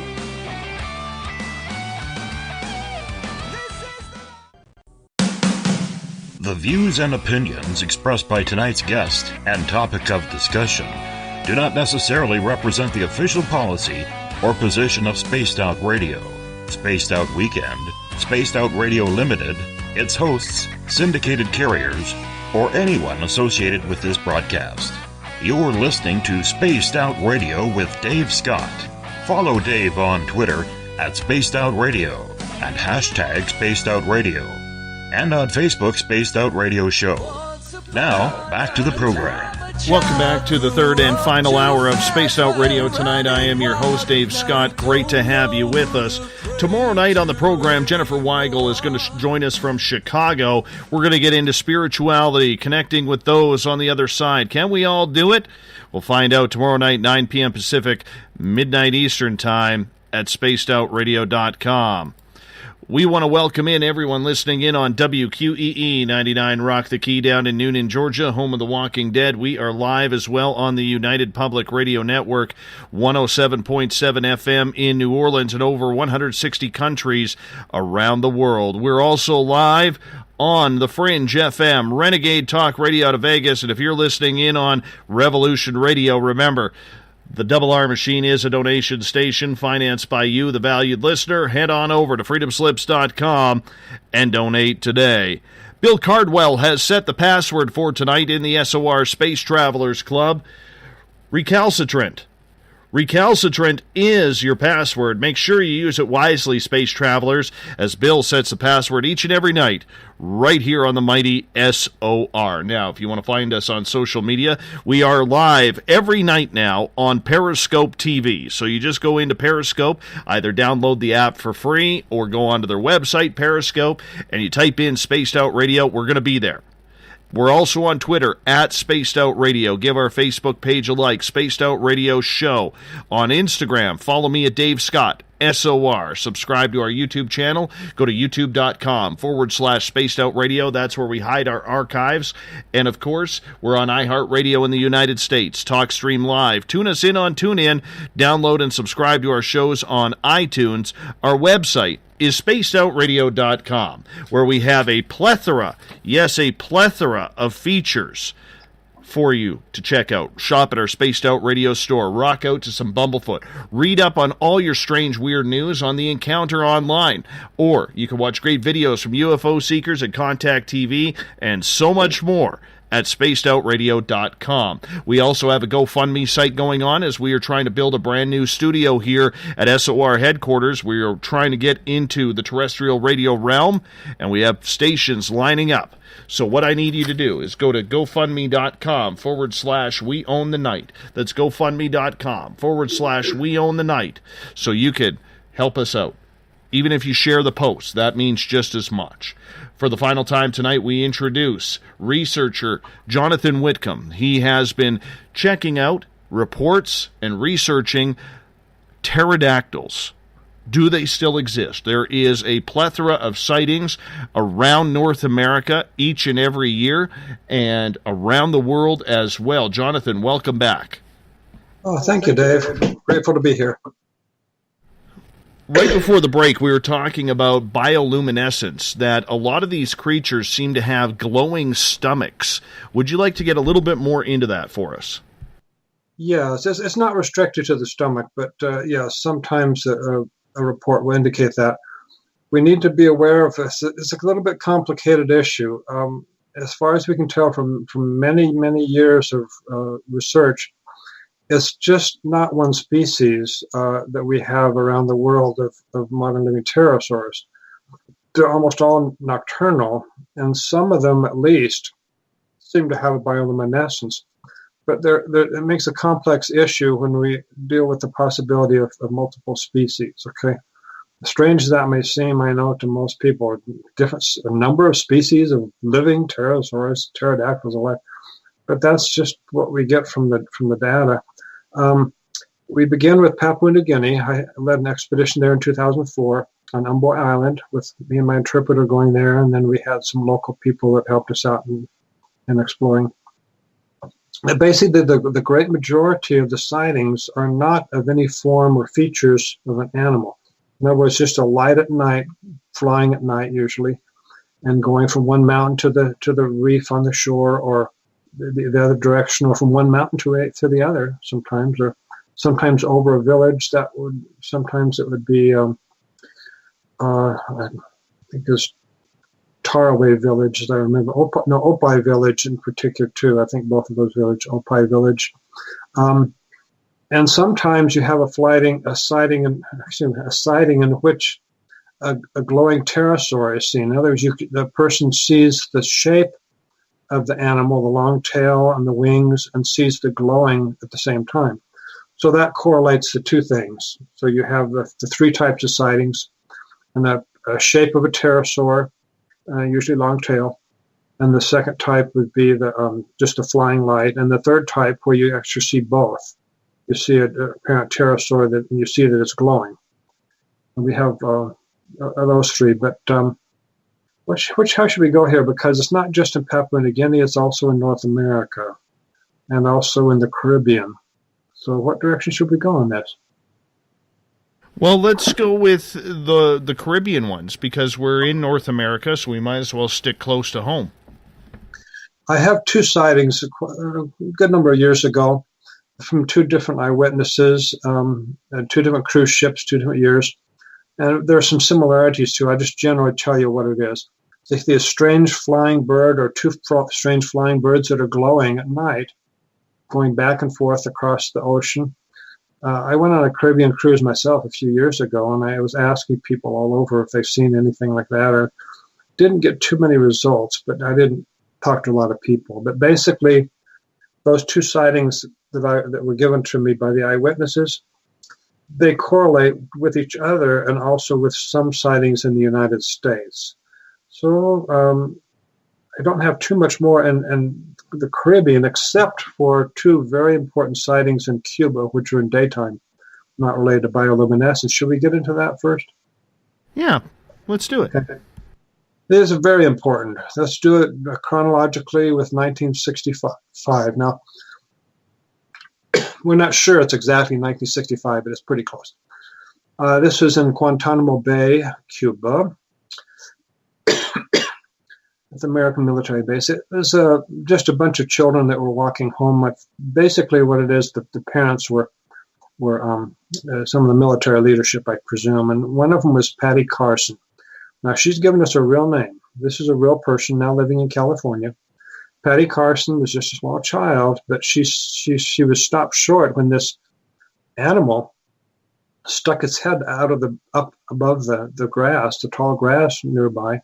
The views and opinions expressed by tonight's guest and topic of discussion do not necessarily represent the official policy or position of Spaced Out Radio, Spaced Out Weekend, Spaced Out Radio Limited, its hosts, syndicated carriers, or anyone associated with this broadcast. You're listening to Spaced Out Radio with Dave Scott. Follow Dave on Twitter at Spaced Out Radio and hashtag Spaced Out Radio, and on Facebook, Spaced Out Radio Show. Now, back to the program. Welcome back to the third and final hour of Spaced Out Radio tonight. I am your host, Dave Scott. Great to have you with us. Tomorrow night on the program, Jennifer Weigel is going to join us from Chicago. We're going to get into spirituality, connecting with those on the other side. Can we all do it? We'll find out tomorrow night, 9 p.m. Pacific, midnight Eastern Time at spacedoutradio.com. We want to welcome in everyone listening in on WQEE 99 Rock the Key down in Noonan, Georgia, home of The Walking Dead. We are live as well on the United Public Radio Network, 107.7 FM in New Orleans and over 160 countries around the world. We're also live on The Fringe FM, Renegade Talk Radio out of Vegas, and if you're listening in on Revolution Radio, remember, the Double R Machine is a donation station financed by you, the valued listener. Head on over to freedomslips.com and donate today. Bill Cardwell has set the password for tonight in the SOR Space Travelers Club. Recalcitrant. Recalcitrant is your password. Make sure you use it wisely, Space Travelers, as Bill sets the password each and every night right here on the mighty SOR. Now, if you want to find us on social media, we are live every night now on Periscope TV. So you just go into Periscope, either download the app for free or go onto their website, Periscope, and you type in Spaced Out Radio. We're going to be there. We're also on Twitter, at Spaced Out Radio. Give our Facebook page a like, Spaced Out Radio Show. On Instagram, follow me at Dave Scott, SOR. Subscribe to our YouTube channel. Go to youtube.com/Spaced Out Radio. That's where we hide our archives. And, of course, we're on iHeartRadio in the United States. TalkStream Live. Tune us in on TuneIn. Download and subscribe to our shows on iTunes. Our website is spacedoutradio.com, where we have a plethora, yes, a plethora of features for you to check out. Shop at our Spaced Out Radio store. Rock out to some Bumblefoot. Read up on all your strange, weird news on the Encounter Online. Or you can watch great videos from UFO seekers at Contact TV and so much more at spacedoutradio.com. We also have a GoFundMe site going on as we are trying to build a brand new studio here at SOR headquarters. We are trying to get into the terrestrial radio realm, and we have stations lining up. So what I need you to do is go to GoFundMe.com/We Own the Night. That's GoFundMe.com/We Own the Night. So you could help us out. Even if you share the post, that means just as much. For the final time tonight, we introduce researcher Jonathan Whitcomb. He has been checking out reports and researching pterodactyls. Do they still exist? There is a plethora of sightings around North America each and every year and around the world as well. Jonathan, welcome back. Oh, thank you, Dave. Grateful to be here. Right before the break, we were talking about bioluminescence, that a lot of these creatures seem to have glowing stomachs. Would you like to get a little bit more into that for us? Yes, it's not restricted to the stomach, but yes, sometimes a report will indicate that. We need to be aware of this. It's a little bit complicated issue. As far as we can tell from many, many years of research, it's just not one species that we have around the world of modern living pterosaurs. They're almost all nocturnal, and some of them at least seem to have a bioluminescence. But it makes a complex issue when we deal with the possibility of multiple species, okay? Strange as that may seem, I know to most people, a number of species of living pterosaurs, pterodactyls alike, but that's just what we get from the data. We begin with Papua New Guinea. I led an expedition there in 2004 on Umbo Island with me and my interpreter going there, and then we had some local people that helped us out in exploring. Basically, the great majority of the sightings are not of any form or features of an animal. In other words, just a light at night, flying at night usually, and going from one mountain to the reef on the shore, or the other direction, or from one mountain to the other sometimes, or sometimes over a village. Sometimes it would be, I think there's Taraway Village, as I remember. Opie Village in particular too. I think both of those villages, Opie Village. And sometimes you have a sighting in which a glowing pterosaur is seen. In other words, the person sees the shape of the animal, the long tail and the wings, and sees the glowing at the same time. So that correlates the two things. So you have the three types of sightings, and the shape of a pterosaur, usually long tail, and the second type would be the just a flying light, and the third type where you actually see both. You see a apparent pterosaur that and you see that it's glowing. And we have those three, but how should we go here? Because it's not just in Papua New Guinea; it's also in North America, and also in the Caribbean. So, what direction should we go on this? Well, let's go with the Caribbean ones, because we're in North America, so we might as well stick close to home. I have two sightings a good number of years ago from two different eyewitnesses, two different cruise ships, 2 different years. And there are some similarities too. I just generally tell you what it is. They see a strange flying bird or two strange flying birds that are glowing at night, going back and forth across the ocean. I went on a Caribbean cruise myself a few years ago, and I was asking people all over if they've seen anything like that, or didn't get too many results, but I didn't talk to a lot of people. But basically, those two sightings that were given to me by the eyewitnesses, they correlate with each other and also with some sightings in the United States. So I don't have too much more in the Caribbean, except for two very important sightings in Cuba, which are in daytime, not related to bioluminescence. Should we get into that first? Yeah, let's do it. Okay. This is very important. Let's do it chronologically with 1965. Now, we're not sure it's exactly 1965, but it's pretty close. This was in Guantanamo Bay, Cuba. It's an American military base. It was just a bunch of children that were walking home. Basically, what it is, the parents were some of the military leadership, I presume, and one of them was Patty Carson. Now, she's given us a real name. This is a real person now living in California. Patty Carson was just a small child, but she was stopped short when this animal stuck its head up above the grass, the tall grass nearby,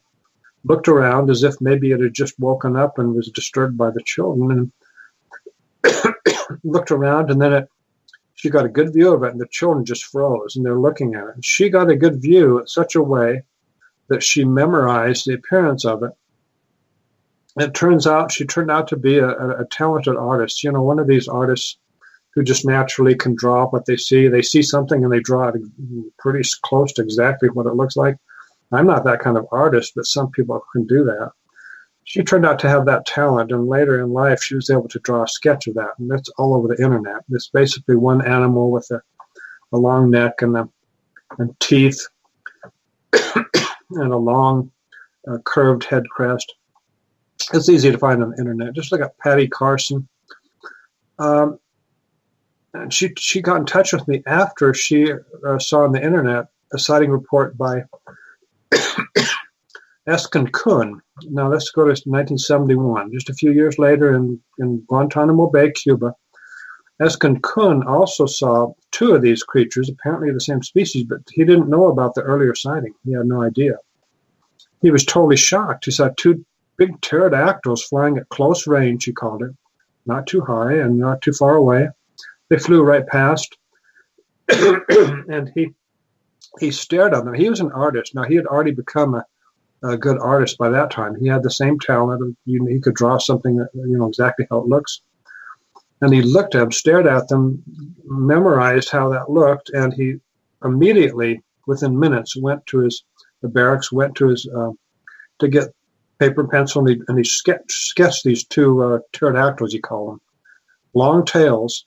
looked around as if maybe it had just woken up and was disturbed by the children, and looked around, and then she got a good view of it, and the children just froze, and they're looking at it. And she got a good view in such a way that she memorized the appearance of it. It turns out she turned out to be a talented artist. You know, one of these artists who just naturally can draw what they see. They see something and they draw it pretty close to exactly what it looks like. I'm not that kind of artist, but some people can do that. She turned out to have that talent, and later in life she was able to draw a sketch of that, and that's all over the internet. It's basically one animal with a long neck and teeth and a long curved head crest. It's easy to find on the internet. Just look at Patty Carson. And she got in touch with me after she saw on the internet a sighting report by Eskin Kun. Now let's go to 1971. Just a few years later in Guantanamo Bay, Cuba, Eskin Kun also saw two of these creatures, apparently the same species, but he didn't know about the earlier sighting. He had no idea. He was totally shocked. He saw two big pterodactyls flying at close range, he called it, not too high and not too far away. They flew right past, and he stared at them. He was an artist. Now, he had already become a good artist by that time. He had the same talent. He could draw something that, exactly how it looks. And he looked at them, stared at them, memorized how that looked, and he immediately, within minutes, went to the barracks, went to to get paper and pencil, and he sketched these two pterodactyls, he called them, long tails.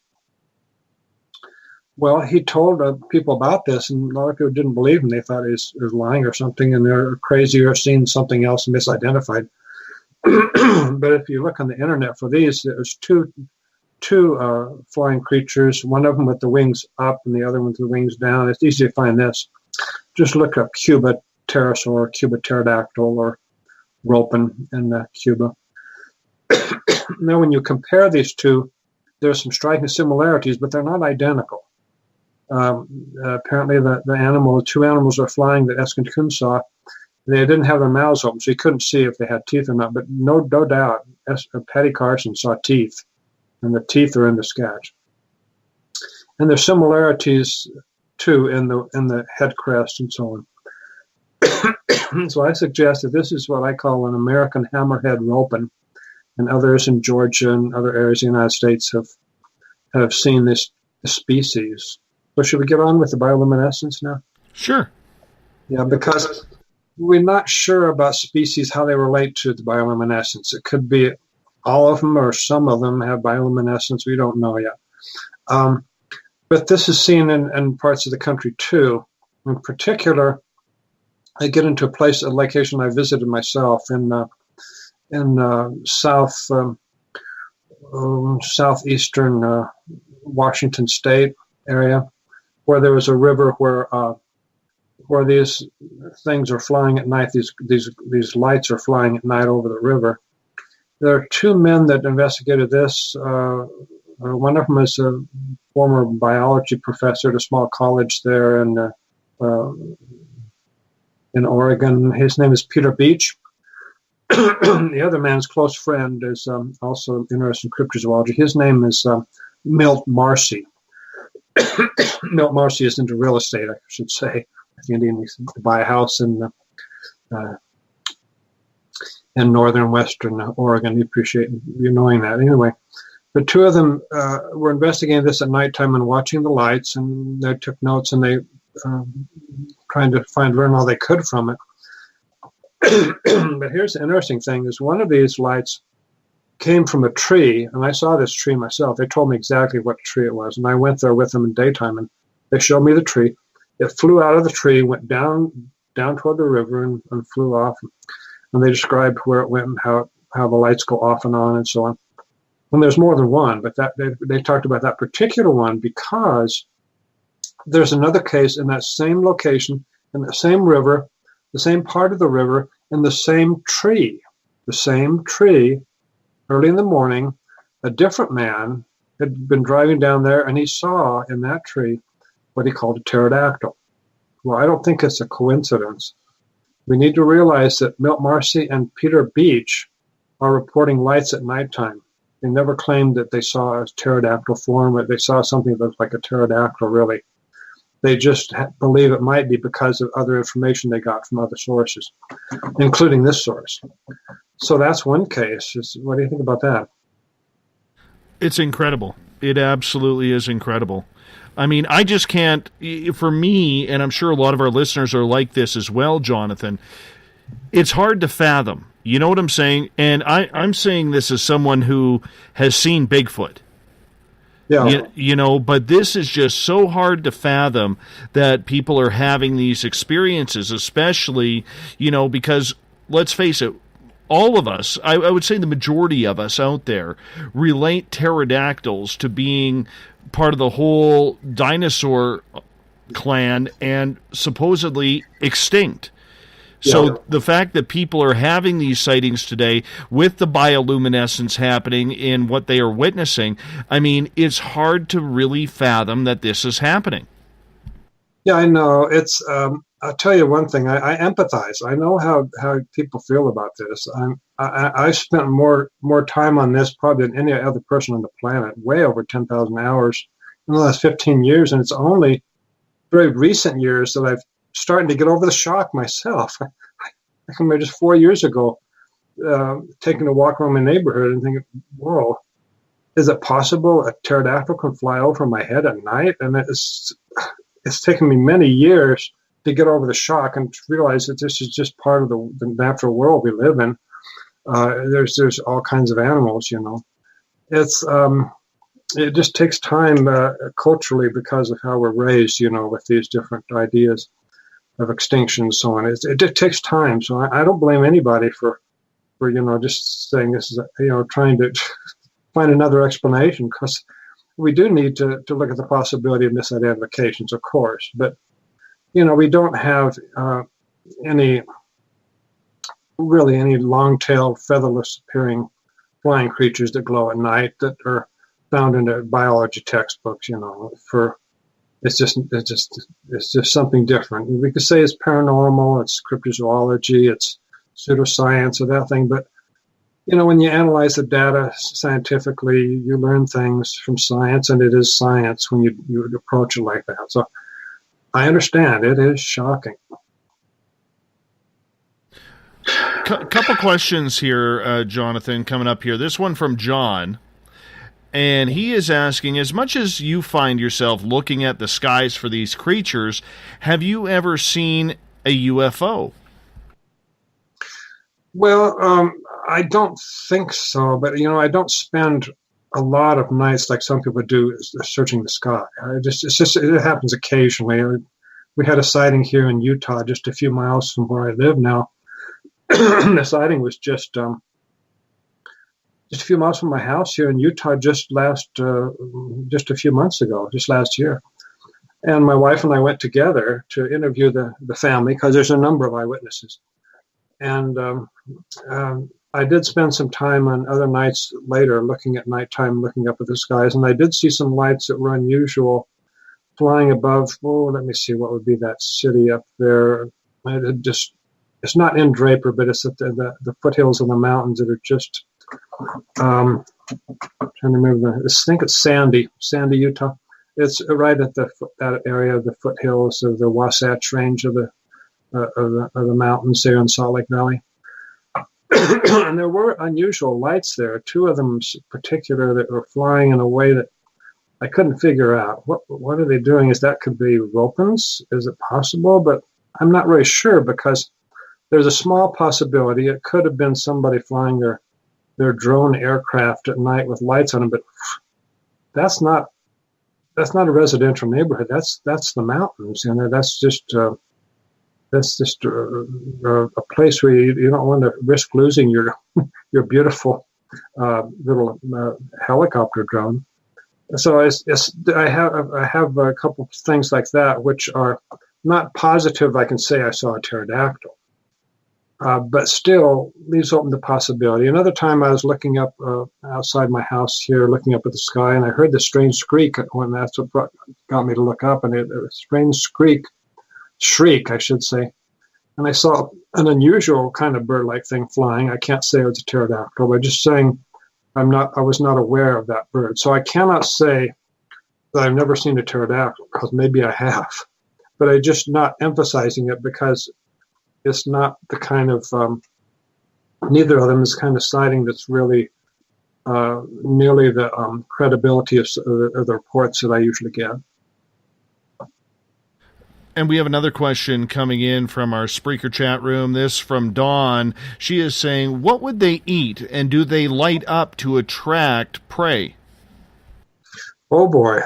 Well, he told people about this, and a lot of people didn't believe him. They thought he was lying or something, and they're crazy or seen something else misidentified. But if you look on the internet for these, there's two flying creatures, one of them with the wings up and the other one with the wings down. It's easy to find this. Just look up Cuba pterosaur, Cuba pterodactyl, or Ropen in Cuba. Now, when you compare these two, there's some striking similarities, but they're not identical. Apparently, the two animals are flying that Eskin Kun saw. They didn't have their mouths open, so you couldn't see if they had teeth or not. But no doubt, Patty Carson saw teeth, and the teeth are in the sketch. And there's similarities too in the head crest and so on. So I suggest that this is what I call an American hammerhead ropen, and others in Georgia and other areas of the United States have seen this species. So should we get on with the bioluminescence now? Sure. Yeah, because we're not sure about species, how they relate to the bioluminescence. It could be all of them or some of them have bioluminescence. We don't know yet. But this is seen in parts of the country too. In particular, I get into a location I visited myself in southeastern Washington State area, where there was a river where these things are flying at night. These lights are flying at night over the river. There are two men that investigated this. One of them is a former biology professor at a small college there in Oregon. His name is Peter Beach. The other man's close friend is also interested in cryptozoology. His name is Milt Marcy. Milt Marcy is into real estate, I should say. If the Indian needs to buy a house in northern western Oregon, you appreciate you knowing that. Anyway, the two of them were investigating this at nighttime and watching the lights, and they took notes, and they trying to learn all they could from it. But here's the interesting thing: is one of these lights came from a tree, and I saw this tree myself. They told me exactly what tree it was, and I went there with them in daytime, and they showed me the tree. It flew out of the tree, went down toward the river, and flew off. And they described where it went and how the lights go off and on and so on. And there's more than one, but they talked about that particular one because there's another case in that same location, in the same river, the same part of the river, in the same tree. The same tree, early in the morning, a different man had been driving down there, and he saw in that tree what he called a pterodactyl. Well, I don't think it's a coincidence. We need to realize that Milt Marcy and Peter Beach are reporting lights at nighttime. They never claimed that they saw a pterodactyl form, or they saw something that looked like a pterodactyl, really. They just believe it might be because of other information they got from other sources, including this source. So that's one case. What do you think about that? It's incredible. It absolutely is incredible. I mean, I just can't, for me, and I'm sure a lot of our listeners are like this as well, Jonathan, it's hard to fathom. You know what I'm saying? And I'm saying this as someone who has seen Bigfoot. Yeah. You know, but this is just so hard to fathom that people are having these experiences, especially, you know, because let's face it, all of us, I would say the majority of us out there, relate pterodactyls to being part of the whole dinosaur clan and supposedly extinct. So the fact that people are having these sightings today with the bioluminescence happening in what they are witnessing, I mean, it's hard to really fathom that this is happening. Yeah, I know. It's. I'll tell you one thing. I empathize. I know how people feel about this. I spent more time on this probably than any other person on the planet, way over 10,000 hours in the last 15 years, and it's only very recent years that I've starting to get over the shock myself. I can remember just 4 years ago, taking a walk around my neighborhood and thinking, whoa, is it possible a pterodactyl can fly over my head at night? And it's taken me many years to get over the shock and to realize that this is just part of the natural world we live in. There's all kinds of animals, you know. It just takes time culturally because of how we're raised, you know, with these different ideas of extinction and so on. It takes time. So I don't blame anybody for you know, just saying this is, you know, trying to find another explanation, because we do need to look at the possibility of misidentifications, of course. But, you know, we don't have any long-tailed, featherless appearing flying creatures that glow at night that are found in the biology textbooks, you know, for it's just something different. We could say it's paranormal, it's cryptozoology, it's pseudoscience or that thing, but when you analyze the data scientifically, you learn things from science, and it is science when you approach it like that. So I understand it is shocking. Couple questions here, Jonathan, coming up here. This one from John. And he is asking, as much as you find yourself looking at the skies for these creatures, have you ever seen a UFO? Well, I don't think so, but I don't spend a lot of nights like some people do searching the sky. It happens occasionally. We had a sighting here in Utah, just a few miles from where I live now. The sighting was just a few miles from my house here in Utah, just a few months ago, just last year. And my wife and I went together to interview the family because there's a number of eyewitnesses. And I did spend some time on other nights later looking at nighttime, looking up at the skies, and I did see some lights that were unusual flying above. Oh, let me see, what would be that city up there? It's not in Draper, but it's at the foothills of the mountains that are just. Trying to remember. I think it's Sandy, Utah. It's right at that area of the foothills of the Wasatch Range of the mountains there in Salt Lake Valley. And there were unusual lights there. Two of them in particular that were flying in a way that I couldn't figure out. What are they doing? That could be Ropens? Is it possible? But I'm not really sure because there's a small possibility it could have been somebody flying their drone aircraft at night with lights on them, but that's not a residential neighborhood. That's the mountains, that's just a place where you don't want to risk losing your beautiful little helicopter drone. So I have a couple of things like that which are not positive. I can say I saw a pterodactyl. But still leaves open the possibility. Another time I was looking up outside my house here, looking up at the sky, and I heard this strange shriek. When that's what got me to look up, and a strange shriek, I should say. And I saw an unusual kind of bird-like thing flying. I can't say it was a pterodactyl, but just saying I was not aware of that bird. So I cannot say that I've never seen a pterodactyl, because maybe I have. But I'm just not emphasizing it because it's not the kind of, neither of them is kind of sighting that's really nearly the credibility of the reports that I usually get. And we have another question coming in from our Spreaker chat room. This from Dawn. She is saying, what would they eat, and do they light up to attract prey? Oh boy,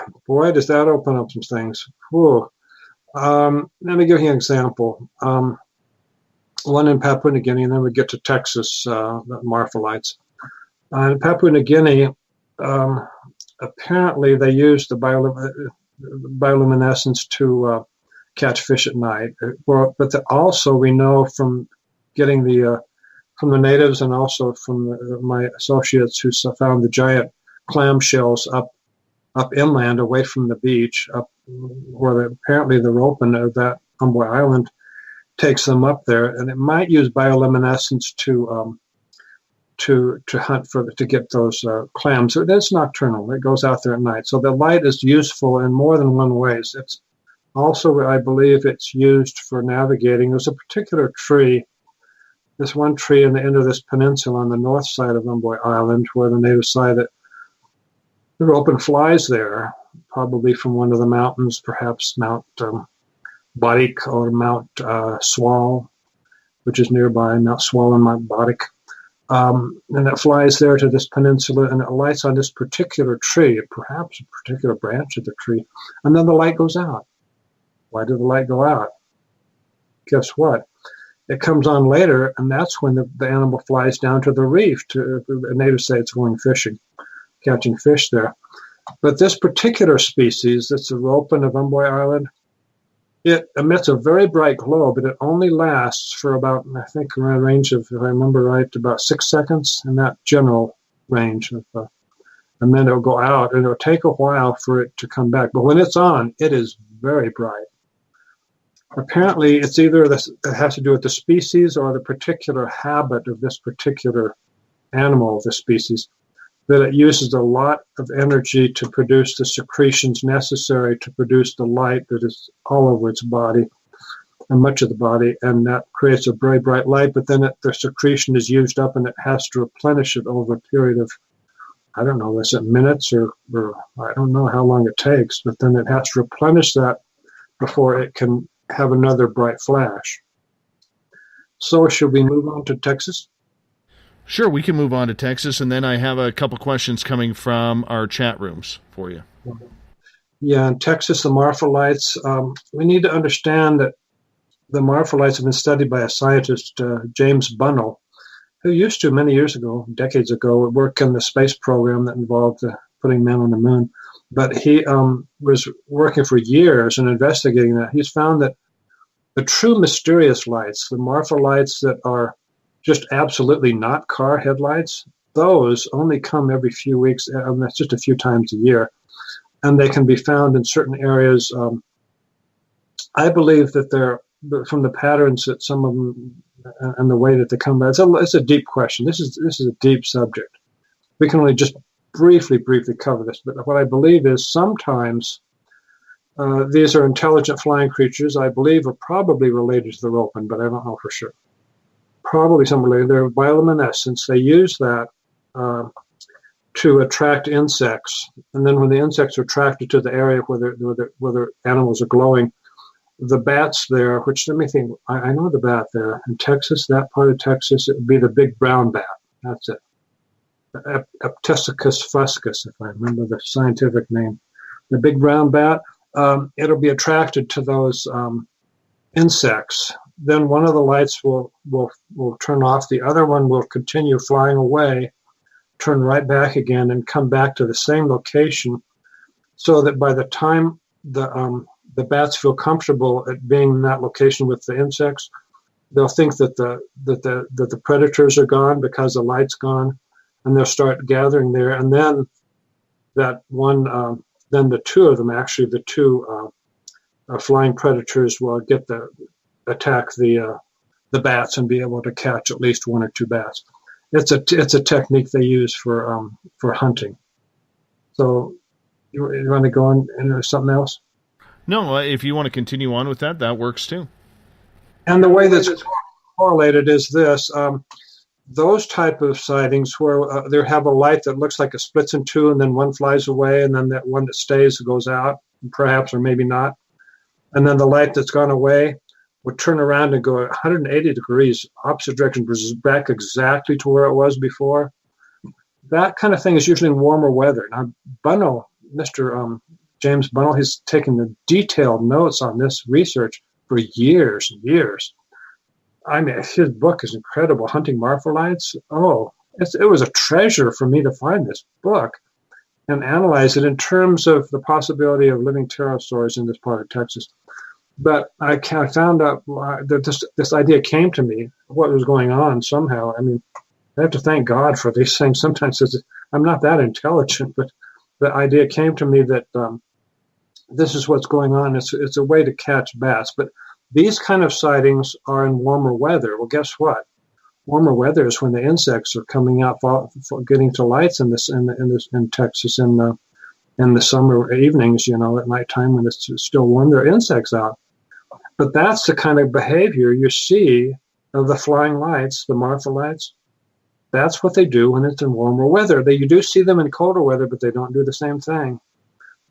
does that open up some things. Whew. Let me give you an example. One in Papua New Guinea, and then we get to Texas, the Marpholites. In Papua New Guinea, apparently they use the bioluminescence to catch fish at night. But also we know from getting from the natives and also from my associates who found the giant clam shells up inland, away from the beach, up where apparently the Ropen of that Humboldt Island takes them up there, and it might use bioluminescence to hunt to get those clams. So it's nocturnal. It goes out there at night. So the light is useful in more than one way. It's also, I believe, it's used for navigating. There's a particular tree, this one tree in the end of this peninsula on the north side of Humboldt Island, where the native say that the Ropen flies there, probably from one of the mountains, perhaps Mount Botic or Mount Swal, which is nearby, Mount Swal and Mount Botic. And it flies there to this peninsula, and it lights on this particular tree, perhaps a particular branch of the tree, and then the light goes out. Why did the light go out? Guess what? It comes on later, and that's when the animal flies down to the reef. The natives say it's going fishing, catching fish there. But this particular species, that's the Ropen of Humboldt Island, it emits a very bright glow, but it only lasts for about, I think, around a range of, if I remember right, about 6 seconds, in that general range. And then it'll go out, and it'll take a while for it to come back. But when it's on, it is very bright. Apparently, it's either it has to do with the species or the particular habit of this particular animal of the species, that it uses a lot of energy to produce the secretions necessary to produce the light that is all over its body and much of the body, and that creates a very bright light, but then the secretion is used up and it has to replenish it over a period of, I don't know, is it minutes or I don't know how long it takes, but then it has to replenish that before it can have another bright flash. So should we move on to Texas? Sure, we can move on to Texas, and then I have a couple questions coming from our chat rooms for you. Yeah, in Texas, the Marfa-lights, we need to understand that the Marfa-lights have been studied by a scientist, James Bunnell, who used to, many years ago, decades ago, work in the space program that involved putting men on the moon. But he was working for years and investigating that. He's found that the true mysterious lights, the Marfa-lights that are just absolutely not car headlights, those only come every few weeks, that's just a few times a year, and they can be found in certain areas. I believe that they're, from the patterns that some of them and the way that they come back, it's a deep question. This is a deep subject. We can only just briefly cover this, but what I believe is sometimes these are intelligent flying creatures. I believe are probably related to the Ropen, but I don't know for sure. Probably some related. They're bioluminescence. They use that to attract insects, and then when the insects are attracted to the area where the animals are glowing, the bats there, which let me think, I know the bat there in Texas, that part of Texas, it would be the big brown bat. That's it. Pterodactyl fuscus, if I remember the scientific name. The big brown bat, it'll be attracted to those insects. Then one of the lights will turn off. The other one will continue flying away, turn right back again, and come back to the same location, so that by the time the bats feel comfortable at being in that location with the insects, they'll think that the predators are gone because the light's gone, and they'll start gathering there. And then that one, then the two of them, actually the two flying predators, will attack the bats and be able to catch at least one or two bats. It's a technique they use for hunting. So you want to go on into something else? No, if you want to continue on with that, that works too. And the way that's correlated is this. Those type of sightings where they have a light that looks like it splits in two and then one flies away and then that one that stays goes out, perhaps or maybe not. And then the light that's gone away would turn around and go 180 degrees, opposite direction, back exactly to where it was before. That kind of thing is usually in warmer weather. Now, Bunnell, Mr. James Bunnell, he's taken the detailed notes on this research for years and years. I mean, his book is incredible, Hunting Marfa-lights. Oh, it was a treasure for me to find this book and analyze it in terms of the possibility of living pterosaurs in this part of Texas. But I found out that this idea came to me, what was going on somehow. I mean, I have to thank God for these things. Sometimes I'm not that intelligent, but the idea came to me that this is what's going on. It's a way to catch bats. But these kind of sightings are in warmer weather. Well, guess what? Warmer weather is when the insects are coming out, getting to lights in Texas in the summer evenings. At nighttime when it's still warm, there are insects out. But that's the kind of behavior you see of the flying lights, the Marfa-lights. That's what they do when it's in warmer weather. You do see them in colder weather, but they don't do the same thing.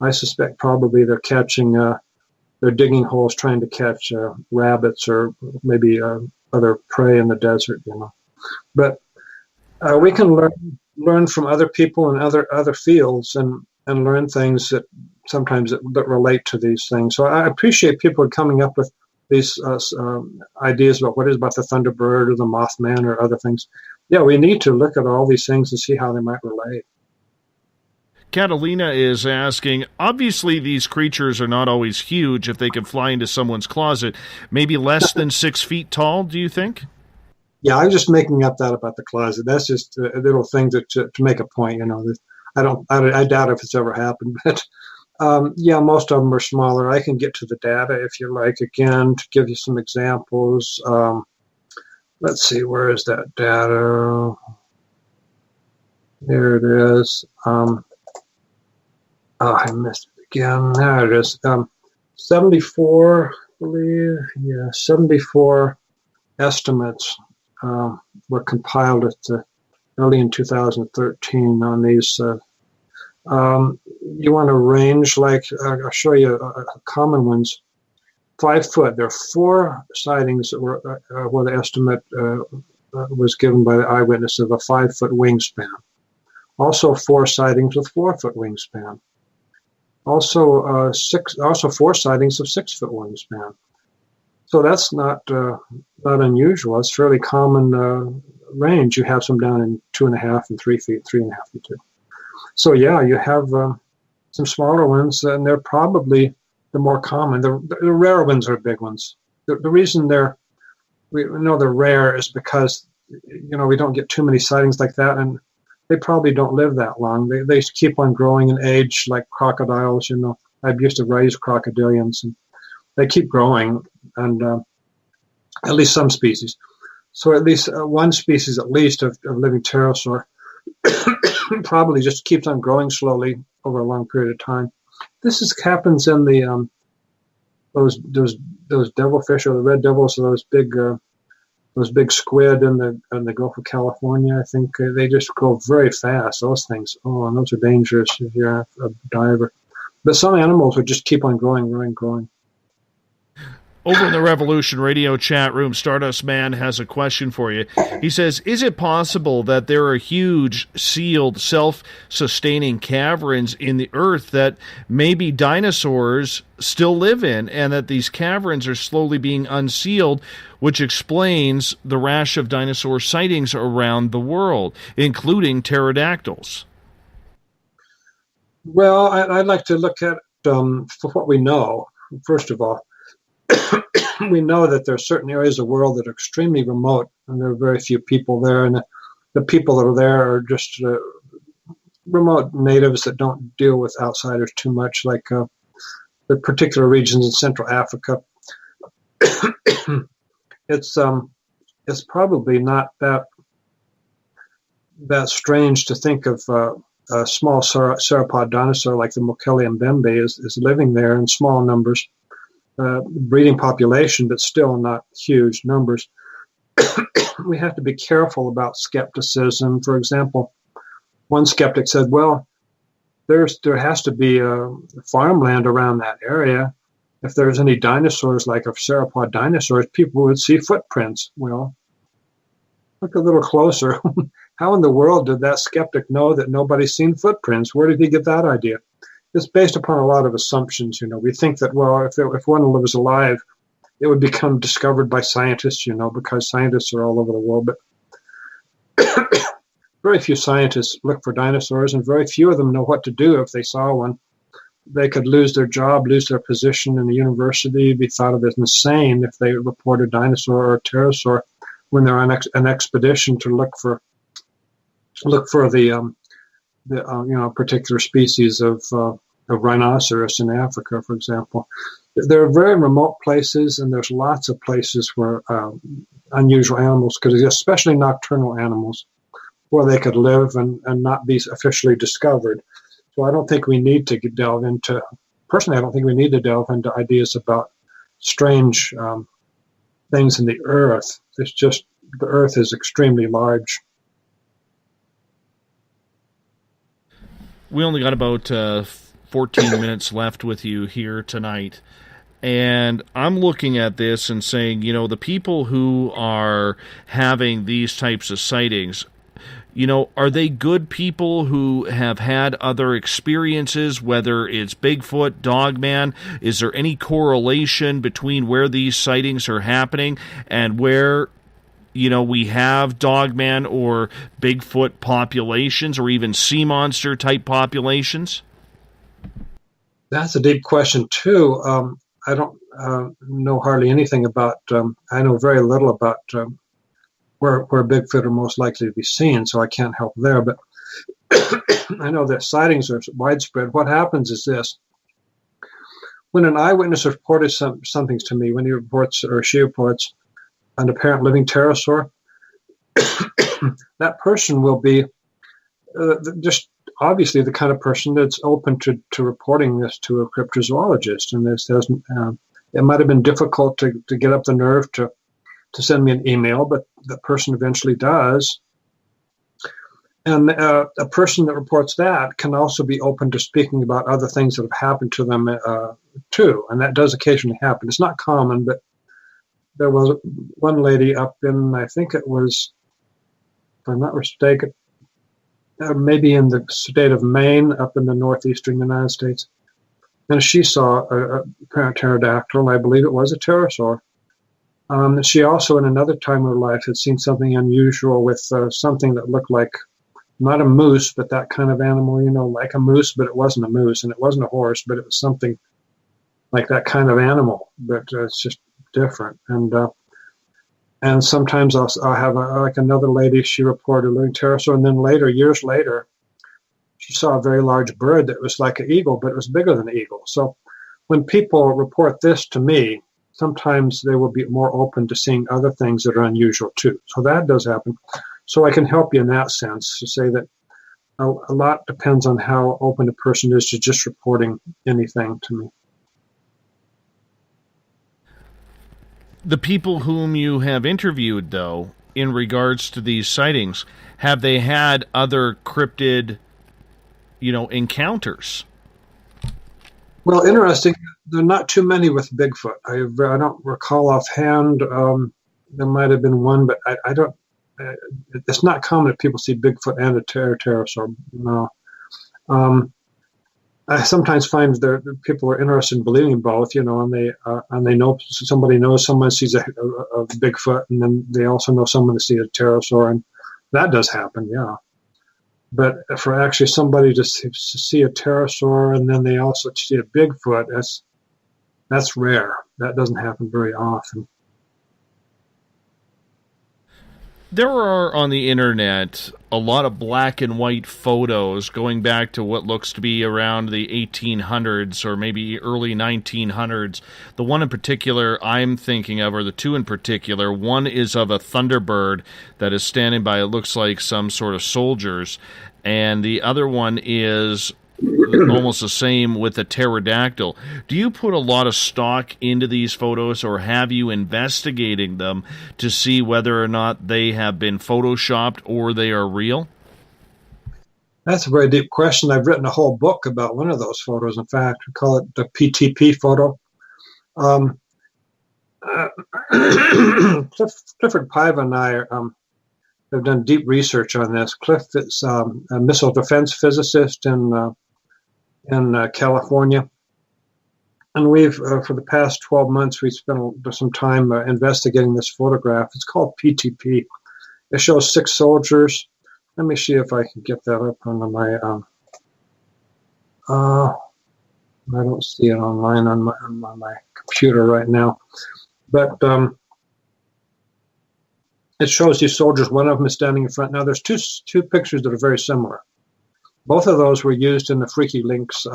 I suspect probably they're catching, they're digging holes trying to catch rabbits or maybe other prey in the desert, But we can learn from other people in other fields and learn things that sometimes that relate to these things. So I appreciate people coming up with these ideas about what is about the Thunderbird or the Mothman or other things. Yeah, we need to look at all these things and see how they might relate. Catalina is asking, obviously these creatures are not always huge if they can fly into someone's closet. Maybe less than 6 feet tall, do you think? Yeah, I'm just making up that about the closet. That's just a little thing to make a point, I doubt if it's ever happened, but Yeah, most of them are smaller. I can get to the data if you like, again, to give you some examples. Let's see, where is that data? There it is. I missed it again. There it is. 74, I believe. Yeah, 74 estimates were compiled early in 2013 on these. You want a range, like I'll show you common ones. 5 foot. There are 4 sightings that were where the estimate was given by the eyewitness of a 5 foot wingspan. Also 4 sightings with 4 foot wingspan. Also 4 sightings of 6 foot wingspan. So that's not unusual. It's fairly common range. You have some down in 2.5 and 3 feet, 3.5 and 2. So yeah, you have some smaller ones, and they're probably the more common. The rare ones are big ones. The reason we know they're rare is because we don't get too many sightings like that, and they probably don't live that long. They keep on growing in age, like crocodiles. I used to raise crocodilians, and they keep growing, and at least some species. So at least one species, at least of living pterosaur, probably just keeps on growing slowly over a long period of time. This happens in the those devilfish, or the red devils, or those big squid in the Gulf of California. I think they just grow very fast. Those things, and those are dangerous if you're a diver. But some animals would just keep on growing. Over in the Revolution Radio chat room, Stardust Man has a question for you. He says, is it possible that there are huge, sealed, self-sustaining caverns in the earth that maybe dinosaurs still live in, and that these caverns are slowly being unsealed, which explains the rash of dinosaur sightings around the world, including pterodactyls? Well, I'd like to look at, for what we know, first of all, we know that there are certain areas of the world that are extremely remote, and there are very few people there, and the people that are there are just remote natives that don't deal with outsiders too much, like the particular regions in Central Africa. It's probably not that strange to think of a small sauropod dinosaur like the Mokele mbembe is living there in small numbers. Breeding population, but still not huge numbers. We have to be careful about skepticism. For example, one skeptic said, well, there has to be farmland around that area. If there's any dinosaurs, like a sauropod dinosaurs, people would see footprints. Well, look a little closer. How in the world did that skeptic know that nobody's seen footprints? Where did he get that idea? It's based upon a lot of assumptions. We think that, well, if one was alive, it would become discovered by scientists, because scientists are all over the world. But very few scientists look for dinosaurs, and very few of them know what to do if they saw one. They could lose their job, lose their position in the university, be thought of as insane if they report a dinosaur or a pterosaur when they're on an expedition to look for the particular species of rhinoceros in Africa, for example. There are very remote places, and there's lots of places where unusual animals, especially nocturnal animals, where they could live and not be officially discovered. So I don't think we need to delve into, personally, I don't think we need to delve into ideas about strange things in the earth. It's just, the earth is extremely large. We only got about 14 minutes left with you here tonight, and I'm looking at this and saying, the people who are having these types of sightings, are they good people who have had other experiences, whether it's Bigfoot, Dogman? Is there any correlation between where these sightings are happening and where we have Dogman or Bigfoot populations, or even sea monster type populations? That's a deep question too. I don't know hardly anything about. I know very little about where Bigfoot are most likely to be seen, so I can't help there. But I know that sightings are widespread. What happens is this: when an eyewitness reported something to me, when he reports or she reports an apparent living pterosaur, that person will be just obviously the kind of person that's open to reporting this to a cryptozoologist. And this doesn't. It might have been difficult to get up the nerve to send me an email, but the person eventually does. And a person that reports that can also be open to speaking about other things that have happened to them too. And that does occasionally happen. It's not common, but there was one lady up in, I think it was, if I'm not mistaken, maybe in the state of Maine, up in the northeastern United States. And she saw a apparent pterodactyl, I believe it was a pterosaur. She also, in another time of her life, had seen something unusual with something that looked like, not a moose, but that kind of animal, like a moose, but it wasn't a moose, and it wasn't a horse, but it was something like that kind of animal, but it's just different. And sometimes I'll have like another lady, she reported a living pterosaur, and then later, years later, she saw a very large bird that was like an eagle, but it was bigger than an eagle. So when people report this to me, sometimes they will be more open to seeing other things that are unusual too. So that does happen. So I can help you in that sense to say that a lot depends on how open a person is to just reporting anything to me. The people whom you have interviewed, though, in regards to these sightings, have they had other cryptid, encounters? Well, interesting. There are not too many with Bigfoot. I don't recall offhand. There might have been one, but I don't. It's not common that people see Bigfoot and a pterosaur. No. I sometimes find that people are interested in believing both, and they know somebody knows someone sees a Bigfoot, and then they also know someone that sees a pterosaur, and that does happen, yeah. But for actually somebody to see a pterosaur and then they also see a Bigfoot, that's rare. That doesn't happen very often. There are on the internet a lot of black and white photos going back to what looks to be around the 1800s or maybe early 1900s. The one in particular I'm thinking of, or the two in particular, one is of a thunderbird that is standing by, it looks like some sort of soldiers, and the other one is almost the same with a pterodactyl. Do you put a lot of stock into these photos, or have you investigated them to see whether or not they have been photoshopped or they are real? That's a very deep question. I've written a whole book about one of those photos. In fact, we call it the PTP photo. Clifford Pive and I have done deep research on this. Cliff is a missile defense physicist in California. And we've, for the past 12 months, we've spent some time investigating this photograph. It's called PTP. It shows 6 soldiers. Let me see if I can get that up on my, I don't see it online on my computer right now. But it shows these soldiers. One of them is standing in front. Now, there's two pictures that are very similar. Both of those were used in the Freaky Links,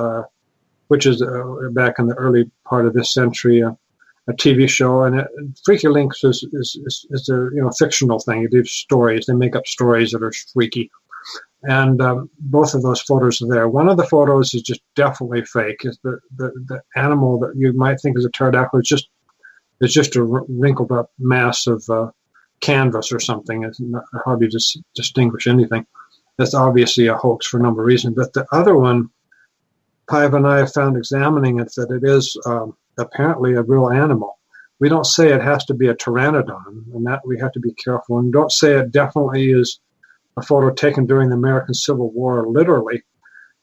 which is back in the early part of this century, a TV show. And Freaky Links is a fictional thing. It gives stories. They make up stories that are freaky. And both of those photos are there. One of the photos is just definitely fake. It's the animal that you might think is a pterodactyl. It's just a wrinkled up mass of canvas or something. It's not hard to distinguish anything. That's obviously a hoax for a number of reasons. But the other one, Pive and I have found examining it that it is apparently a real animal. We don't say it has to be a pteranodon, and that we have to be careful. And don't say it definitely is a photo taken during the American Civil War, literally.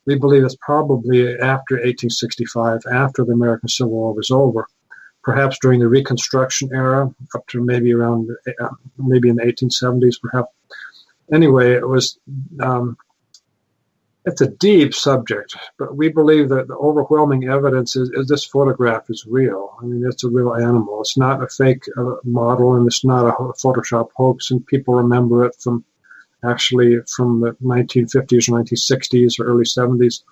We believe it's probably after 1865, after the American Civil War was over, perhaps during the Reconstruction era, up to maybe around, maybe in the 1870s, perhaps. Anyway, it was, it's a deep subject, but we believe that the overwhelming evidence is this photograph is real. I mean, it's a real animal. It's not a fake model, and it's not a Photoshop hoax, and people remember it from the 1950s, 1960s, or early 70s.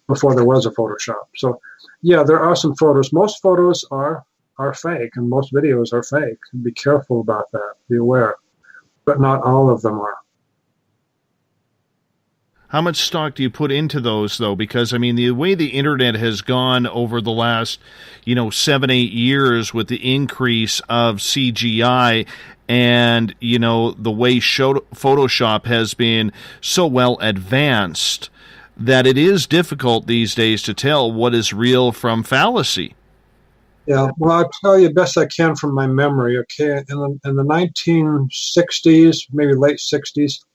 before there was a Photoshop. So, yeah, there are some photos. Most photos are fake, and most videos are fake. Be careful about that. Be aware. But not all of them are. How much stock do you put into those, though? Because, I mean, the way the internet has gone over the last, 7-8 years with the increase of CGI and, the way Photoshop has been so well advanced that it is difficult these days to tell what is real from fallacy. Yeah, well, I'll tell you best I can from my memory, okay? In the 1960s, maybe late 60s,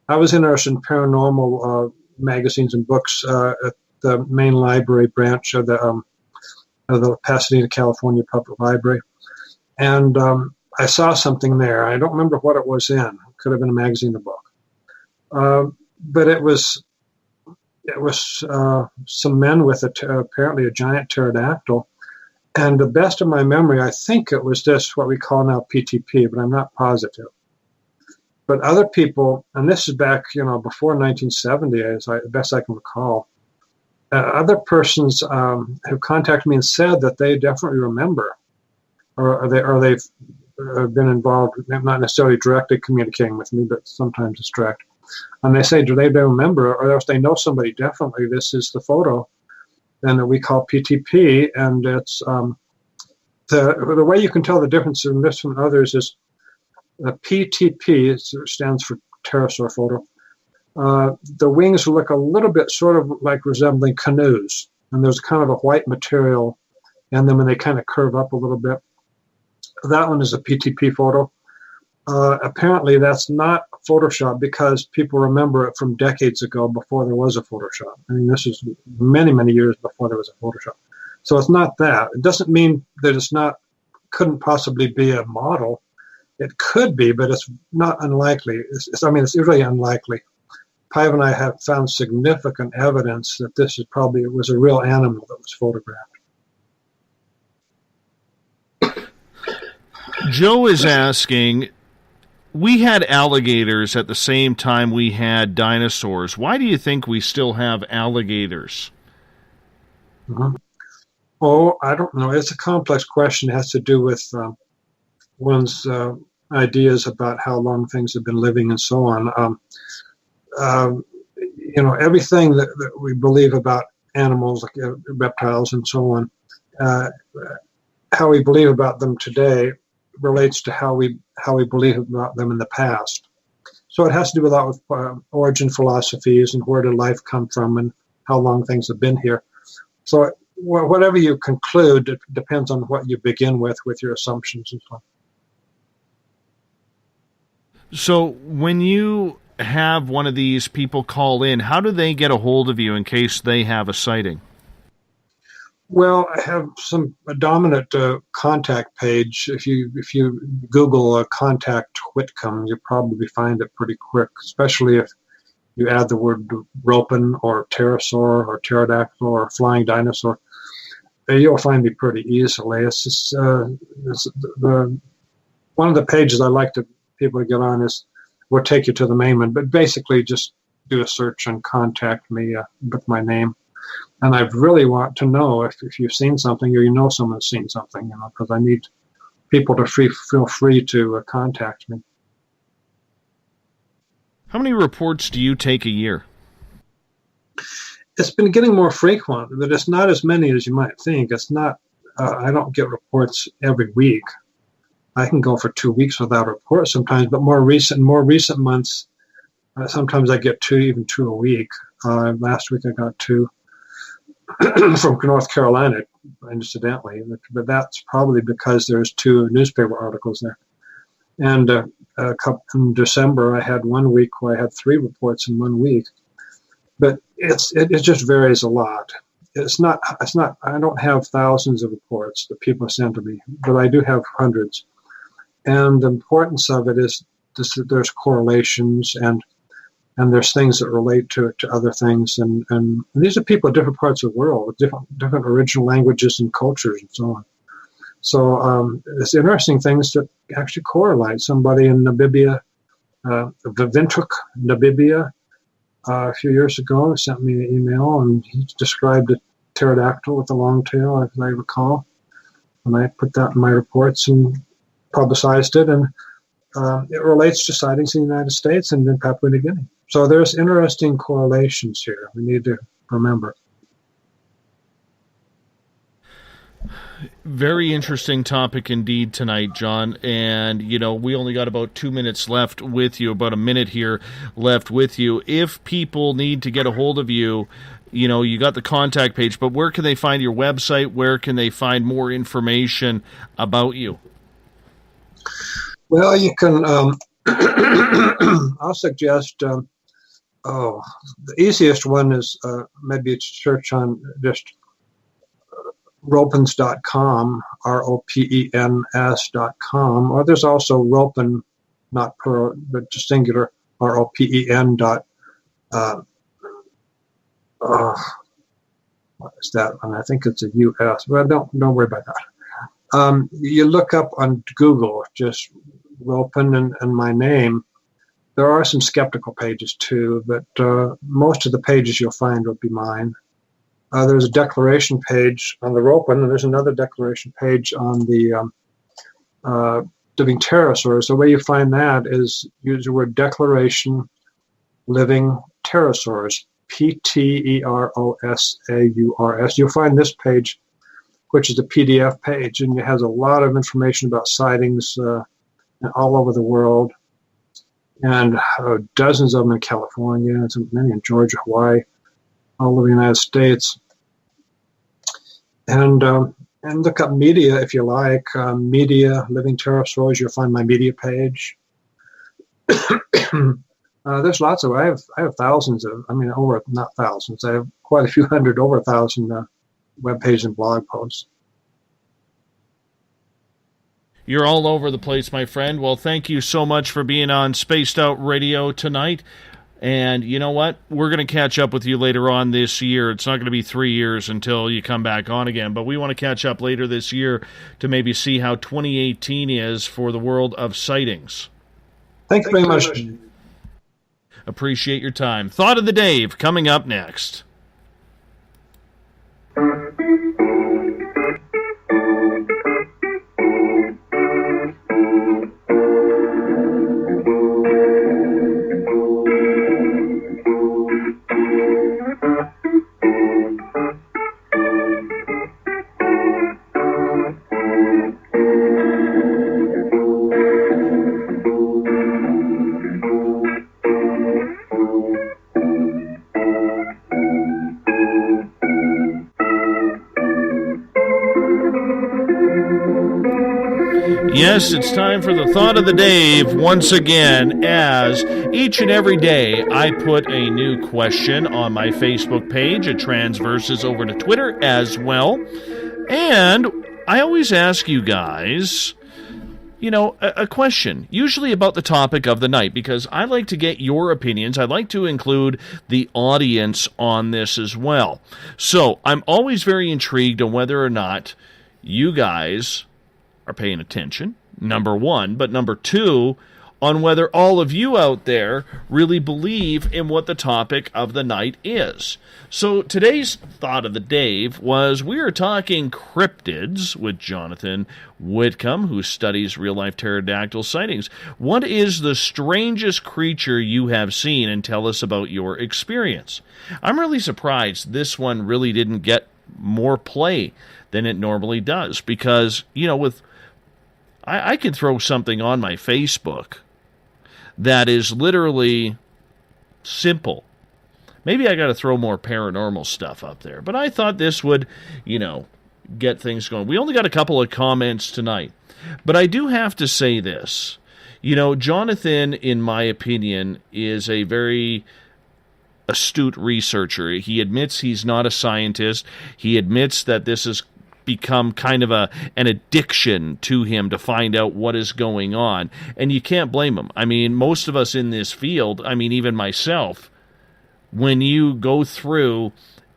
I was interested in paranormal magazines and books at the main library branch of the Pasadena, California Public Library. And I saw something there. I don't remember what it was in. It could have been a magazine or book. But it was some men with apparently a giant pterodactyl. And the best of my memory, I think it was just what we call now PTP, but I'm not positive. But other people, and this is back, before 1970, the best I can recall, other persons have contacted me and said that they definitely remember, or they've been involved, not necessarily directly communicating with me, but sometimes it's direct. And they say, do they remember, or else they know somebody definitely, this is the photo, and that we call PTP, and it's the way you can tell the difference in this from others is the PTP stands for pterosaur photo. The wings look a little bit sort of like resembling canoes, and there's kind of a white material in them, and they kind of curve up a little bit. That one is a PTP photo. Apparently, that's not Photoshop because people remember it from decades ago before there was a Photoshop. I mean, this is many, many years before there was a Photoshop. So it's not that. It doesn't mean that couldn't possibly be a model. It could be, but it's not unlikely. It's really unlikely. Pive and I have found significant evidence that it was a real animal that was photographed. Joe is asking, we had alligators at the same time we had dinosaurs. Why do you think we still have alligators? Mm-hmm. Oh, I don't know. It's a complex question. It has to do with one's ideas about how long things have been living and so on. Everything that we believe about animals, like reptiles and so on, how we believe about them today relates to how we believe about them in the past. So it has to do a lot with origin philosophies and where did life come from and how long things have been here. So whatever you conclude, it depends on what you begin with your assumptions and so on. So when you have one of these people call in, how do they get a hold of you in case they have a sighting? Well, I have a dominant contact page. If you Google contact Whitcomb, you'll probably find it pretty quick, especially if you add the word Ropen or pterosaur or pterodactyl or flying dinosaur. You'll find me pretty easily. It's just one of the pages I like people to get on will take you to the main one, but basically just do a search and contact me with my name. And I really want to know if you've seen something or you know someone's seen something, because I need people to feel free to contact me. How many reports do you take a year? It's been getting more frequent, but it's not as many as you might think. It's not. I don't get reports every week. I can go for 2 weeks without a report sometimes, but more recent months, sometimes I get even two a week. Last week I got 2 from North Carolina, incidentally, but that's probably because there's 2 newspaper articles there. And in December, I had 1 week where I had 3 reports in 1 week. But it just varies a lot. It's not. I don't have thousands of reports that people send to me, but I do have hundreds. And the importance of it is that there's correlations and there's things that relate to other things. And these are people in different parts of the world with different original languages and cultures and so on. So it's interesting things that actually correlate. Somebody in Namibia, Vivintuk, Namibia, a few years ago, sent me an email, and he described a pterodactyl with a long tail, as I recall. And I put that in my reports and publicized it, and it relates to sightings in the United States and in Papua New Guinea. So there's interesting correlations here we need to remember. Very interesting topic indeed tonight, John. And, we only got about 2 minutes left with you, about a minute here left with you. If people need to get a hold of you, you got the contact page, but where can they find your website? Where can they find more information about you? Well, you can, I'll suggest, the easiest one is maybe to search on just ropens.com, ROPENS.com, or there's also Ropen, not plural, but just singular, ROPEN. What is that one? I think it's a US. Well, don't worry about that. You look up on Google, just Ropen and my name. There are some skeptical pages too, but most of the pages you'll find will be mine. There's a declaration page on the Ropen, and there's another declaration page on the living pterosaurs. The way you find that is use the word declaration living pterosaurs, PTEROSAURS. You'll find this page, which is a PDF page, and it has a lot of information about sightings all over the world, and dozens of them in California, and many in Georgia, Hawaii, all over the United States. And look up media if you like. Media, Living Pterosaurs, you'll find my media page. There's lots of, I have thousands of, not thousands, I have quite a few hundred, over 1,000 web pages and blog posts. You're all over the place, my friend. Well, thank you so much for being on Spaced Out Radio tonight. And you know what? We're going to catch up with you later on this year. It's not going to be 3 years until you come back on again, but we want to catch up later this year to maybe see how 2018 is for the world of sightings. Thank you very much. Appreciate your time. Thought of the Dave coming up next. Yes, it's time for the Thought of the Dave once again, as each and every day I put a new question on my Facebook page. It transverses over to Twitter as well. And I always ask you guys, a question, usually about the topic of the night, because I like to get your opinions. I'd like to include the audience on this as well. So I'm always very intrigued on whether or not you guys are paying attention, number one, but number two, on whether all of you out there really believe in what the topic of the night is. So today's Thought of the Dave was, we are talking cryptids with Jonathan Whitcomb, who studies real-life pterodactyl sightings. What is the strangest creature you have seen, and tell us about your experience? I'm really surprised this one really didn't get more play than it normally does, because, I could throw something on my Facebook that is literally simple. Maybe I got to throw more paranormal stuff up there. But I thought this would, get things going. We only got a couple of comments tonight. But I do have to say this. Jonathan, in my opinion, is a very astute researcher. He admits he's not a scientist. He admits that this has become kind of an addiction to him to find out what is going on. And you can't blame him. Most of us in this field, even myself, when you go through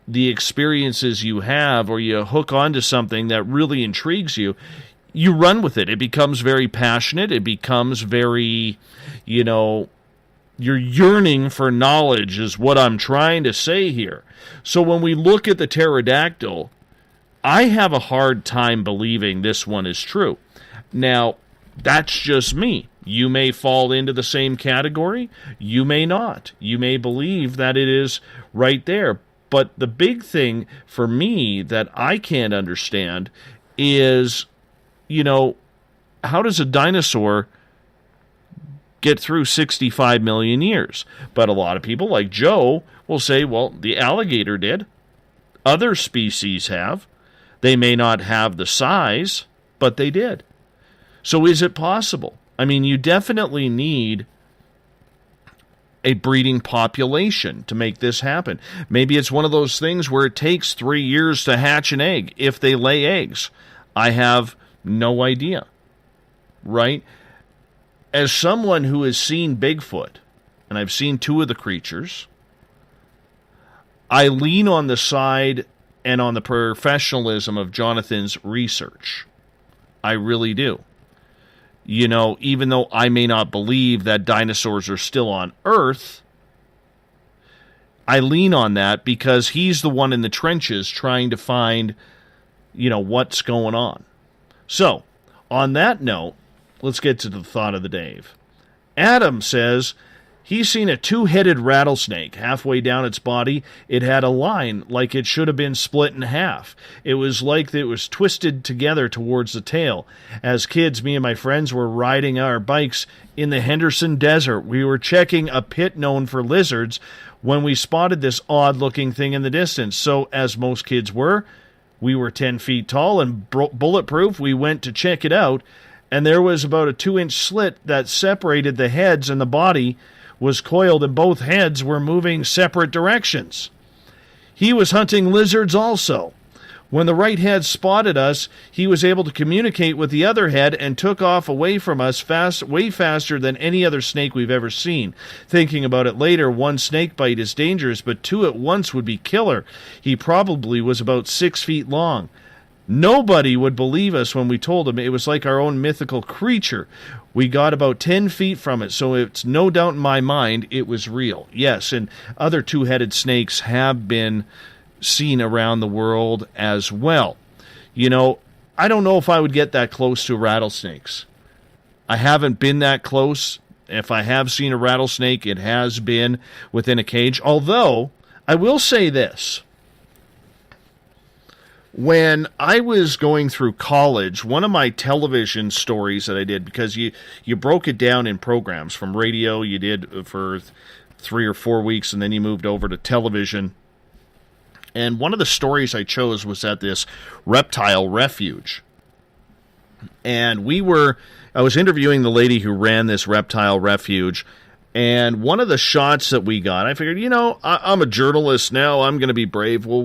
the experiences you have, or you hook onto something that really intrigues you, you run with it. It becomes very passionate. It becomes very, You're yearning for knowledge is what I'm trying to say here. So when we look at the pterodactyl, I have a hard time believing this one is true. Now, that's just me. You may fall into the same category. You may not. You may believe that it is right there. But the big thing for me that I can't understand is, how does a dinosaur get through 65 million years? But a lot of people, like Joe, will say, well, the alligator did. Other species have. They may not have the size, but they did. So is it possible? I mean, you definitely need a breeding population to make this happen. Maybe it's one of those things where it takes 3 years to hatch an egg, if they lay eggs. I have no idea, right? As someone who has seen Bigfoot, and I've seen 2 of the creatures, I lean on the side and on the professionalism of Jonathan's research. I really do. Even though I may not believe that dinosaurs are still on Earth, I lean on that because he's the one in the trenches trying to find, what's going on. So, on that note, let's get to the thought of the day. Adam says he's seen a 2-headed rattlesnake. Halfway down its body, it had a line like it should have been split in half. It was like it was twisted together towards the tail. As kids, me and my friends were riding our bikes in the Henderson Desert. We were checking a pit known for lizards when we spotted this odd-looking thing in the distance. So, as most kids were, we were 10 feet tall and bulletproof. We went to check it out, and there was about a 2-inch slit that separated the heads, and the body was coiled, and both heads were moving separate directions. He was hunting lizards also. When the right head spotted us, he was able to communicate with the other head and took off away from us way faster than any other snake we've ever seen. Thinking about it later, 1 snake bite is dangerous, but 2 at once would be killer. He probably was about 6 feet long. Nobody would believe us when we told him it was like our own mythical creature. We got about 10 feet from it, so it's no doubt in my mind it was real. Yes, and other 2-headed snakes have been seen around the world as well. I don't know if I would get that close to rattlesnakes. I haven't been that close. If I have seen a rattlesnake, it has been within a cage. Although, I will say this. When I was going through college, one of my television stories that I did, because you broke it down in programs from radio, you did for 3 or 4 weeks, and then you moved over to television. And one of the stories I chose was at this reptile refuge. And I was interviewing the lady who ran this reptile refuge, and one of the shots that we got, I figured, I'm a journalist now, I'm going to be brave. Well,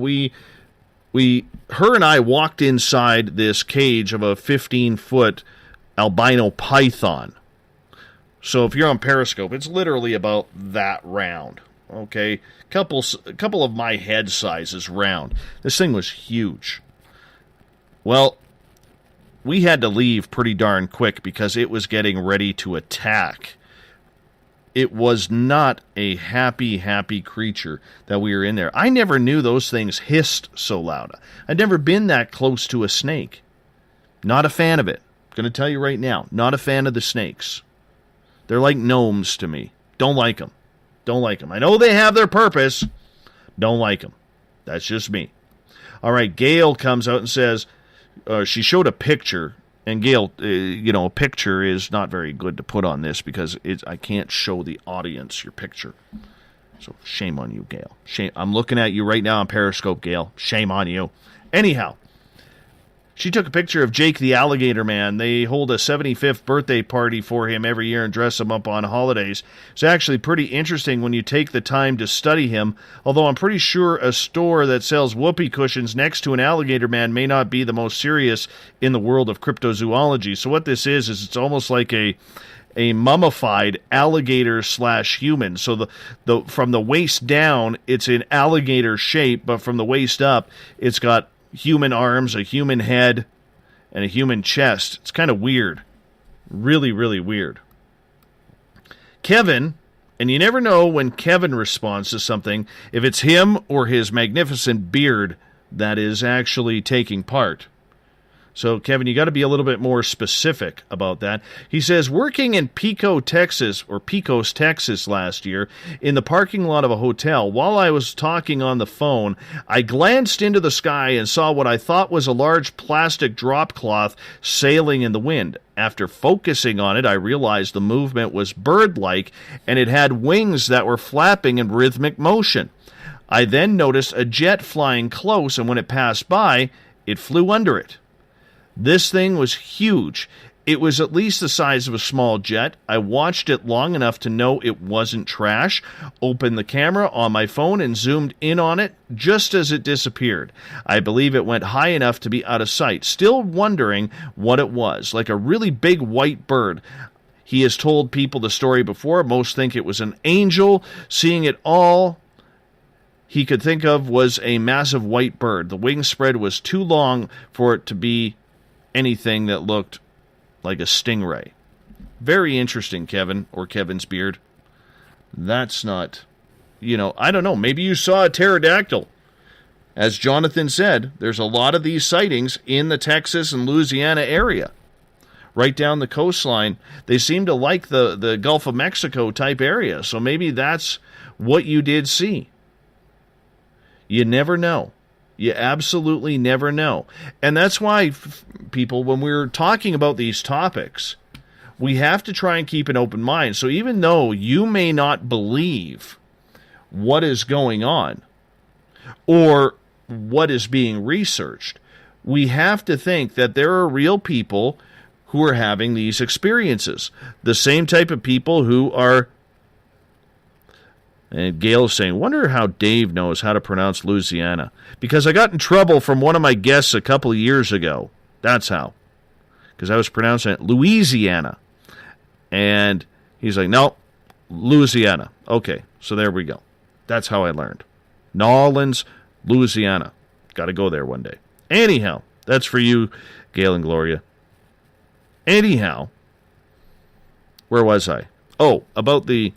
her and I walked inside this cage of a 15-foot albino python. So if you're on Periscope, it's literally about that round. Okay, a couple of my head sizes round. This thing was huge. Well, we had to leave pretty darn quick because it was getting ready to attack. It was not a happy creature that we were in there. I never knew those things hissed so loud. I'd never been that close to a snake. Not a fan of it. I'm going to tell you right now, not a fan of the snakes. They're like gnomes to me. Don't like them. Don't like them. I know they have their purpose. Don't like them. That's just me. All right, Gail comes out and says, she showed a picture. And Gail, a picture is not very good to put on this because I can't show the audience your picture. So shame on you, Gail. Shame. I'm looking at you right now on Periscope, Gail. Shame on you. Anyhow, she took a picture of Jake the Alligator Man. They hold a 75th birthday party for him every year and dress him up on holidays. It's actually pretty interesting when you take the time to study him, although I'm pretty sure a store that sells whoopee cushions next to an alligator man may not be the most serious in the world of cryptozoology. So what this is it's almost like a mummified alligator/human. So the from the waist down, it's in alligator shape, but from the waist up, it's got human arms, a human head, and a human chest. It's kind of weird. Really, really weird. Kevin And you never know when Kevin responds to something, if it's him or his magnificent beard that is actually taking part. So, Kevin, you got to be a little bit more specific about that. He says, working in Pecos, Texas last year, in the parking lot of a hotel, while I was talking on the phone, I glanced into the sky and saw what I thought was a large plastic drop cloth sailing in the wind. After focusing on it, I realized the movement was bird-like, and it had wings that were flapping in rhythmic motion. I then noticed a jet flying close, and when it passed by, it flew under it. This thing was huge. It was at least the size of a small jet. I watched it long enough to know it wasn't trash, opened the camera on my phone and zoomed in on it just as it disappeared. I believe it went high enough to be out of sight, still wondering what it was, like a really big white bird. He has told people the story before. Most think it was an angel. Seeing it all he could think of was a massive white bird. The wing spread was too long for it to be anything that looked like a stingray. Very interesting, Kevin, or Kevin's beard. That's not, I don't know. Maybe you saw a pterodactyl. As Jonathan said, there's a lot of these sightings in the Texas and Louisiana area. Right down the coastline. They seem to like the Gulf of Mexico type area. So maybe that's what you did see. You never know. You absolutely never know. And that's why, people, when we're talking about these topics, we have to try and keep an open mind. So even though you may not believe what is going on or what is being researched, we have to think that there are real people who are having these experiences. The same type of people who are... And Gail is saying, wonder how Dave knows how to pronounce Louisiana. Because I got in trouble from one of my guests a couple of years ago. That's how. Because I was pronouncing it Louisiana. And he's like, no, Louisiana. Okay, so there we go. That's how I learned. New Orleans, Louisiana. Got to go there one day. Anyhow, that's for you, Gail and Gloria. Anyhow, where was I? Oh, about the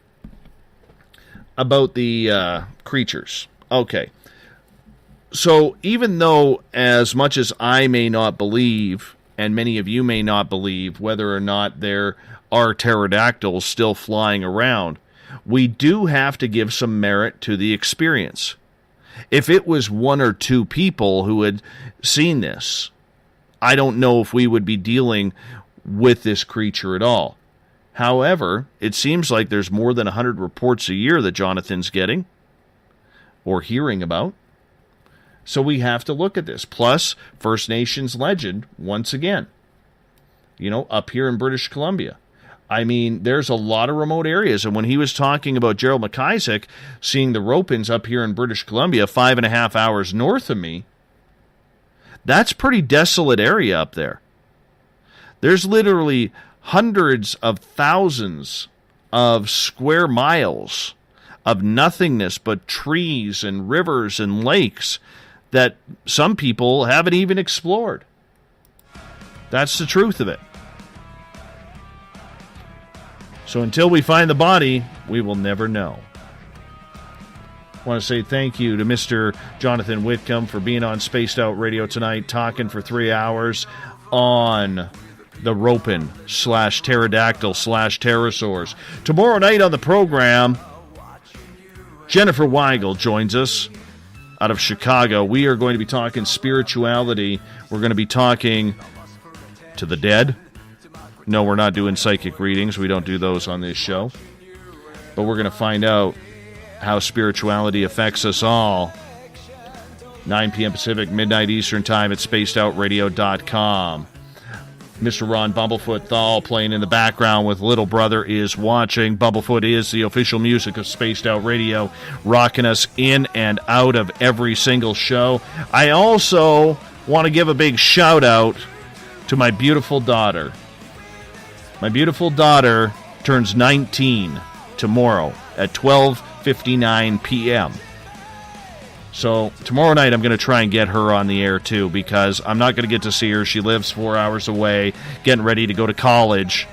creatures. Okay. So even though as much as I may not believe, and many of you may not believe, whether or not there are pterodactyls still flying around, we do have to give some merit to the experience. If it was one or two people who had seen this, I don't know if we would be dealing with this creature at all. However, it seems like there's more than 100 reports a year that Jonathan's getting or hearing about. So we have to look at this. Plus, First Nations legend, once again, up here in British Columbia. I mean, there's a lot of remote areas. And when he was talking about Gerald McIsaac seeing the Ropens up here in British Columbia 5.5 hours north of me, that's pretty desolate area up there. There's literally hundreds of thousands of square miles of nothingness but trees and rivers and lakes that some people haven't even explored. That's the truth of it. So until we find the body, we will never know. I want to say thank you to Mr. Jonathan Whitcomb for being on Spaced Out Radio tonight, talking for 3 hours on the Ropen / Pterodactyl / Pterosaurs. Tomorrow night on the program, Jennifer Weigel joins us out of Chicago. We are going to be talking spirituality. We're going to be talking to the dead. No, we're not doing psychic readings. We don't do those on this show. But we're going to find out how spirituality affects us all. 9 p.m. Pacific, midnight Eastern time at spacedoutradio.com. Mr. Ron Bumblefoot THAL playing in the background with Little Brother is Watching. Bumblefoot is the official music of Spaced Out Radio, rocking us in and out of every single show. I also want to give a big shout out to my beautiful daughter. My beautiful daughter turns 19 tomorrow at 12:59 p.m. So tomorrow night I'm going to try and get her on the air too, because I'm not going to get to see her. She lives 4 hours away, getting ready to go to college,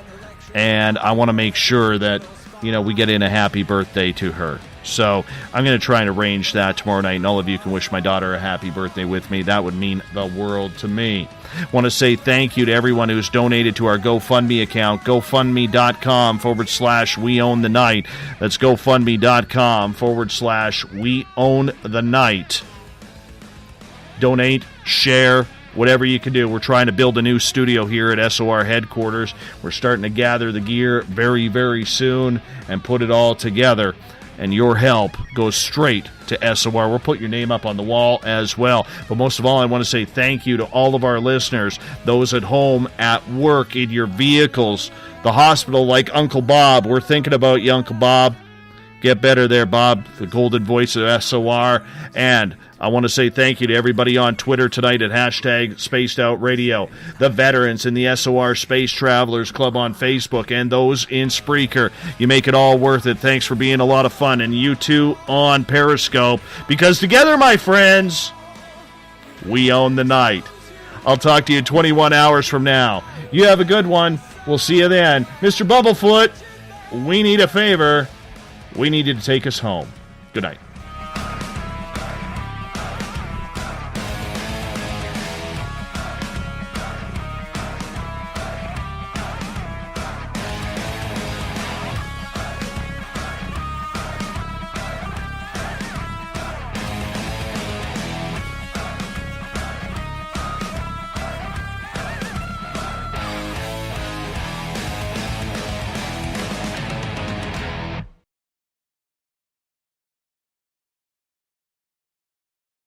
and I want to make sure that we get in a happy birthday to her. So I'm going to try and arrange that tomorrow night, and all of you can wish my daughter a happy birthday with me. That would mean the world to me. Want to say thank you to everyone who's donated to our GoFundMe account, GoFundMe.com/We Own the Night. That's GoFundMe.com/We Own the Night. Donate, share, whatever you can do. We're trying to build a new studio here at SOR headquarters. We're starting to gather the gear very, very soon and put it all together. And your help goes straight to SOR. We'll put your name up on the wall as well. But most of all, I want to say thank you to all of our listeners, those at home, at work, in your vehicles, the hospital, like Uncle Bob. We're thinking about you, Uncle Bob. Get better there, Bob, the golden voice of SOR. And I want to say thank you to everybody on Twitter tonight at #SpacedOutRadio, the veterans in the SOR Space Travelers Club on Facebook, and those in Spreaker. You make it all worth it. Thanks for being a lot of fun. And you too on Periscope, because together, my friends, we own the night. I'll talk to you 21 hours from now. You have a good one. We'll see you then. Mr. Bumblefoot, we need a favor. We need you to take us home. Good night.